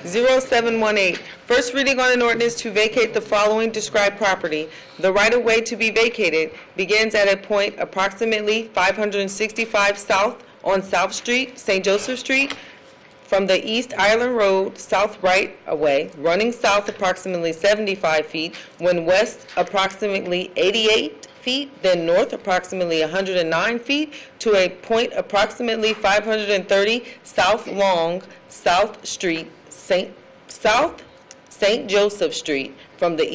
[SPEAKER 19] 0718, first reading on an ordinance to vacate the following described property. The right-of-way to be vacated begins at a point approximately 565 south on South Street, St. Joseph Street, from the East Island Road south right-of-way, running south approximately 75 feet, when west approximately 88 feet, then north approximately 109 feet, to a point approximately 530 south long South Street, St. Joseph Street, from the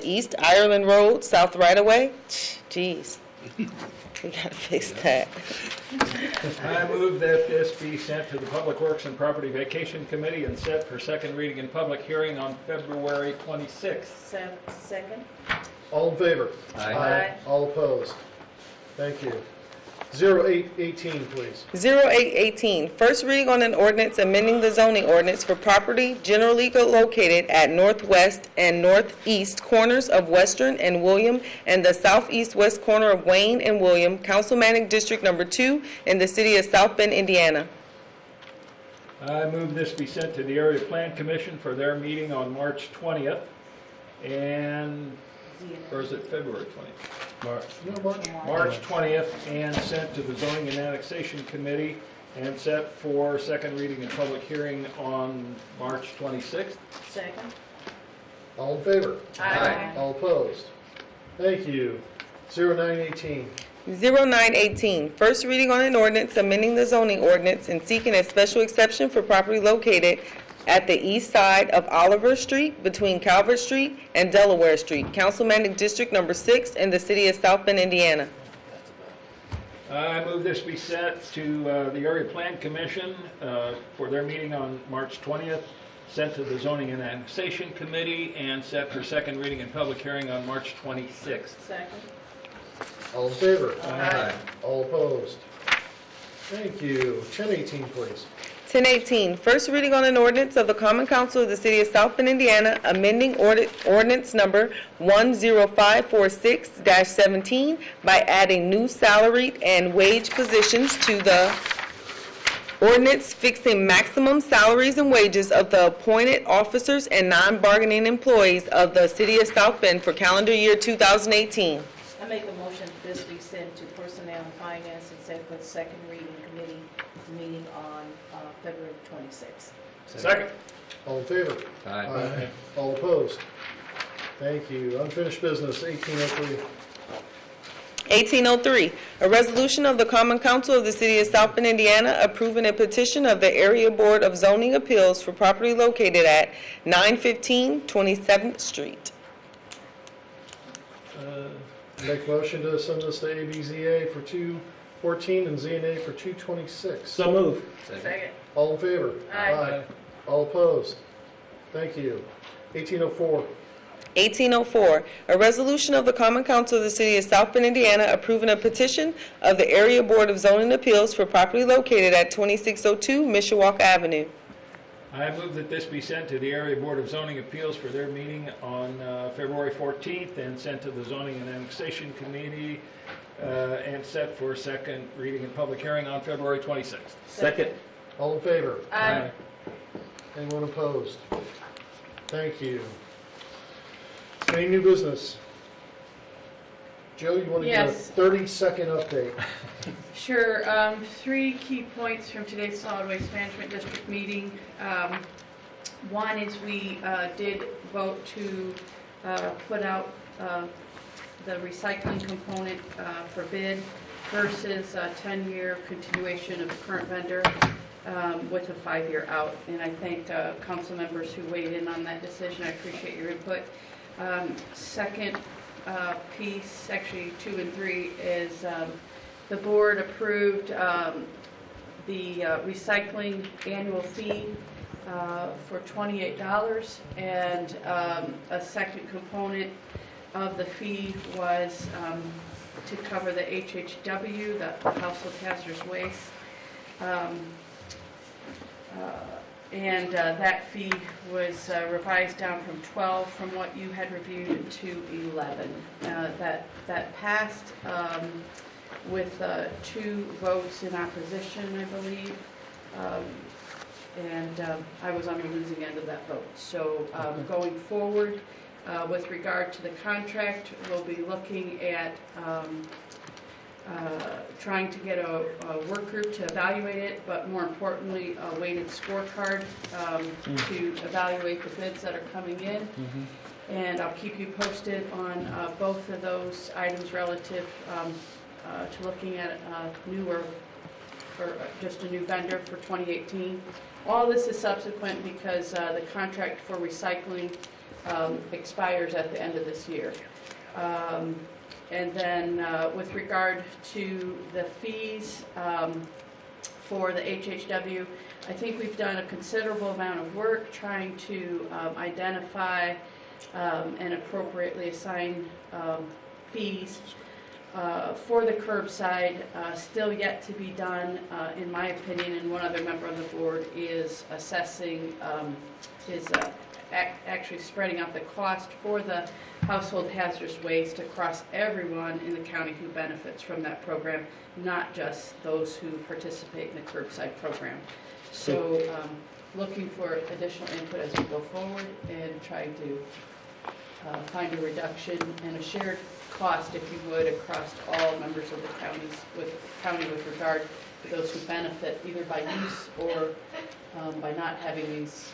[SPEAKER 19] East Ireland Road south right-of-way. Jeez, we gotta fix that.
[SPEAKER 13] I move that this be sent to the Public Works and Property Vacation Committee and set for second reading and public hearing on February 26th.
[SPEAKER 18] Second?
[SPEAKER 6] All in favor?
[SPEAKER 5] Aye.
[SPEAKER 6] All opposed? Thank you. 0818, please.
[SPEAKER 19] 0818, first reading on an ordinance amending the zoning ordinance for property generally located at northwest and northeast corners of Western and William and the southeast west corner of Wayne and William, Councilmanic District Number 2 in the city of South Bend, Indiana.
[SPEAKER 13] I move this be sent to the Area Plan Commission for their meeting on March 20th, and, or is it February 20th? March 20th, and sent to the Zoning and Annexation Committee, and set for second reading and public hearing on March 26th.
[SPEAKER 18] Second?
[SPEAKER 6] All in favor?
[SPEAKER 18] Aye.
[SPEAKER 6] All opposed? Thank you. 0918.
[SPEAKER 19] 0918, first reading on an ordinance amending the zoning ordinance and seeking a special exception for property located at the east side of Oliver Street between Calvert Street and Delaware Street, Councilmanic District Number 6 in the city of South Bend, Indiana.
[SPEAKER 13] I move this be sent to the Area Plan Commission for their meeting on March 20th, sent to the Zoning and Annexation Committee, and set for second reading and public hearing on March 26th.
[SPEAKER 18] Second?
[SPEAKER 6] All in favor?
[SPEAKER 5] Aye.
[SPEAKER 6] All opposed? Thank you. 1018, please.
[SPEAKER 19] 1018, first reading on an ordinance of the Common Council of the City of South Bend, Indiana, amending ordinance number 10546-17 by adding new salaried and wage positions to the ordinance, fixing maximum salaries and wages of the appointed officers and non-bargaining employees of the City of South Bend for calendar year 2018.
[SPEAKER 18] I make a motion that this be sent to Personnel and Finance and set for the second reading committee meeting on February 26th.
[SPEAKER 13] Second.
[SPEAKER 6] All in favor?
[SPEAKER 5] Aye.
[SPEAKER 6] All opposed? Thank you. Unfinished business, 1803.
[SPEAKER 19] 1803, a resolution of the Common Council of the City of South Bend, Indiana, approving a petition of the Area Board of Zoning Appeals for property located at 915 27th Street.
[SPEAKER 6] Make motion to send this to ABZA for 214 and ZNA for 226.
[SPEAKER 17] So move.
[SPEAKER 16] Second.
[SPEAKER 6] All in favor?
[SPEAKER 16] Aye.
[SPEAKER 6] All opposed? Thank you. 1804.
[SPEAKER 19] 1804, a resolution of the Common Council of the City of South Bend, Indiana, approving a petition of the Area Board of Zoning Appeals for property located at 2602 Mishawaka Avenue.
[SPEAKER 13] I move that this be sent to the Area Board of Zoning Appeals for their meeting on February 14th, and sent to the Zoning and Annexation Committee, and set for second reading and public hearing on February 26th.
[SPEAKER 17] Second.
[SPEAKER 6] All in favor?
[SPEAKER 16] Aye.
[SPEAKER 6] Anyone opposed? Thank you. Any new business? Joe, you want to
[SPEAKER 14] Yes.
[SPEAKER 6] give a 30-second update?
[SPEAKER 14] Sure. 3 key points from today's Solid Waste Management District meeting. One is we did vote to put out the recycling component for bid versus a 10-year continuation of the current vendor with a 5-year out. And I thank council members who weighed in on that decision. I appreciate your input. Second piece, actually 2 and 3, is the board approved the recycling annual fee for $28, and a second component of the fee was to cover the HHW, the household hazardous waste. That fee was revised down from 12 from what you had reviewed to 11. That passed with 2 votes in opposition, I believe. I was on the losing end of that vote. So going forward, with regard to the contract, we'll be looking at trying to get a work group to evaluate it, but more importantly, a weighted scorecard to evaluate the bids that are coming in. And I'll keep you posted on both of those items relative to looking at newer, or just a new vendor for 2018. All this is subsequent because the contract for recycling expires at the end of this year. And then with regard to the fees for the HHW, I think we've done a considerable amount of work trying to identify and appropriately assign fees. For the curbside, still yet to be done, in my opinion, and one other member of the board is assessing, actually spreading out the cost for the household hazardous waste across everyone in the county who benefits from that program, not just those who participate in the curbside program. So looking for additional input as we go forward and trying to find a reduction and a shared cost, if you would, across all members of the county with regard to those who benefit either by use or by not having these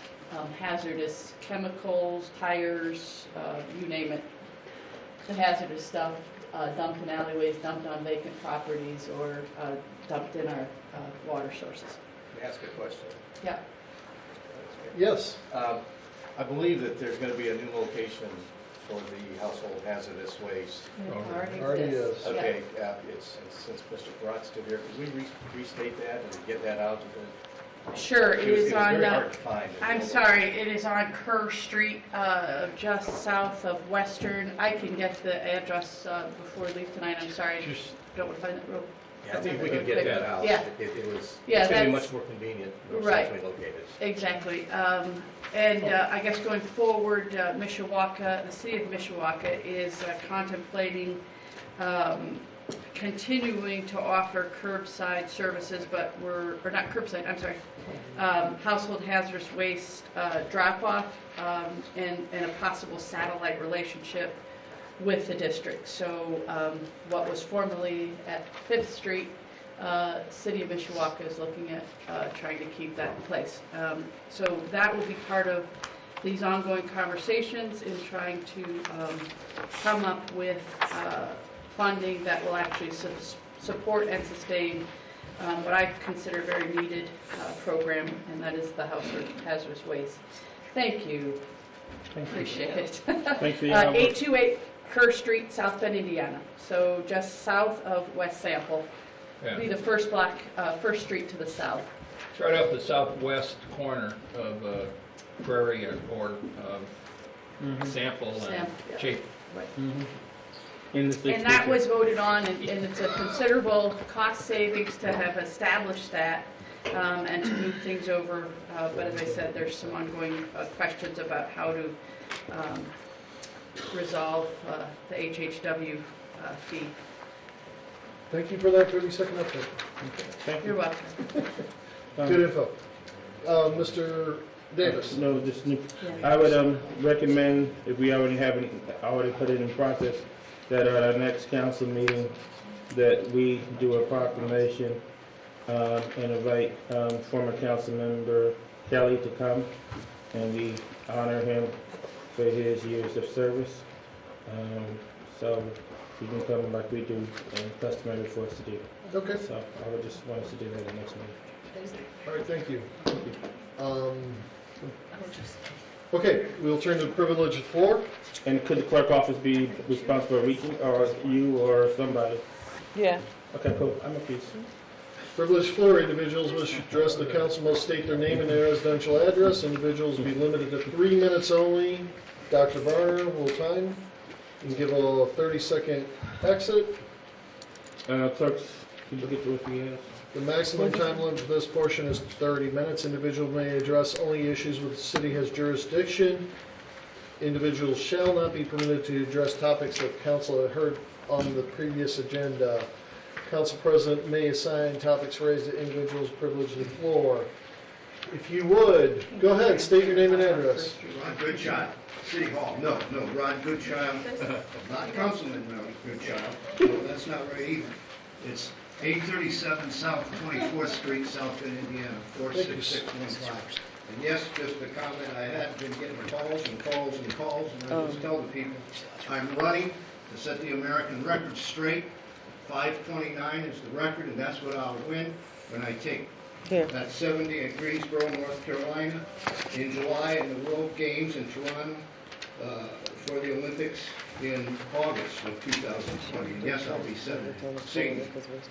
[SPEAKER 14] hazardous chemicals, tires, you name it, the hazardous stuff dumped in alleyways, dumped on vacant properties, or dumped in our water sources.
[SPEAKER 5] Can I ask a question?
[SPEAKER 14] Yeah.
[SPEAKER 6] Yes.
[SPEAKER 5] I believe that there's going to be a new location for the household hazardous waste.
[SPEAKER 6] Already is.
[SPEAKER 5] Okay, since Mr. Barat's still here, could we restate that and get that out?
[SPEAKER 14] Sure, it is on,
[SPEAKER 5] very hard to find.
[SPEAKER 14] I'm sorry, it is on Kerr Street, just south of Western. I can get the address before we leave tonight, I'm sorry. Don't want to find it real.
[SPEAKER 5] Yeah, I think if we could get that out.
[SPEAKER 14] Yeah.
[SPEAKER 5] It's
[SPEAKER 14] Yeah,
[SPEAKER 5] going to be much more convenient, more centrally located.
[SPEAKER 14] Exactly. I guess going forward, Mishawaka, the city of Mishawaka is contemplating continuing to offer curbside services, but or not curbside, I'm sorry, household hazardous waste drop-off and a possible satellite relationship with the district. So what was formerly at 5th Street, City of Mishawaka is looking at trying to keep that in place. So that will be part of these ongoing conversations in trying to come up with funding that will actually support and sustain what I consider a very needed program, and that is the household hazardous waste. Thank you. Appreciate it.
[SPEAKER 17] Thanks for your
[SPEAKER 14] 828 Kerr Street, South Bend, Indiana. So just south of West Sample.
[SPEAKER 13] Yeah.
[SPEAKER 14] Be the first block, first street to the south.
[SPEAKER 13] It's right off the southwest corner of Prairie or Sample and Chafe.
[SPEAKER 14] Right.
[SPEAKER 17] In the
[SPEAKER 14] And that was voted on, and it's a considerable cost savings to have established that and to move things over. But as I said, there's some ongoing questions about how to resolve the HHW fee.
[SPEAKER 6] Thank you for that 30-second update.
[SPEAKER 17] Thank you.
[SPEAKER 14] You're welcome.
[SPEAKER 6] Good info. Mr. Davis.
[SPEAKER 17] No, I would recommend, if we already haven't already put it in process, that at our next council meeting, that we do a proclamation and invite former council member Kelly to come, and we honor him for his years of service. So you can come like we do, and customary for us to do.
[SPEAKER 6] Okay.
[SPEAKER 17] So I would just want us to do that at the next meeting.
[SPEAKER 6] All right, thank you. Okay, we'll turn to the privilege of the floor.
[SPEAKER 17] And could the clerk office be responsible for reaching, or you or somebody?
[SPEAKER 19] Yeah.
[SPEAKER 17] Okay, cool. I'm a piece.
[SPEAKER 6] Privileged floor, individuals wish to address the council must state their name and their residential address. Individuals will be limited to 3 minutes only. Dr. Varner will time and give a 30-second exit.
[SPEAKER 17] Clerks, could you get to what we have?
[SPEAKER 6] The maximum time limit for this portion is 30 minutes. Individual may address only issues with the city has jurisdiction. Individuals shall not be permitted to address topics that council had heard on the previous agenda. Council President may assign topics raised to individuals privileged to the floor. If you would, go ahead, state your name and address.
[SPEAKER 9] Ron Goodchild, City Hall. No, Ron Goodchild, not Councilman Ron Goodchild. No, that's not right either. It's 837 South 24th Street, South Bend, Indiana, 46615. And yes, just a comment, I had been getting calls and calls and calls, and I just tell the people, I'm running to set the American record straight. 529 is the record, and that's what I'll win when I take that 70 at Greensboro, North Carolina, in July, in the World Games in Toronto for the Olympics in August of 2020. And yes, I'll be 70,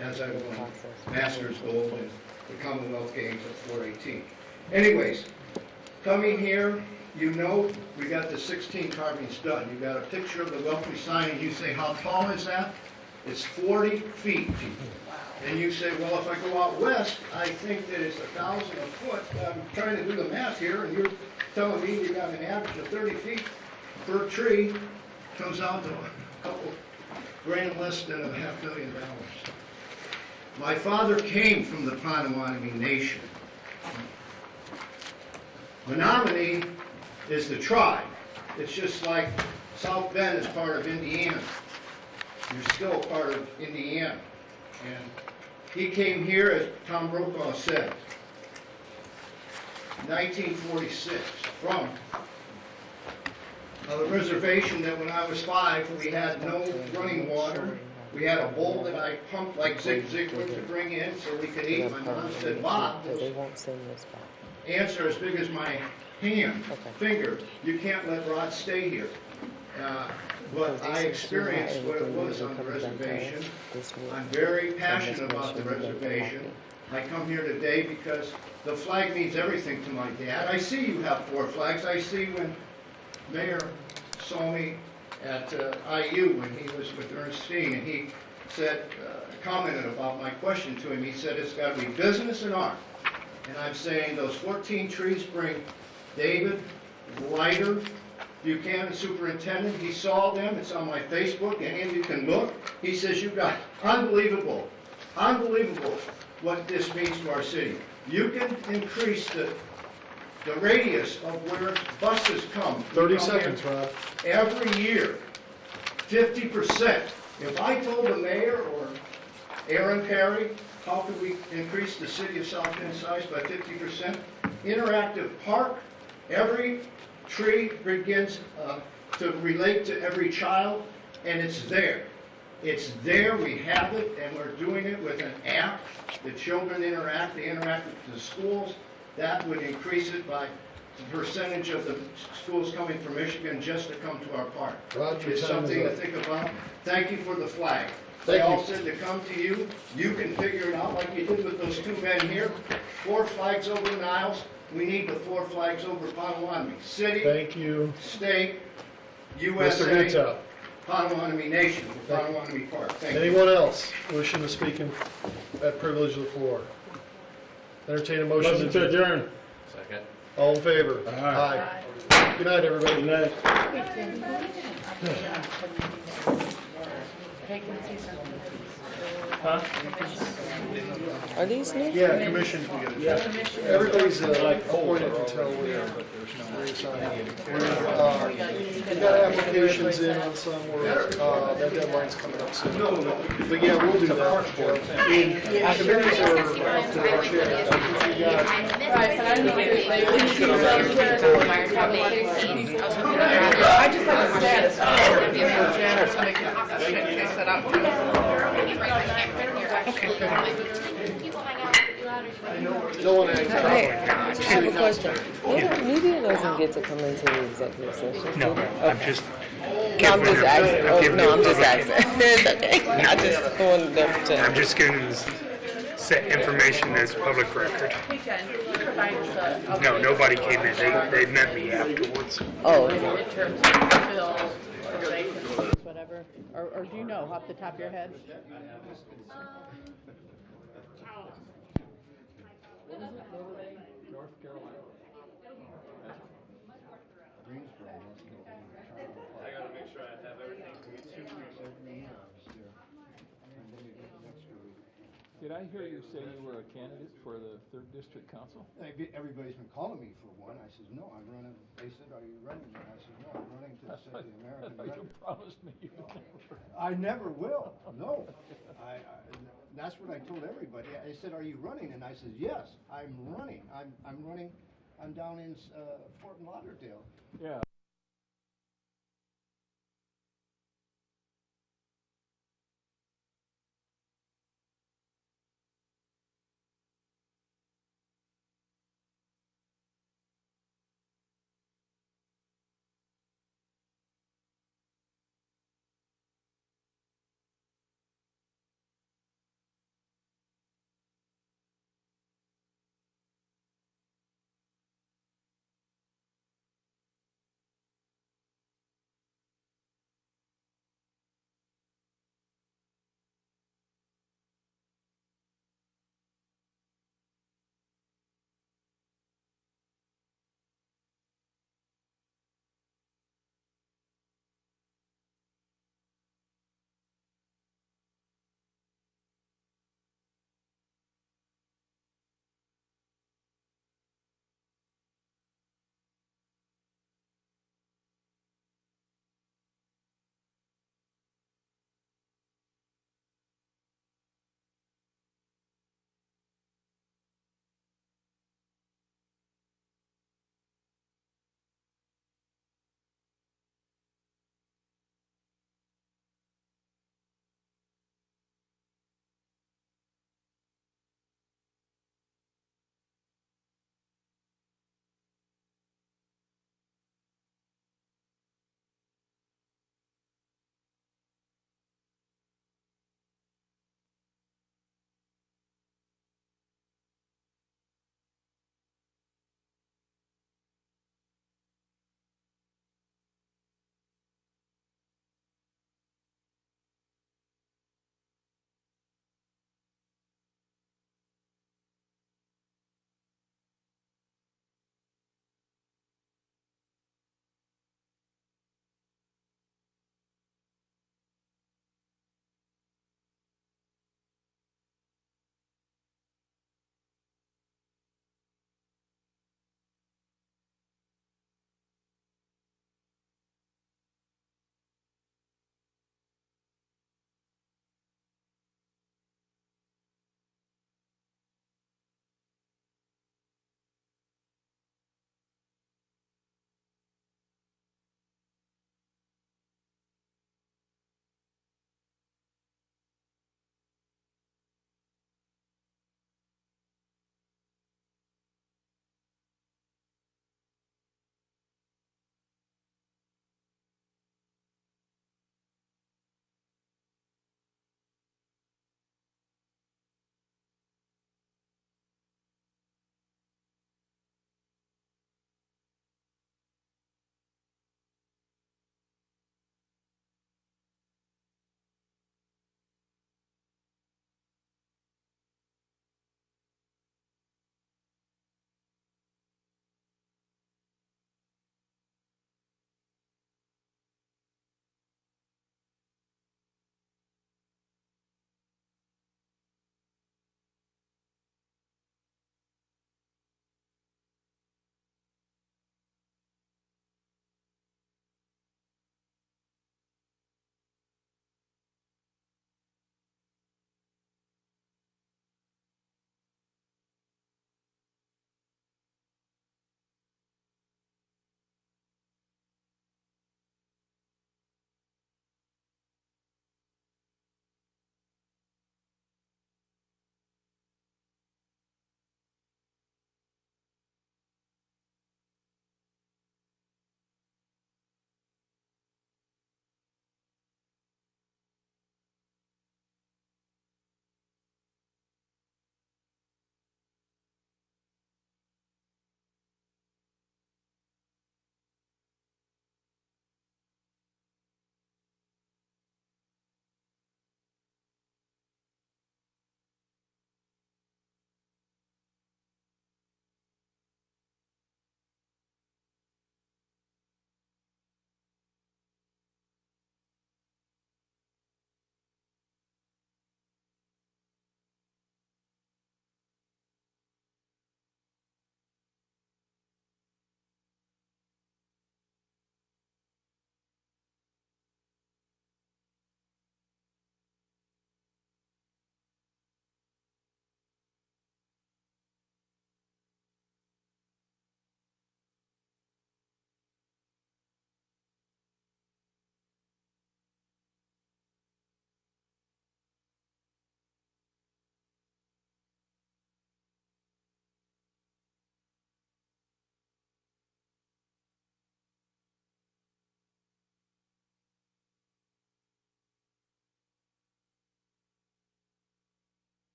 [SPEAKER 9] as I won Masters Gold in the Commonwealth Games at 418. Anyways, coming here, you know we got the 16 carvings done. You got a picture of the welcome sign, and you say, how tall is that? It's 40 feet. And you say, well, if I go out west, I think that it's 1,000 a foot. I'm trying to do the math here, and you're telling me you got an average of 30 feet per tree. Comes out to a couple grand less than $500,000. My father came from the Potawatomi Nation. Menominee is the tribe. It's just like South Bend is part of Indiana. You're still part of Indiana. And he came here, as Tom Brokaw said, 1946, from a reservation that when I was 5, we had no running water. We had a bowl that I pumped like Zig Ziglar to bring in so we could eat. My mom said, Bob, ants are as big as my hand, finger. You can't let Rod stay here. But I experienced what it was on the reservation. I'm very passionate about the reservation. I come here today because the flag means everything to my dad. I see you have 4 flags. I see when Mayor saw me at IU when he was with Ernestine, and he said, commented about my question to him. He said, it's got to be business and art. And I'm saying those 14 trees bring David Leiter, Buchanan superintendent. He saw them. It's on my Facebook. Any of you can look. He says, you got unbelievable what this means to our city. You can increase the radius of where buses come.
[SPEAKER 6] 30 seconds, Rob.
[SPEAKER 9] Every year, 50%. If I told the mayor or Aaron Perry, how could we increase the city of South Bend size by 50%? Interactive park. Every tree begins to relate to every child, and it's there. It's there, we have it, and we're doing it with an app. The children interact, they interact with the schools. That would increase it by the percentage of the schools coming from Michigan just to come to our park.
[SPEAKER 6] Roger,
[SPEAKER 9] it's something to think about. Thank you for the flag.
[SPEAKER 6] Thank
[SPEAKER 9] they all
[SPEAKER 6] you.
[SPEAKER 9] said to come to you. You can figure it out like you did with those 2 men here. 4 flags over the Niles. We need the 4 flags over Potawatomi. City,
[SPEAKER 6] Thank you.
[SPEAKER 9] state,
[SPEAKER 6] Mr.
[SPEAKER 9] USA,
[SPEAKER 6] Goodchild.
[SPEAKER 9] Potawatomi Nation, Potawatomi Park. Thank you.
[SPEAKER 6] Anyone else wishing to speak at privilege of the floor? Entertain a motion.
[SPEAKER 17] Motion to adjourn.
[SPEAKER 5] Second.
[SPEAKER 6] All in favor?
[SPEAKER 17] Aye.
[SPEAKER 6] Good night, everybody.
[SPEAKER 17] Good night.
[SPEAKER 14] Hey, can I say something?
[SPEAKER 17] Huh?
[SPEAKER 19] Are these new?
[SPEAKER 6] Yeah, commission.
[SPEAKER 17] Yeah.
[SPEAKER 6] Everybody's appointed until we're reassigned. We've got applications in on some where that deadline's coming up soon. But yeah, we'll do that. Committees are up to our chair.
[SPEAKER 14] Right, but I didn't get it later. I just have a status. Janice, make it set up.
[SPEAKER 20] People hang out.
[SPEAKER 6] No one has.
[SPEAKER 19] Hey, I have a question. Media doesn't get to come into the executive session.
[SPEAKER 4] No, I'm just.
[SPEAKER 19] No, I'm just asking. Oh, no, I'm just asking. It's okay. I just wanted them to.
[SPEAKER 4] I'm just giving this information that's public record.
[SPEAKER 14] He can provide the.
[SPEAKER 4] No, nobody came in. They met me afterwards.
[SPEAKER 19] Oh.
[SPEAKER 14] In terms of bill or vacancies, whatever, or do you know off the top of your head?
[SPEAKER 13] North Carolina.
[SPEAKER 15] I gotta make sure I have everything.
[SPEAKER 13] Did I hear you say you were a candidate for the 3rd District Council?
[SPEAKER 9] Everybody's been calling me for one. I said, no, I'm running. They said, are you running? And I said, no, I'm running to set the American
[SPEAKER 13] I thought you
[SPEAKER 9] record.
[SPEAKER 13] promised me you would never.
[SPEAKER 9] I never will. No. That's what I told everybody. They said, are you running? And I said, yes, I'm running. I'm running. I'm down in Fort Lauderdale.
[SPEAKER 13] Yeah.